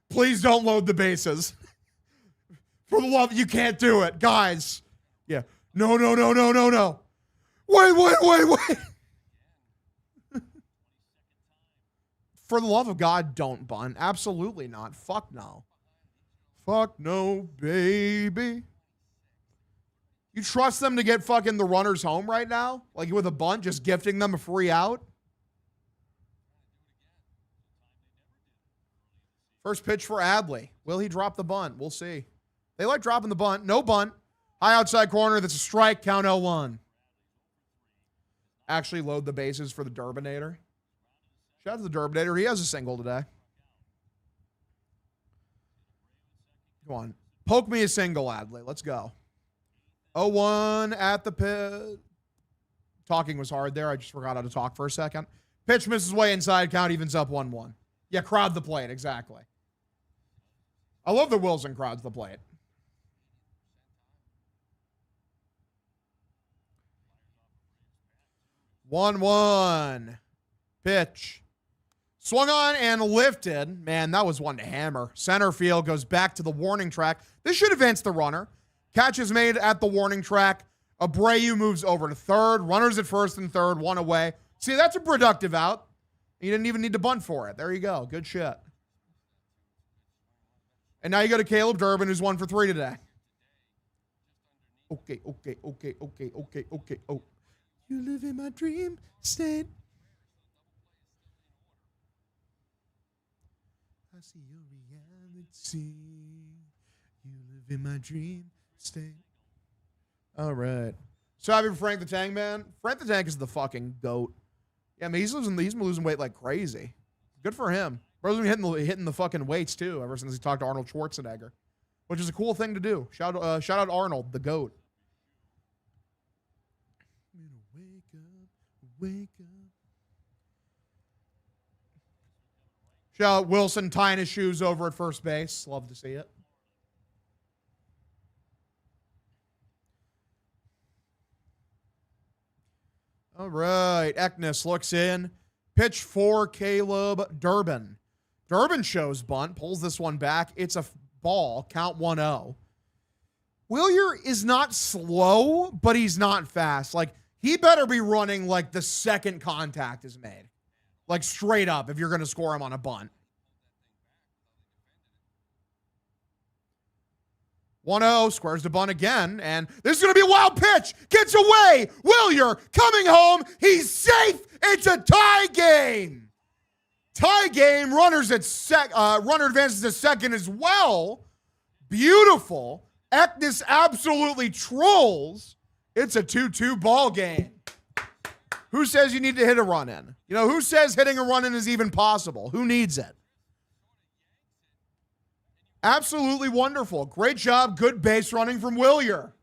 Please don't load the bases. For the love, you can't do it. Guys. Yeah. No. Wait. For the love of God, don't bunt. Absolutely not. Fuck no. Fuck no, baby. You trust them to get fucking the runners home right now? Like with a bunt, just gifting them a free out? First pitch for Adley. Will he drop the bunt? We'll see. They like dropping the bunt. No bunt. High outside corner. That's a strike. Count 0-1. Actually load the bases for the Durbinator. Shout out to the Durbinator. He has a single today. Come on. Poke me a single, Adley. Let's go. 0-1 at the pit. Talking was hard there. I just forgot how to talk for a second. Pitch misses way inside. Count evens up 1-1. Yeah, crowd the plate, exactly. I love that Wilson crowds the plate. One. Pitch. Swung on and lifted. Man, that was one to hammer. Center field goes back to the warning track. This should advance the runner. Catch is made at the warning track. Abreu moves over to third. Runners at first and third, one away. See, that's a productive out. You didn't even need to bunt for it. There you go. Good shit. And now you go to Caleb Durbin, who's 1 for 3 today. Okay. Oh. You live in my dream state. I see your reality. You live in my dream state. All right. So happy for Frank the Tank, man. Frank the Tank is the fucking GOAT. Yeah, I mean, he's been losing weight like crazy. Good for him. Bro's been hitting the fucking weights, too, ever since he talked to Arnold Schwarzenegger, which is a cool thing to do. Shout out Arnold, the GOAT. Wake up. Shout out Wilson tying his shoes over at first base. Love to see it. All right. Eknes looks in. Pitch for Caleb Durbin. Durbin shows bunt, pulls this one back. It's a ball. Count 1-0. Willier is not slow, but he's not fast. Like, he better be running like the second contact is made. Like, straight up if you're going to score him on a bunt. 1-0, squares the bunt again, and this is going to be a wild pitch. Gets away. Willier coming home. He's safe. It's a tie game. Tie game. Runner advances to second as well. Beautiful. Eknes absolutely trolls. It's a 2-2 ball game. Who says you need to hit a run in? You know, who says hitting a run in is even possible? Who needs it? Absolutely wonderful. Great job. Good base running from Willier.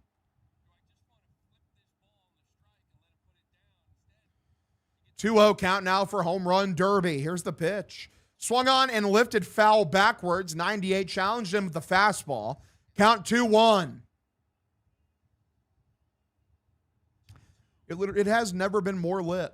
Two-0 count now for home run derby. Here's the pitch. Swung on and lifted foul backwards. 98 challenged him with the fastball. Count 2-1. It has never been more lit.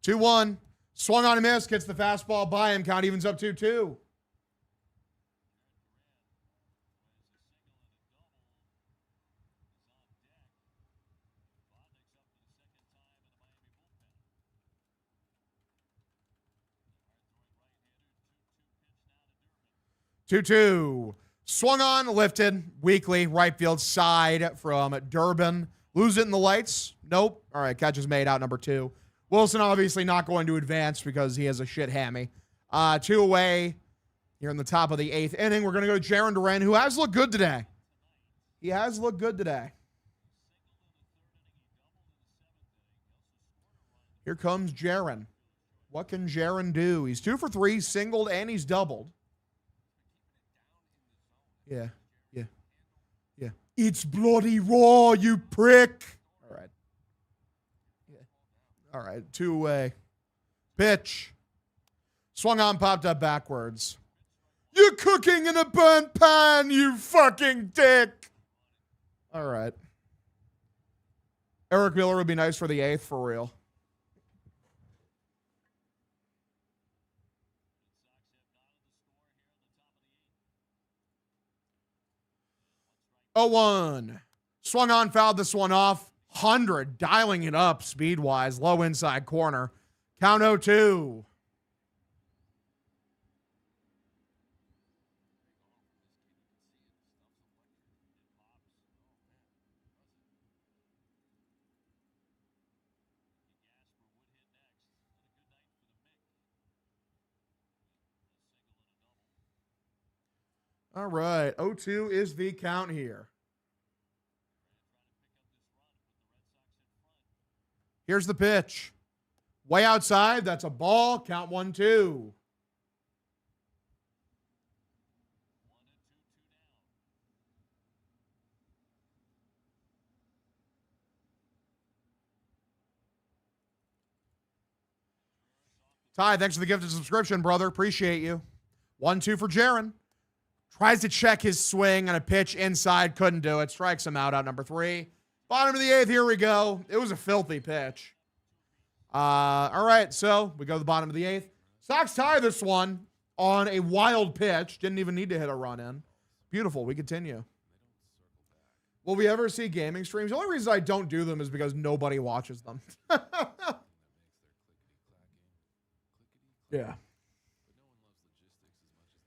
Two 2-1. Swung on a miss. Gets the fastball by him. Count evens up 2-2. Two. Swung on, lifted, weakly, right field side from Durbin. Lose it in the lights? Nope. All right, catch is made, out number 2. Wilson obviously not going to advance because he has a shit hammy. 2 away here in the top of the 8th inning. We're going to go to Jarren Duran, who has looked good today. He has looked good today. Here comes Jarren. What can Jarren do? He's 2 for 3, singled, and he's doubled. Yeah. It's bloody raw, you prick. All right. Yeah. All right, 2 away. Pitch. Swung on, popped up backwards. You're cooking in a burnt pan, you fucking dick. All right. Eric Miller would be nice for the 8th, for real. Oh, 1. Swung on, fouled this one off. 100, dialing it up speed-wise. Low inside corner. Count 0-2. All right, 0-2 is the count here. Here's the pitch. Way outside, that's a ball. Count 1-2. Ty, thanks for the gifted subscription, brother. Appreciate you. 1-2 for Jaron. Tries to check his swing on a pitch inside. Couldn't do it. Strikes him out number 3. Bottom of the 8th. Here we go. It was a filthy pitch. All right, so we go to the bottom of the 8th. Sox tie this one on a wild pitch. Didn't even need to hit a run in. Beautiful. We continue. Will we ever see gaming streams? The only reason I don't do them is because nobody watches them. Yeah.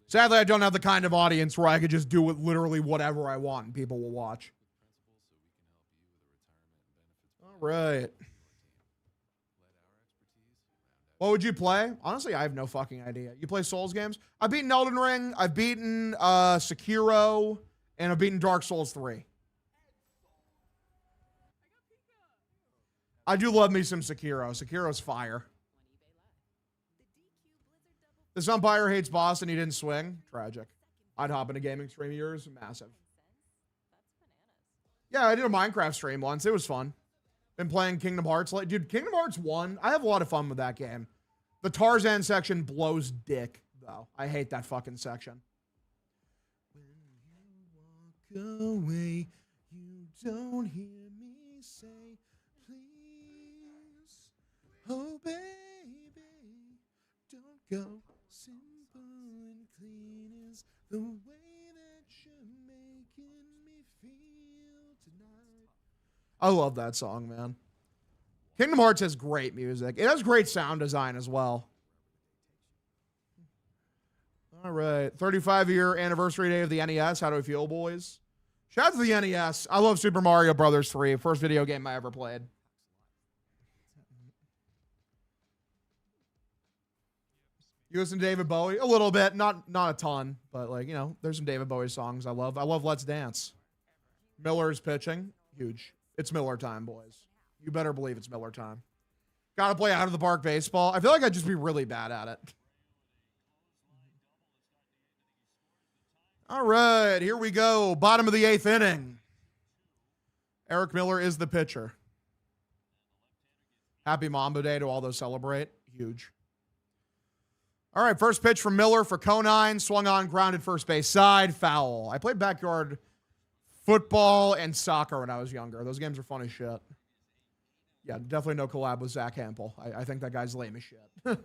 Sadly, I don't have the kind of audience where I could just do literally whatever I want and people will watch. All right. What would you play? Honestly, I have no fucking idea. You play Souls games? I've beaten Elden Ring, I've beaten Sekiro, and I've beaten Dark Souls 3. I do love me some Sekiro. Sekiro's fire. This umpire hates Boston. He didn't swing. Tragic. I'd hop into gaming stream of yours. Massive. Yeah, I did a Minecraft stream once. It was fun. Been playing Kingdom Hearts. Dude, Kingdom Hearts 1, I have a lot of fun with that game. The Tarzan section blows dick, though. I hate that fucking section. When you walk away, you don't hear me say, please, oh baby, don't go. Simple and clean is the way that you're making me feel tonight. I love that song, man. Kingdom Hearts has great music. It has great sound design as well. All right. 35-year anniversary day of the NES. How do we feel, boys? Shout out to the NES. I love Super Mario Brothers 3. First video game I ever played. You listen to David Bowie? A little bit. Not a ton. But, like, you know, there's some David Bowie songs I love. I love Let's Dance. Miller's pitching. Huge. It's Miller time, boys. You better believe it's Miller time. Gotta play out of the park baseball. I feel like I'd just be really bad at it. All right, here we go. Bottom of the 8th inning. Eric Miller is the pitcher. Happy Mamba Day to all those celebrate. Huge. All right, first pitch from Miller for Conine. Swung on, grounded first base side. Foul. I played backyard football and soccer when I was younger. Those games are fun as shit. Yeah, definitely no collab with Zach Hampel. I think that guy's lame as shit.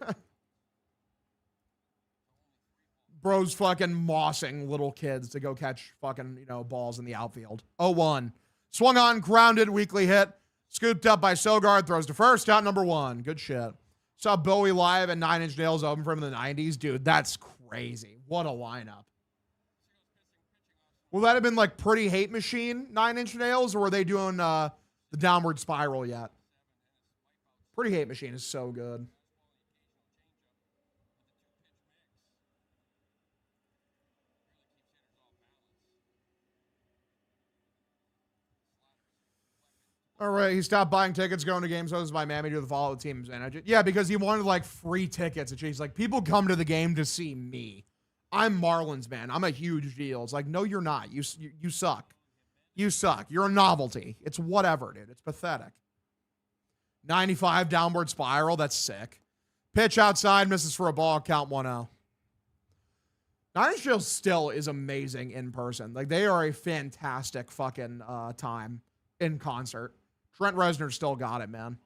Bro's fucking mossing little kids to go catch fucking, you know, balls in the outfield. 0-1. Swung on, grounded, weakly hit. Scooped up by Sogard, throws to first, out number 1. Good shit. Saw Bowie live at 9 Inch Nails open for him in the 90s. Dude, that's crazy. What a lineup. Will that have been like Pretty Hate Machine, 9 Inch Nails, or were they doing the Downward Spiral yet? Pretty Hate Machine is so good. All right, he stopped buying tickets, going to games hosted by Miami to the follow teams. And yeah, because he wanted like free tickets. And he's like, people come to the game to see me. I'm Marlins, man. I'm a huge deal. It's like, no, you're not. You suck. You suck. You're a novelty. It's whatever, dude. It's pathetic. 95 downward spiral. That's sick. Pitch outside, misses for a ball. Count 1-0. 9 Inch Nails still is amazing in person. Like, they are a fantastic fucking time in concert. Trent Reznor still got it, man.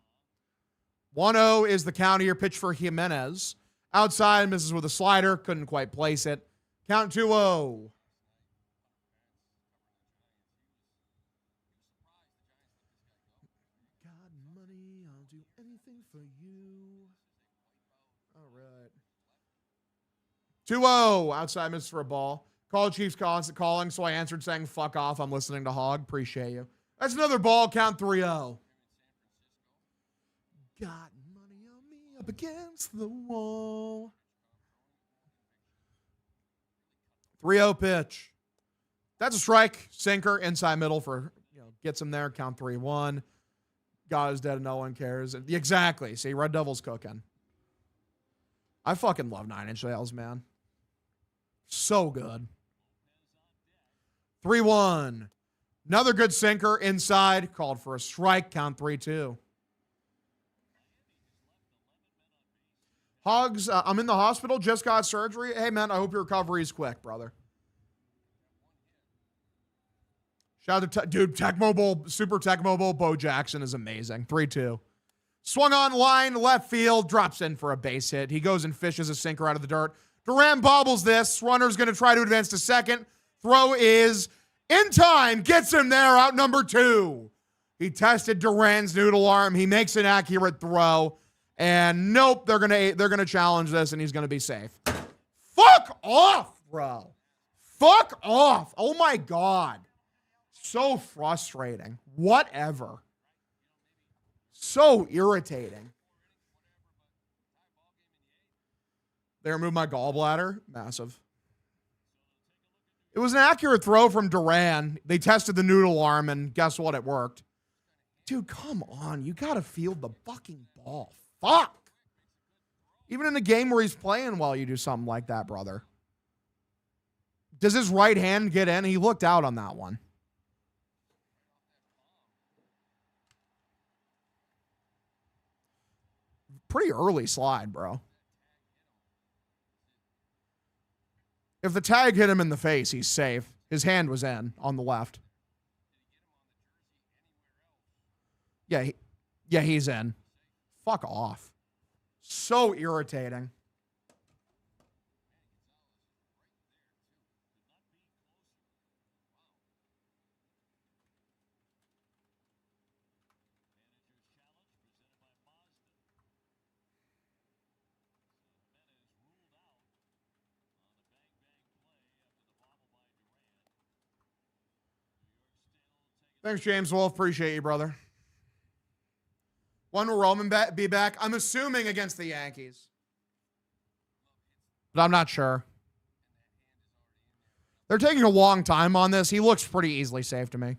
1-0 is the count here. Pitch for Jimenez. Outside, misses with a slider. Couldn't quite place it. Count 2-0. God, money, I'll do anything for you. All right. 2-0. Outside, misses for a ball. Call Chiefs calling, so I answered saying, fuck off. I'm listening to Hog. Appreciate you. That's another ball. Count 3-0. Got money on me up against the wall. 3-0 pitch. That's a strike. Sinker inside middle for, gets him there. Count 3-1. God is dead and no one cares. Exactly. See, Red Devil's cooking. I fucking love 9 Inch Nails, man. So good. 3-1. Another good sinker inside. Called for a strike. Count 3-2. Hogs, I'm in the hospital. Just got surgery. Hey, man, I hope your recovery is quick, brother. Shout out to, dude, Tech Mobile, Super Tech Mobile. Bo Jackson is amazing. 3-2. Swung on line, left field, drops in for a base hit. He goes and fishes a sinker out of the dirt. Duran bobbles this. Runner's going to try to advance to second. Throw is in time. Gets him there, out number 2. He tested Duran's noodle arm. He makes an accurate throw. And nope, they're gonna challenge this, and he's gonna be safe. Fuck off, bro. Fuck off. Oh my God. So frustrating. Whatever. So irritating. They removed my gallbladder. Massive. It was an accurate throw from Duran. They tested the noodle arm, and guess what? It worked. Dude, come on. You got to field the fucking ball. Fuck. Even in a game where he's playing well, you do something like that, brother. Does his right hand get in? He looked out on that one. Pretty early slide, bro. If the tag hit him in the face, he's safe. His hand was in on the left. Yeah, he's in. Fuck off. So irritating. Thanks, James Wolf. Appreciate you, brother. When will Roman be back? I'm assuming against the Yankees. But I'm not sure. They're taking a long time on this. He looks pretty easily safe to me.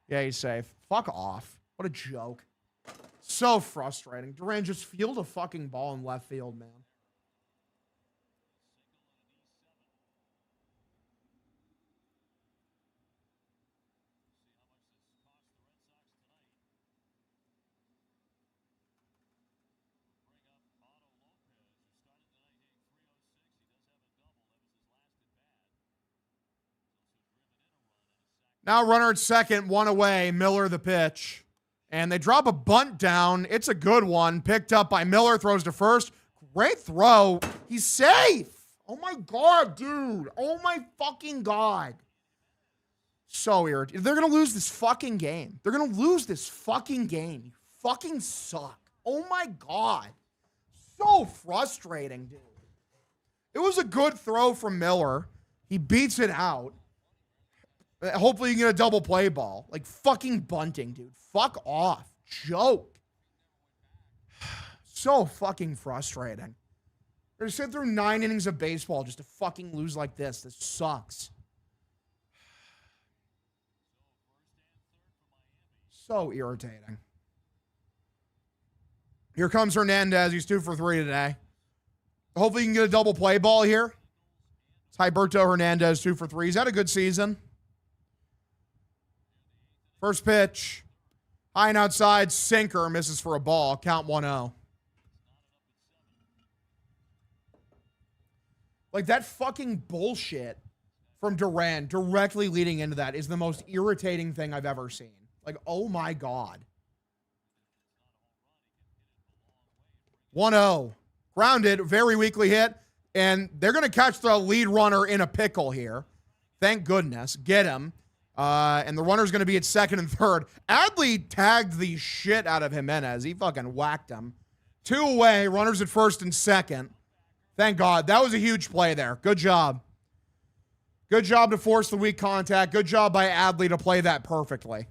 Yeah, he's safe. Fuck off. What a joke. So frustrating. Duran, just field a fucking ball in left field, man. Now runner at second, one away. Miller the pitch. And they drop a bunt down. It's a good one. Picked up by Miller. Throws to first. Great throw. He's safe. Oh my God, dude. Oh my fucking God. So irritating. They're going to lose this fucking game. They're going to lose this fucking game. You fucking suck. Oh my God. So frustrating, dude. It was a good throw from Miller. He beats it out. Hopefully you can get a double play ball. Like fucking bunting, dude. Fuck off. Joke. So fucking frustrating. They're to sit through 9 innings of baseball just to fucking lose like this. This sucks. So irritating. Here comes Hernandez. He's 2 for 3 today. Hopefully you can get a double play ball here. It's Hyberto Hernandez, 2 for 3. He's had a good season. First pitch. High and outside. Sinker. Misses for a ball. Count 1-0. Like that fucking bullshit from Duran directly leading into that is the most irritating thing I've ever seen. Like, oh my God. 1-0. Grounded. Very weakly hit. And they're going to catch the lead runner in a pickle here. Thank goodness. Get him. And the runner's going to be at second and third. Adley tagged the shit out of Jimenez. He fucking whacked him. 2 away. Runners at first and second. Thank God. That was a huge play there. Good job. Good job to force the weak contact. Good job by Adley to play that perfectly.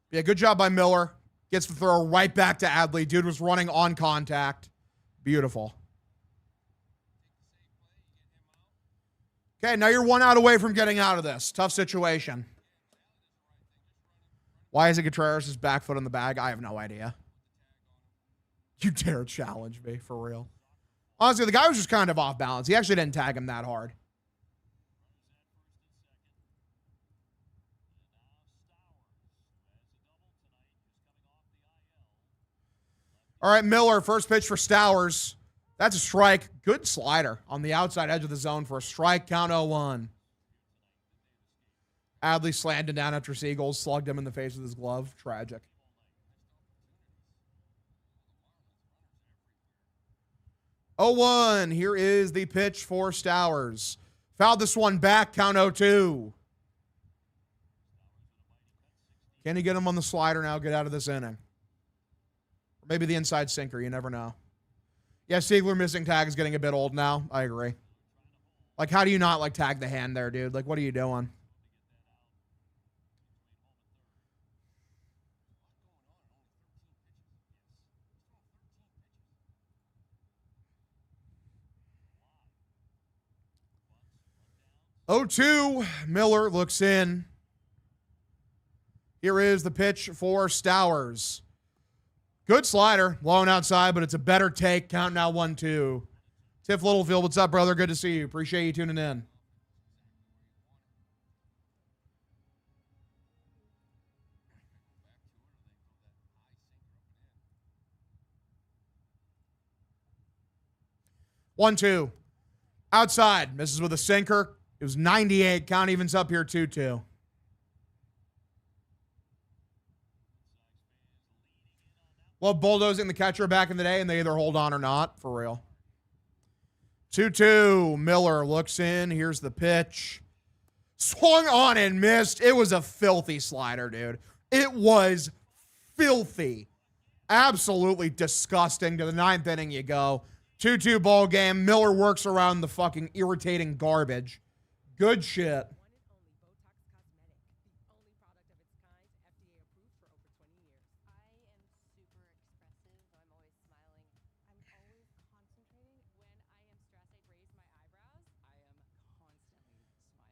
Yeah, good job by Miller. Gets the throw right back to Adley. Dude was running on contact. Beautiful. Okay, now you're 1 out away from getting out of this. Tough situation. Why is it Contreras' back foot in the bag? I have no idea. You dare challenge me, for real. Honestly, the guy was just kind of off balance. He actually didn't tag him that hard. All right, Miller, first pitch for Stowers. That's a strike. Good slider on the outside edge of the zone for a strike. Count 0-1. Adley slammed him down after Seagulls slugged him in the face with his glove. Tragic. Oh, 1. Here is the pitch for Stowers. Fouled this one back. Count 0-2. Can he get him on the slider now? Get out of this inning. Or maybe the inside sinker. You never know. Yeah, Siegler missing tag is getting a bit old now. I agree. Like, how do you not, like, tag the hand there, dude? Like, what are you doing? Oh, 2. Miller looks in. Here is the pitch for Stowers. Good slider. Low and outside, but it's a better take. Count now 1-2. Tiff Littlefield, what's up, brother? Good to see you. Appreciate you tuning in. One, two. Outside. Misses with a sinker. It was 98. Count evens up here 2-2. Well, bulldozing the catcher back in the day, and they either hold on or not. For real. 2-2. Miller looks in. Here's the pitch. Swung on and missed. It was a filthy slider, dude. It was filthy. Absolutely disgusting. To the 9th inning you go. 2-2 ball game. Miller works around the fucking irritating garbage. Good shit.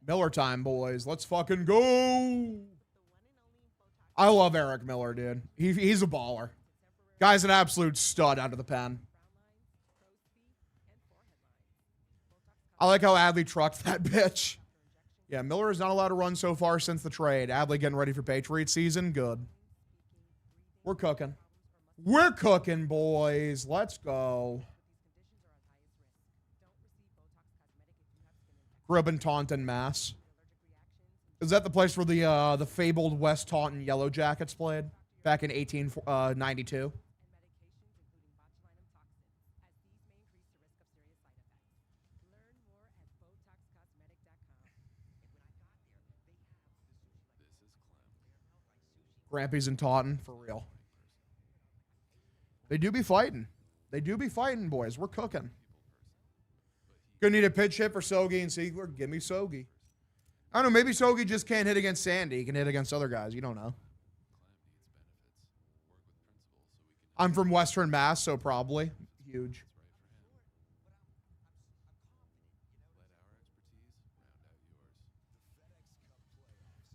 Miller time, boys. Let's fucking go. I love Eric Miller, dude. He's a baller. Guy's an absolute stud out of the pen. I like how Adley trucked that bitch. Yeah, Miller is not allowed to run so far since the trade. Adley getting ready for Patriots season. Good. We're cooking. We're cooking, boys. Let's go. Grew up in Taunton, Mass. Is that the place where the fabled West Taunton Yellow Jackets played back in 1892? Grampy's in Taunton, for real. They do be fighting. They do be fighting, boys. We're cooking. Gonna need a pitch hit for Sogi and Siegler. Give me Sogi. I don't know. Maybe Sogi just can't hit against Sandy. He can hit against other guys. You don't know. I'm from Western Mass, so probably. Huge.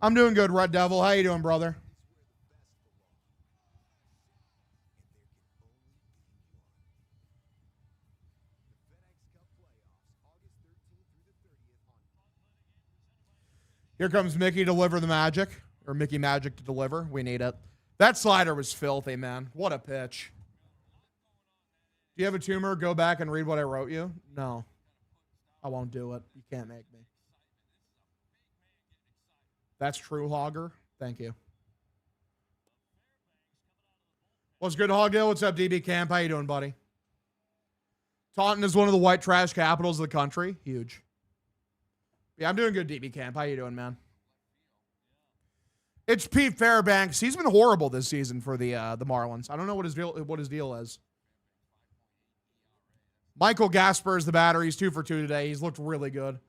I'm doing good, Red Devil. How you doing, brother? Here comes Mickey to deliver the magic. Or Mickey Magic to deliver. We need it. That slider was filthy, man. What a pitch. Do you have a tumor? Go back and read what I wrote you? No. I won't do it. You can't make me. That's true, Hogger. Thank you. What's good, Hoggill? What's up, DB Camp? How you doing, buddy? Taunton is one of the white trash capitals of the country. Huge. Yeah, I'm doing good, DB Camp. How you doing, man? It's Pete Fairbanks. He's been horrible this season for the Marlins. I don't know what his deal is. Michael Gasper is the batter. He's 2 for 2 today. He's looked really good.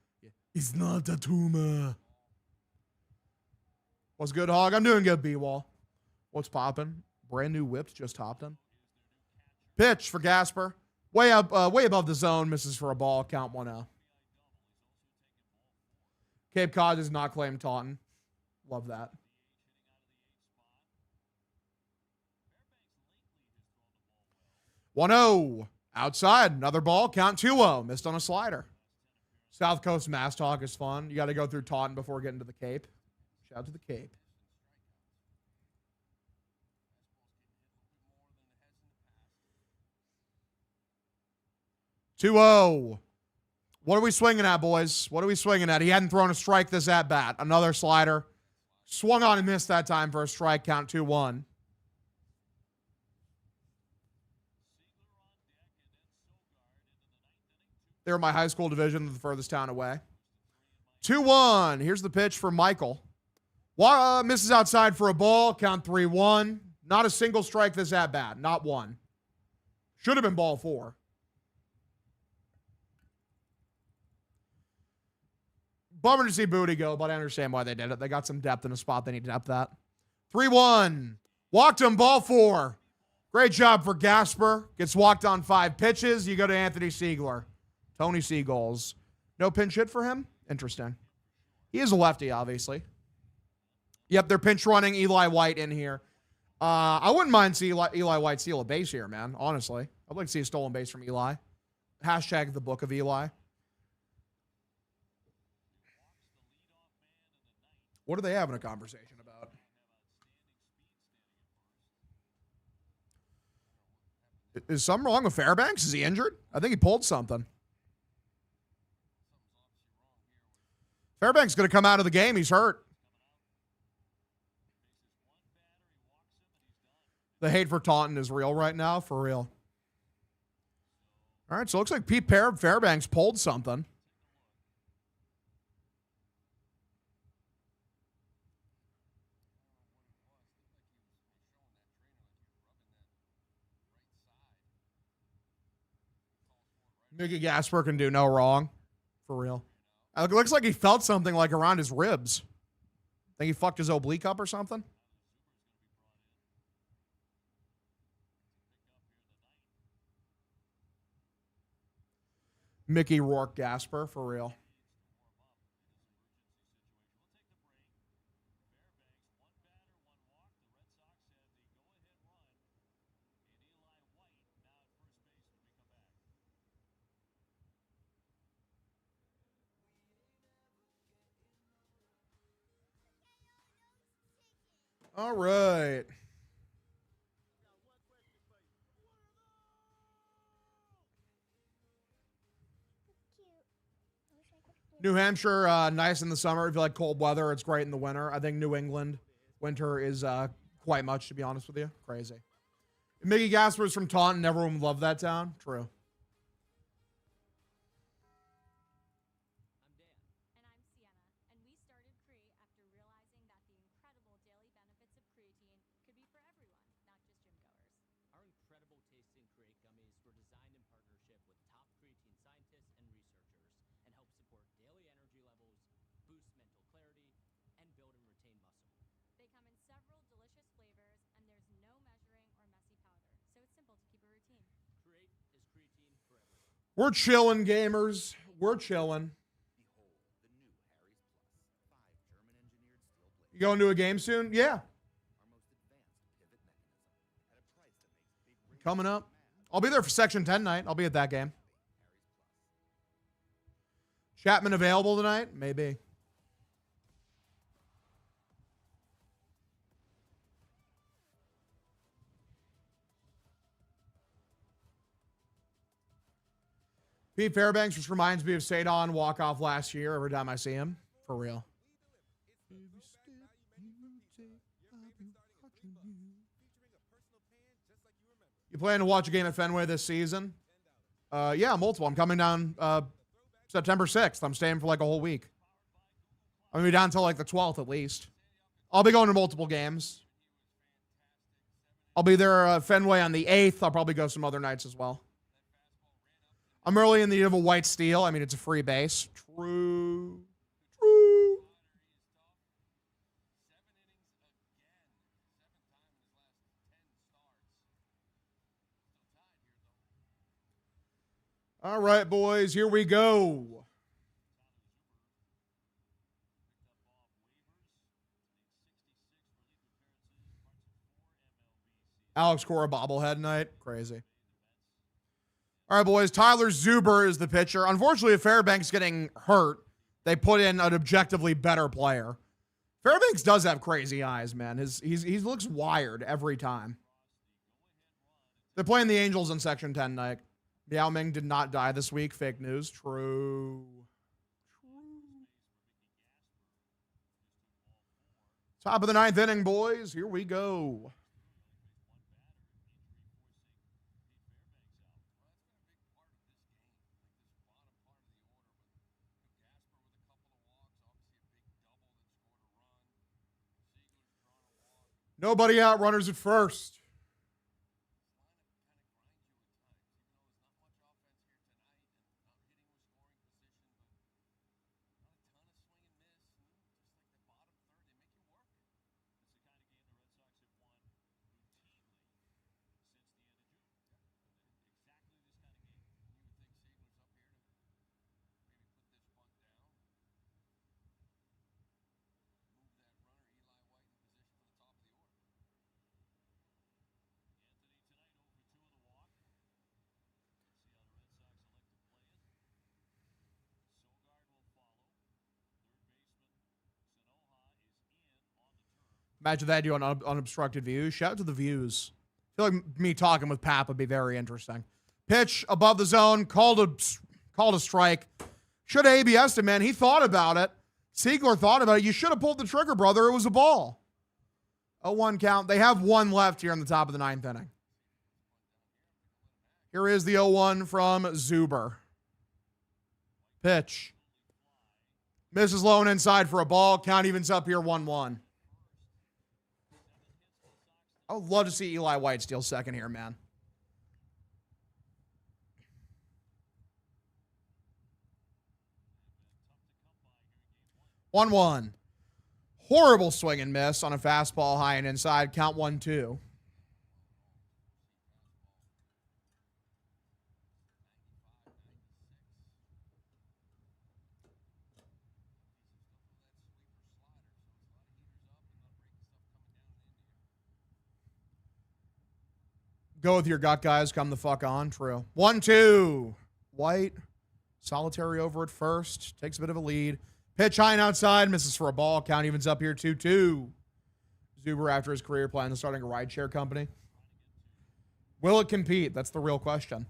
He's not a tumor. What's good, Hog? I'm doing good, B-Wall. What's popping? Brand new whips just hopped in. Pitch for Gasper. Way above the zone. Misses for a ball. Count 1-0. Cape Cod does not claim Taunton. Love that. One-0. Outside. Another ball. Count 2-0. Missed on a slider. South Coast Mass Talk is fun. You got to go through Taunton before getting to the Cape. Shout out to the Cape. 2-0. What are we swinging at, boys? What are we swinging at? He hadn't thrown a strike this at bat. Another slider. Swung on and missed that time for a strike count. 2-1. They're my high school division, the furthest town away. 2-1. Here's the pitch for Michael. Misses outside for a ball. Count 3-1. Not a single strike this at bat. Not one. Should have been ball 4. Bummer to see Booty go, but I understand why they did it. They got some depth in a spot they need depth at. 3-1. Walked him, ball 4. Great job for Gasper. Gets walked on 5 pitches. You go to Anthony Siegler. Tony Seagulls. No pinch hit for him? Interesting. He is a lefty, obviously. Yep, they're pinch running Eli White in here. I wouldn't mind seeing Eli White steal a base here, man, honestly. I'd like to see a stolen base from Eli. Hashtag the book of Eli. What are they having a conversation about? Is something wrong with Fairbanks? Is he injured? I think he pulled something. Fairbanks going to come out of the game. He's hurt. The hate for Taunton is real right now, for real. All right, so it looks like Pete Fairbanks pulled something. Mickey Gasper can do no wrong, for real. It looks like he felt something like around his ribs. Think he fucked his oblique up or something? Mickey Rourke Gasper, for real. All right. New Hampshire, nice in the summer. If you like cold weather, it's great in the winter. I think New England winter is quite much, to be honest with you. Crazy. Mickey Gasper's from Taunton. Everyone would love that town. True. We're chilling, gamers. We're chilling. You going to a game soon? Yeah. Coming up. I'll be there for Section 10 night. I'll be at that game. Chapman available tonight? Maybe. Pete Fairbanks, which reminds me of Sadon walk-off last year every time I see him. For real. You plan to watch a game at Fenway this season? Yeah, multiple. I'm coming down September 6th. I'm staying for like a whole week. I'm going to be down until like the 12th at least. I'll be going to multiple games. I'll be there Fenway on the 8th. I'll probably go some other nights as well. I'm really in need of a white steel. I mean, it's a free base. True. All right, boys, here we go. Alex Cora bobblehead night. Crazy. All right, boys. Tyler Zuber is the pitcher. Unfortunately, if Fairbanks getting hurt, they put in an objectively better player. Fairbanks does have crazy eyes, man. He looks wired every time. They're playing the Angels in Section 10 night. Yao Ming did not die this week. Fake news. True. Top of the 9th inning, boys. Here we go. Nobody out. Runners at first. Imagine that, you on unobstructed views. Shout out to the views. I feel like me talking with Pap would be very interesting. Pitch above the zone. Called a strike. Should have ABS'd him, man. He thought about it. Siegler thought about it. You should have pulled the trigger, brother. It was a ball. 0-1 count. They have one left here in the top of the 9th inning. Here is the 0-1 from Zuber. Pitch. Misses low and inside for a ball. Count evens up here 1-1. I would love to see Eli White steal second here, man. 1-1. Horrible swing and miss on a fastball high and inside. Count 1-2. Go with your gut, guys. Come the fuck on. True. 1-2. White. Solitary over at first. Takes a bit of a lead. Pitch high and outside. Misses for a ball. Count evens up here 2-2. Zuber, after his career, plans on starting a rideshare company. Will it compete? That's the real question.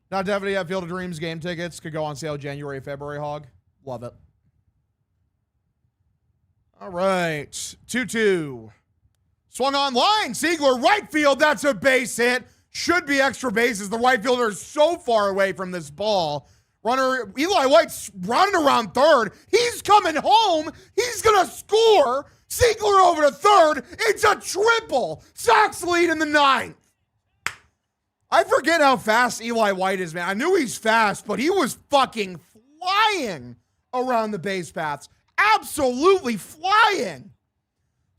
Now, definitely have Field of Dreams game tickets. Could go on sale January, February, Hog. Love it. All right. 2-2. Swung on line. Siegler, right field. That's a base hit. Should be extra bases. The right fielder is so far away from this ball. Runner, Eli White's running around third. He's coming home. He's going to score. Siegler over to third. It's a triple. Sox lead in the 9th. I forget how fast Eli White is, man. I knew he's fast, but he was fucking flying around the base paths. Absolutely flying.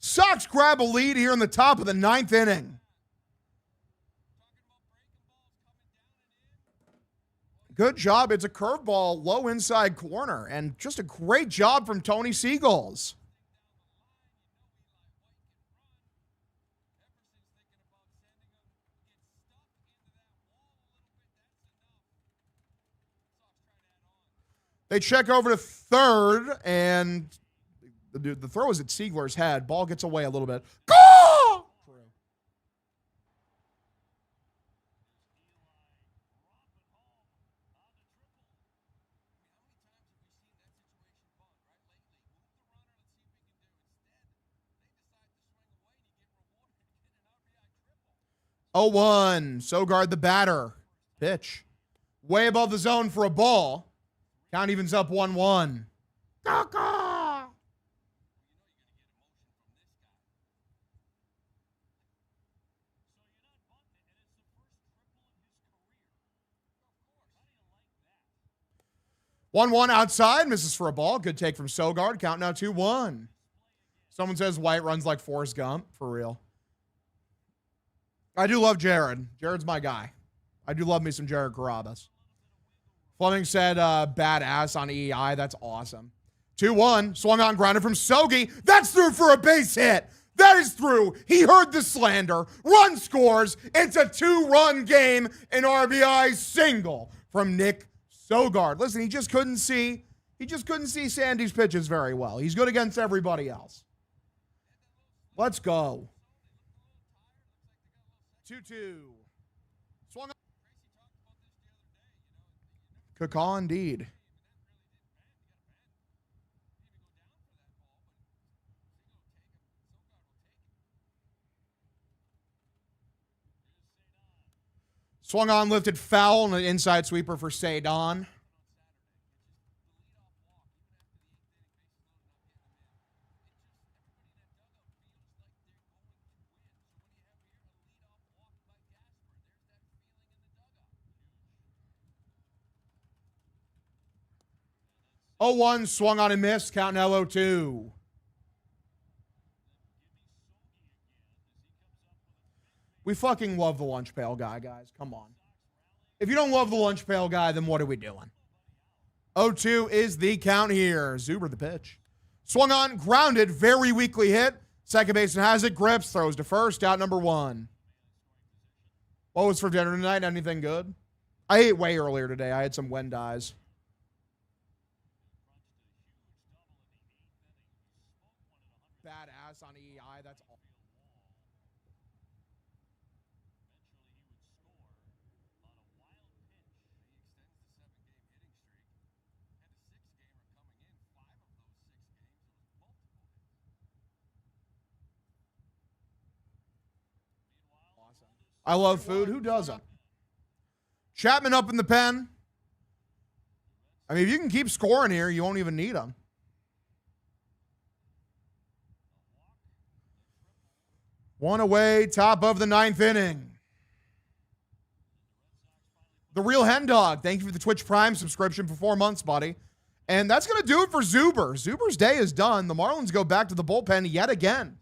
Sox grab a lead here in the top of the 9th inning. Good job. It's a curveball, low inside corner, and just a great job from Tony Seagulls. They check over to third, and the throw is at Siegler's head. Ball gets away a little bit. Go! Oh, 1. Sogard the batter. Pitch. Way above the zone for a ball. Count evens up 1-1. Caca! One outside, misses for a ball. Good take from Sogard. Count now 2-1. Someone says White runs like Forrest Gump. For real. I do love Jared. Jared's my guy. I do love me some Jared Carabas. Fleming said badass on EEI. That's awesome. 2-1. Swung on, grounded from Sogi. That's through for a base hit. That is through. He heard the slander. Run scores. It's a 2-run game. An RBI single from Nick Sogard. Listen, he just couldn't see Sandy's pitches very well. He's good against everybody else. Let's go. 2-2. Swung on. Good call indeed. Swung on, lifted foul, and an inside sweeper for Saydon. Oh, 1 swung on and missed. Count now 0-2. We fucking love the lunch pail guy, guys. Come on. If you don't love the lunch pail guy, then what are we doing? 0-2 is the count here. Zuber the pitch. Swung on, grounded, very weakly hit. Second baseman has it, grips, throws to first, out number 1. What was for dinner tonight? Anything good? I ate way earlier today. I had some Wendy's. Badass on EI. That's all. I love food. Who doesn't? Chapman up in the pen. I mean, if you can keep scoring here, you won't even need them. One away, top of the 9th inning. The Real Hen Dog, thank you for the Twitch Prime subscription for 4 months, buddy. And that's going to do it for Zuber. Zuber's day is done. The Marlins go back to the bullpen yet again.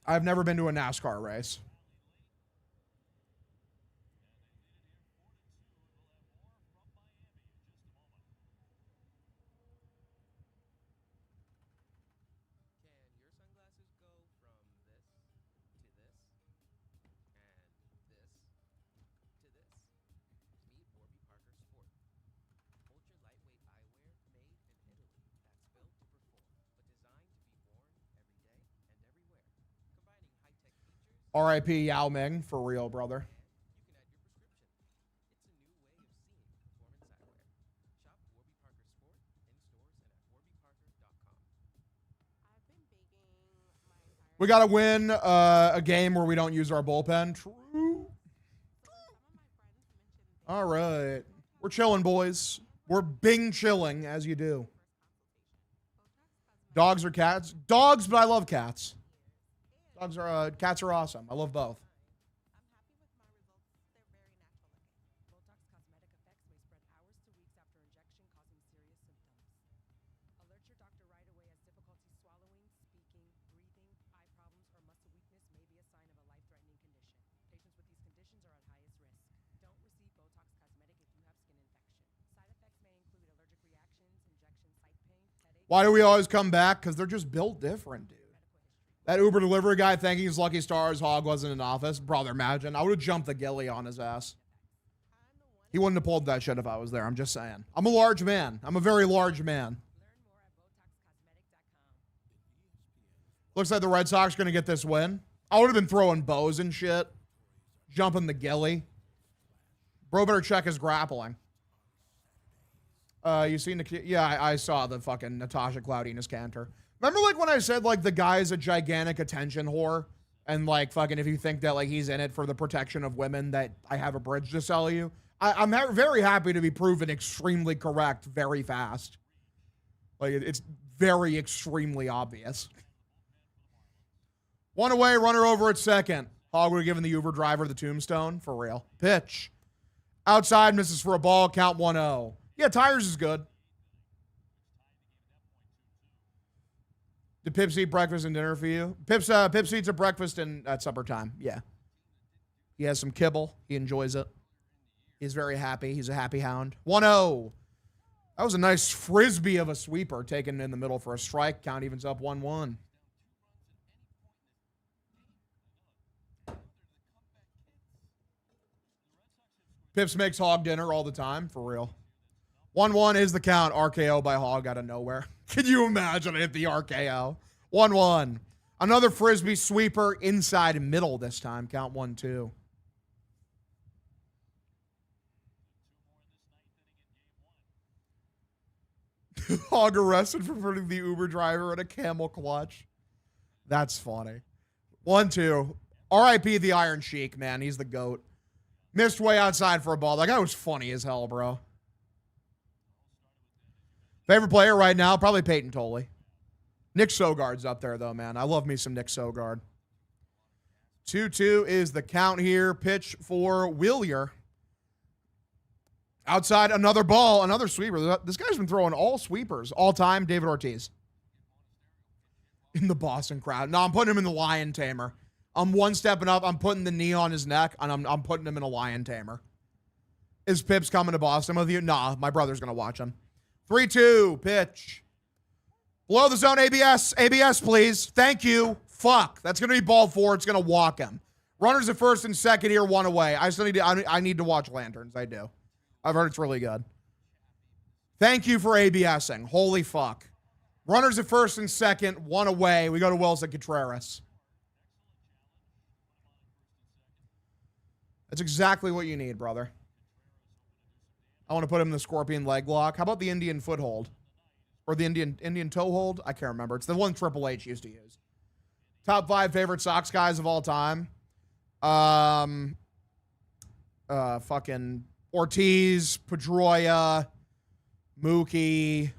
I've never been to a NASCAR race. R.I.P. Yao Ming, for real, brother. We got to win a game where we don't use our bullpen. True. All right. We're chilling, boys. We're Bing chilling, as you do. Dogs or cats? Dogs, but I love cats. Cats are awesome. I love both. Why do we always come back? Because they're just built different, dude. That Uber delivery guy thanking his lucky stars Hog wasn't in office. Brother, imagine. I would have jumped the ghillie on his ass. He wouldn't have pulled that shit if I was there. I'm just saying. I'm a large man. I'm a very large man. Looks like the Red Sox are going to get this win. I would have been throwing bows and shit. Jumping the ghillie. Bro better check his grappling. You seen the... Yeah, I saw the fucking Natasha Cloudiness canter. Remember, like, when I said, like, the guy's a gigantic attention whore? And, like, fucking if you think that, like, he's in it for the protection of women, that I have a bridge to sell you. I'm very happy to be proven extremely correct very fast. Like, it's very extremely obvious. One away, runner over at second. Hog would have given the Uber driver the tombstone. For real. Pitch. Outside, misses for a ball. Count 1-0. Yeah, Tires is good. Did Pips eat breakfast and dinner for you? Pips eats a breakfast and at supper time. Yeah. He has some kibble. He enjoys it. He's very happy. He's a happy hound. 1-0. That was a nice frisbee of a sweeper taken in the middle for a strike. Count evens up 1-1. Pips makes Hog dinner all the time, for real. 1-1 is the count. RKO by Hog out of nowhere. Can you imagine it, the RKO? 1-1. Another frisbee sweeper inside middle this time. Count 1-2. Hog arrested for putting the Uber driver in a camel clutch. That's funny. 1-2. R.I.P. the Iron Sheik, man. He's the GOAT. Missed way outside for a ball. That guy was funny as hell, bro. Favorite player right now? Probably Peyton Tolley. Nick Sogard's up there, though, man. I love me some Nick Sogard. 2-2 is the count here. Pitch for Willier. Outside, another ball, another sweeper. This guy's been throwing all sweepers. All time, David Ortiz. In the Boston crowd. No, I'm putting him in the Lion Tamer. I'm one stepping up. I'm putting the knee on his neck, and I'm putting him in a Lion Tamer. Is Pips coming to Boston with you? Nah, my brother's going to watch him. 3-2, pitch. Below the zone, ABS. ABS, please. Thank you. Fuck. That's going to be ball 4. It's going to walk him. Runners at first and second here, 1 away. I still need to, I need to watch Lanterns. I do. I've heard it's really good. Thank you for ABSing. Holy fuck. Runners at first and second, 1 away. We go to Wilson Contreras. That's exactly what you need, brother. I want to put him in the scorpion leg lock. How about the Indian foothold? Or the Indian toe hold? I can't remember. It's the one Triple H used to use. Top 5 favorite Sox guys of all time. Fucking Ortiz, Pedroia, Mookie,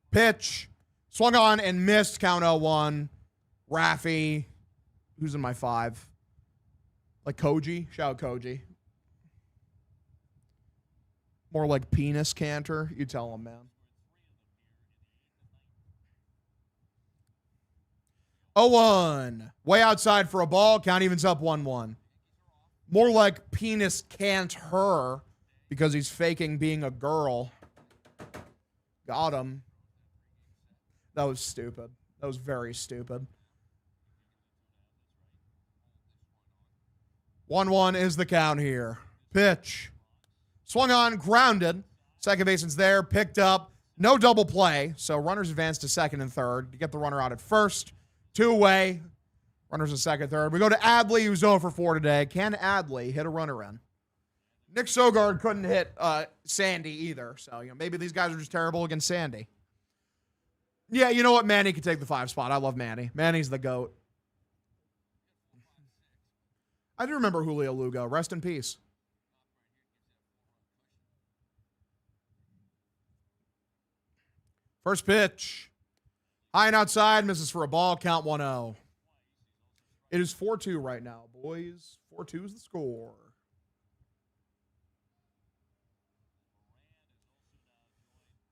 pitch, swung on and missed, count 0-1. Raffy, who's in my 5? Like Koji? Shout out Koji. More like penis canter. You tell him, man. 0-1. Way outside for a ball. Count evens up 1-1. More like penis can't her because he's faking being a girl. Got him. That was stupid. That was very stupid. 1-1 is the count here. Pitch. Swung on, grounded. Second baseman's there, picked up. No double play, so runners advance to second and third. You get the runner out at first. 2 away. Runners at second, third. We go to Adley, who's 0 for 4 today. Can Adley hit a runner in? Nick Sogard couldn't hit Sandy either, so maybe these guys are just terrible against Sandy. Yeah, you know what? Manny can take the 5 spot. I love Manny. Manny's the GOAT. I do remember Julio Lugo. Rest in peace. First pitch. High and outside. Misses for a ball. Count 1-0. It is 4-2 right now, boys. 4-2 is the score.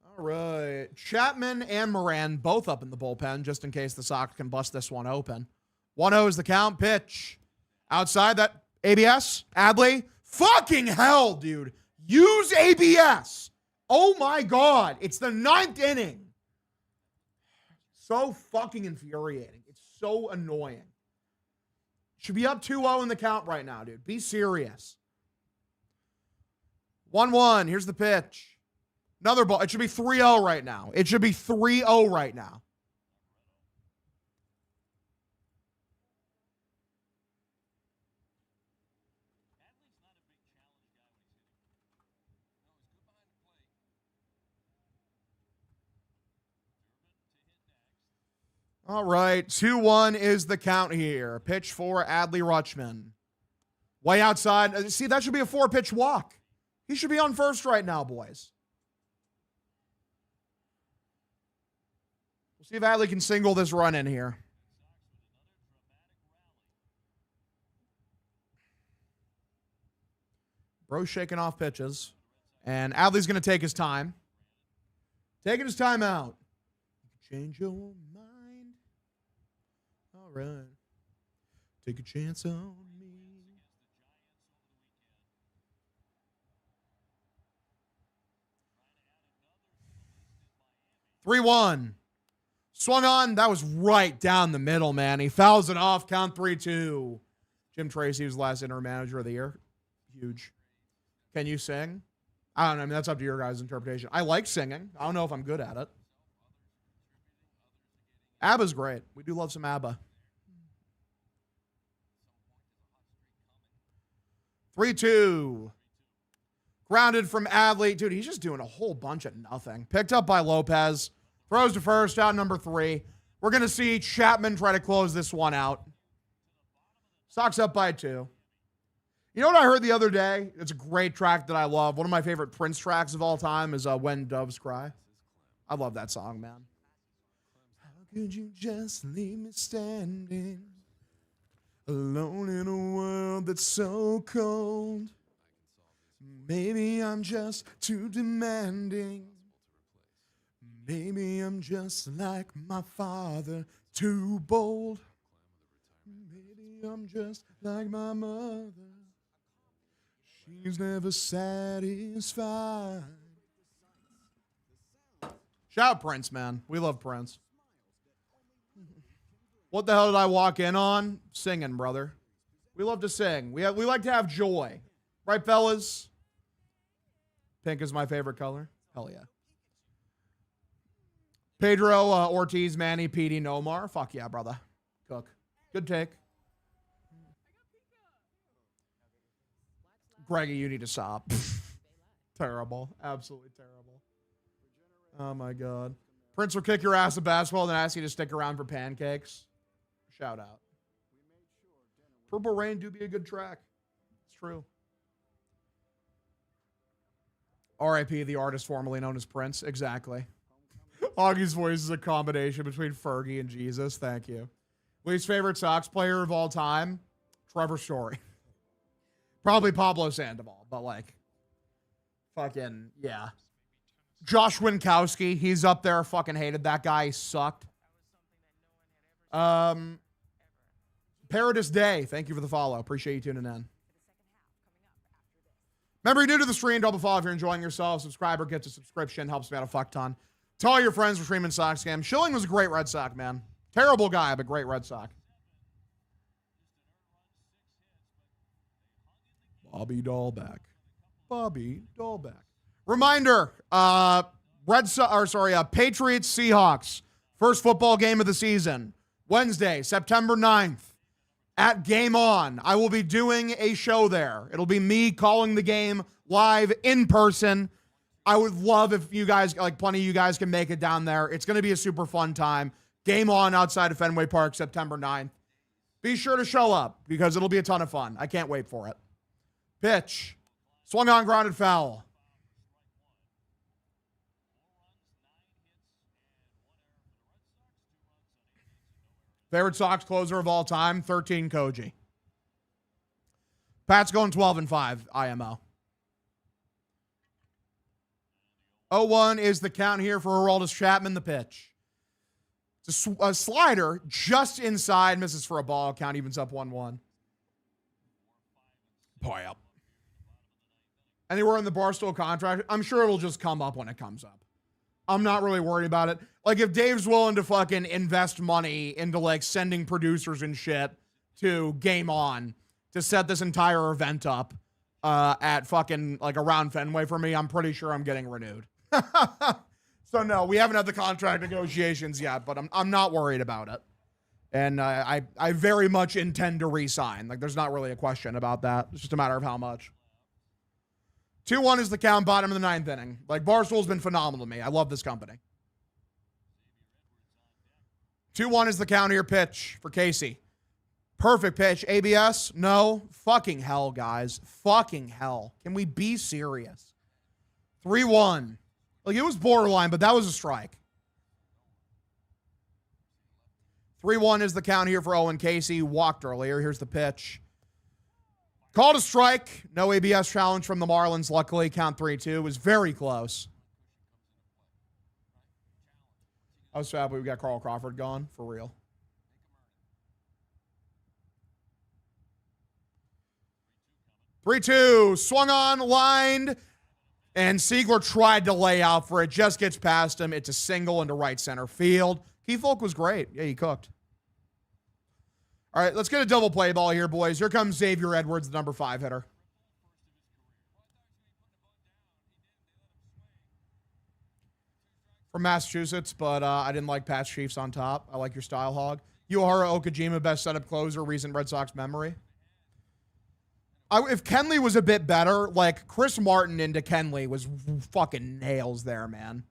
All right. Chapman and Moran both up in the bullpen just in case the Sox can bust this one open. 1-0 is the count. Pitch. Outside that ABS. Adley. Fucking hell, dude. Use ABS. Oh my God. It's the 9th inning. So fucking infuriating. It's so annoying. Should be up 2-0 in the count right now, dude. Be serious. 1-1. Here's the pitch. Another ball. It should be 3-0 right now. It should be 3-0 right now. All right, 2-1 is the count here. Pitch for Adley Rutschman. Way outside. See, that should be a 4-pitch walk. He should be on first right now, boys. We'll see if Adley can single this run in here. Bro's shaking off pitches. And Adley's going to take his time. Taking his time out. Change your mind. All right. Take a chance on me. Three 3-1. Swung on. That was right down the middle, man. He fouls it off. Count 3-2. Jim Tracy was the last interim manager of the year. Huge. Can you sing? I don't know. I mean, that's up to your guys' interpretation. I like singing. I don't know if I'm good at it. ABBA's great. We do love some ABBA. 3-2. Grounded from Adley. Dude, he's just doing a whole bunch of nothing. Picked up by Lopez. Throws to first, out number 3. We're going to see Chapman try to close this one out. Sox up by 2. You know what I heard the other day? It's a great track that I love. One of my favorite Prince tracks of all time is When Doves Cry. I love that song, man. How could you just leave me standing alone in a world that's so cold? Maybe I'm just too demanding. Maybe I'm just like my father, too bold. Maybe I'm just like my mother. She's never satisfied. Shout out Prince, man. We love Prince. What the hell did I walk in on? Singing, brother. We love to sing. We like to have joy. Right, fellas? Pink is my favorite color. Hell yeah. Pedro, Ortiz, Manny, Petey, Nomar. Fuck yeah, brother. Cook. Good take. Greggy, you need to stop. Terrible. Absolutely terrible. Oh, my God. Prince will kick your ass at basketball and then ask you to stick around for pancakes. Shout out. Purple Rain do be a good track. It's true. R.I.P. the artist formerly known as Prince. Exactly. Augie's voice is a combination between Fergie and Jesus. Thank you. Least favorite Sox player of all time? Trevor Story. Probably Pablo Sandoval, but like, fucking, yeah. Josh Winkowski, he's up there. Fucking hated that guy. He sucked. Paradise Day, thank you for the follow. Appreciate you tuning in. Remember, you're new to the stream, double follow if you're enjoying yourself. Subscriber gets a subscription, helps me out a fuck ton. Tell all your friends we're streaming Sox game. Schilling was a great Red Sox, man. Terrible guy, but great Red Sox. Bobby Dahlback. Bobby Dahlback. Reminder, Patriots Seahawks. First football game of the season. Wednesday, September 9th. At Game On. I will be doing a show there. It'll be me calling the game live in person. I would love if you guys, like plenty of you guys, can make it down there. It's going to be a super fun time. Game On outside of Fenway Park, September 9th. Be sure to show up because it'll be a ton of fun. I can't wait for it. Pitch. Swung on, grounded foul. Favorite Sox closer of all time, 13 Koji. Pat's going 12-5, IMO. 0-1 is the count here for Aroldis Chapman, the pitch. It's a slider just inside, misses for a ball. Count evens up 1-1. Boy, up. Anywhere in the Barstool contract, I'm sure it'll just come up when it comes up. I'm not really worried about it. Like, if Dave's willing to fucking invest money into, like, sending producers and shit to Game On to set this entire event up at fucking, like, around Fenway for me, I'm pretty sure I'm getting renewed. So, no, we haven't had the contract negotiations yet, but I'm not worried about it. And I very much intend to re-sign. Like, there's not really a question about that. It's just a matter of how much. 2-1 is the count, bottom of the ninth inning. Like, Barstool's been phenomenal to me. I love this company. 2-1 is the count here. Pitch for Casey. Perfect pitch. ABS? No. Fucking hell, guys. Fucking hell. Can we be serious? 3-1. Like, it was borderline, but that was a strike. 3-1 is the count here for Owen Casey. Walked earlier. Here's the pitch. Called a strike. No ABS challenge from the Marlins, luckily. Count 3-2. It was very close. I was happy we got Carl Crawford gone. For real. (3-2). Swung on, lined. And Siegler tried to lay out for it. Just gets past him. It's a single into right center field. Keith Folk was great. Yeah, he cooked. All right, let's get a double play ball here, boys. Here comes Xavier Edwards, the number 5 hitter. From Massachusetts, but I didn't like Pat's Chiefs on top. I like your style, Hog. Yuhara Okajima, best setup closer, recent Red Sox memory. If Kenley was a bit better, like Chris Martin into Kenley was fucking nails there, man.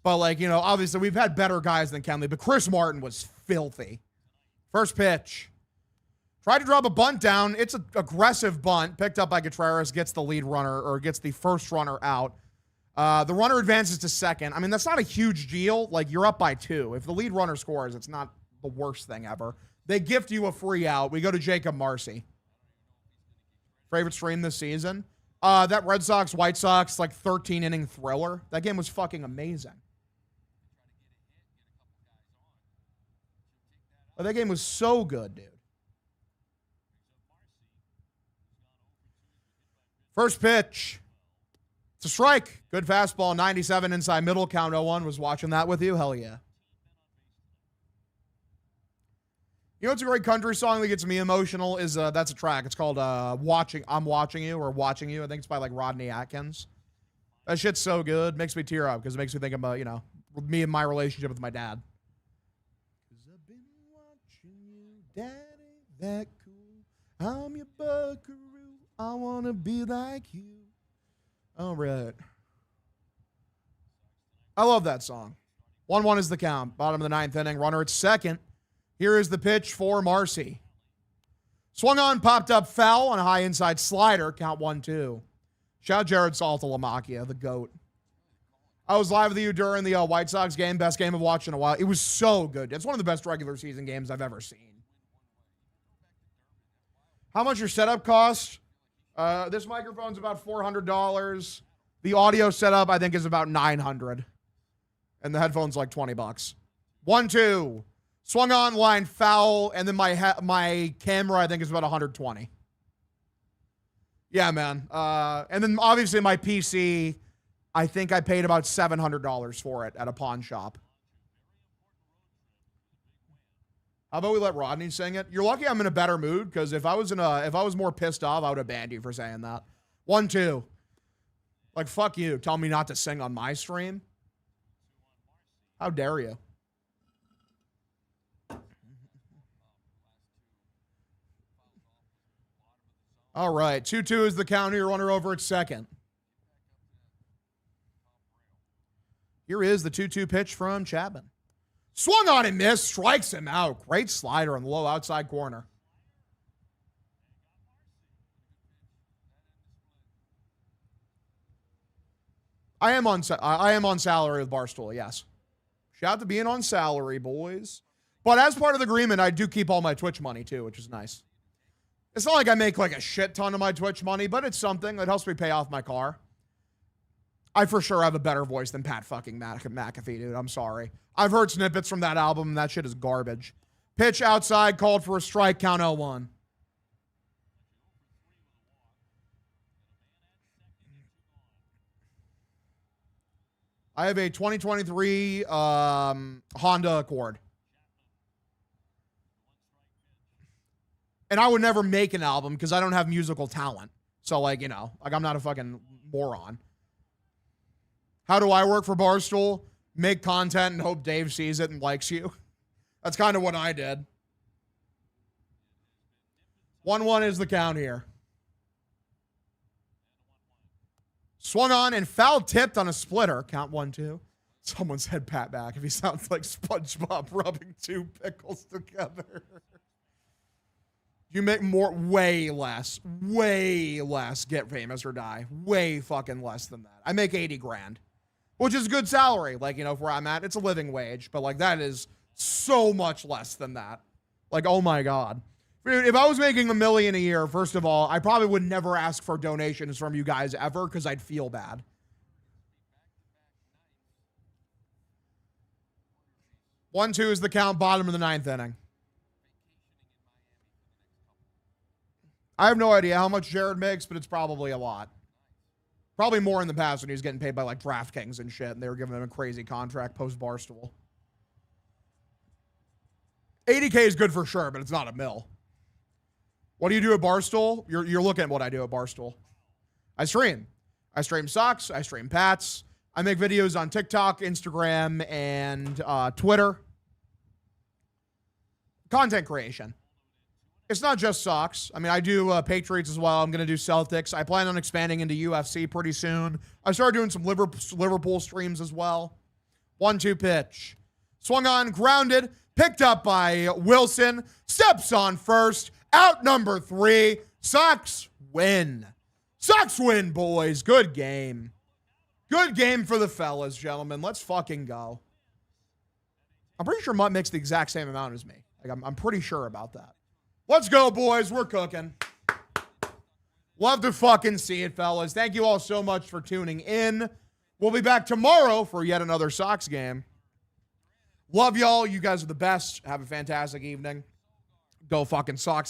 But like, you know, obviously we've had better guys than Kenley, but Chris Martin was filthy. First pitch. Tried to drop a bunt down. It's an aggressive bunt. Picked up by Contreras, gets the lead runner, or gets the first runner out. The runner advances to second. I mean, that's not a huge deal. Like, you're up by 2. If the lead runner scores, it's not the worst thing ever. They gift you a free out. We go to Jacob Marcy. Favorite stream this season? That Red Sox-White Sox, like, 13-inning thriller. That game was fucking amazing. But that game was so good, dude. First pitch. It's a strike. Good fastball. 97 inside middle. Count 0-1. Was watching that with you? Hell yeah. You know what's a great country song that gets me emotional is that's a track. It's called I'm Watching You or Watching You. I think it's by like Rodney Atkins. That shit's so good. Makes me tear up because it makes me think about, you know, me and my relationship with my dad. Cause I've been watching you, daddy, that cool. I'm your buckaroo. I want to be like you. All right. I love that song. 1-1 is the count. Bottom of the 9th inning. Runner at second. Here is the pitch for Marcy. Swung on, popped up foul on a high inside slider. Count 1-2. Shout out Jared Saltalamacchia, the GOAT. I was live with you during the White Sox game. Best game I've watched in a while. It was so good. It's one of the best regular season games I've ever seen. How much your setup cost? This microphone's about $400. The audio setup, I think, is about $900. And the headphone's like $20. 1-2. Swung on, line foul, and then my camera, I think, is about $120. Yeah, man. And then, obviously, my PC, I think I paid about $700 for it at a pawn shop. How about we let Rodney sing it? You're lucky I'm in a better mood, because if I was more pissed off, I would have banned you for saying that. 1-2. Like, fuck you. Tell me not to sing on my stream. How dare you? All right. 2-2 is the count here. Runner over at second. Here is the 2-2 pitch from Chapman. Swung on and missed. Strikes him out. Great slider on the low outside corner. I am on salary with Barstool, yes. Shout out to being on salary, boys. But as part of the agreement, I do keep all my Twitch money, too, which is nice. It's not like I make like a shit ton of my Twitch money, but it's something that helps me pay off my car. I for sure have a better voice than Pat fucking McAfee, dude. I'm sorry. I've heard snippets from that album, and that shit is garbage. Pitch outside, called for a strike, count 0-1. I have a 2023 Honda Accord. And I would never make an album because I don't have musical talent. So, like, you know, like I'm not a fucking moron. How do I work for Barstool? Make content and hope Dave sees it and likes you. That's kind of what I did. 1-1 is the count here. Swung on and foul tipped on a splitter. Count 1-2. Someone said Pat back if he sounds like SpongeBob rubbing two pickles together. You make way less, get famous or die. Way fucking less than that. I make 80 grand, which is good salary. Like, you know, where I'm at, it's a living wage, but like that is so much less than that. Like, oh my God. Dude, if I was making $1 million a year, first of all, I probably would never ask for donations from you guys ever because I'd feel bad. One, two is the count, bottom of the 9th inning. I have no idea how much Jared makes, but it's probably a lot. Probably more in the past when he was getting paid by like DraftKings and shit, and they were giving him a crazy contract post Barstool. 80K is good for sure, but it's not a mill. What do you do at Barstool? You're looking at what I do at Barstool. I stream. I stream socks. I stream Pats. I make videos on TikTok, Instagram, and Twitter. Content creation. It's not just Sox. I mean, I do Patriots as well. I'm going to do Celtics. I plan on expanding into UFC pretty soon. I started doing some Liverpool streams as well. 1-2 pitch. Swung on, grounded, picked up by Wilson. Steps on first. Out number 3. Sox win. Sox win, boys. Good game. Good game for the fellas, gentlemen. Let's fucking go. I'm pretty sure Mutt makes the exact same amount as me. Like, I'm pretty sure about that. Let's go, boys. We're cooking. Love to fucking see it, fellas. Thank you all so much for tuning in. We'll be back tomorrow for yet another Sox game. Love y'all. You guys are the best. Have a fantastic evening. Go fucking Sox.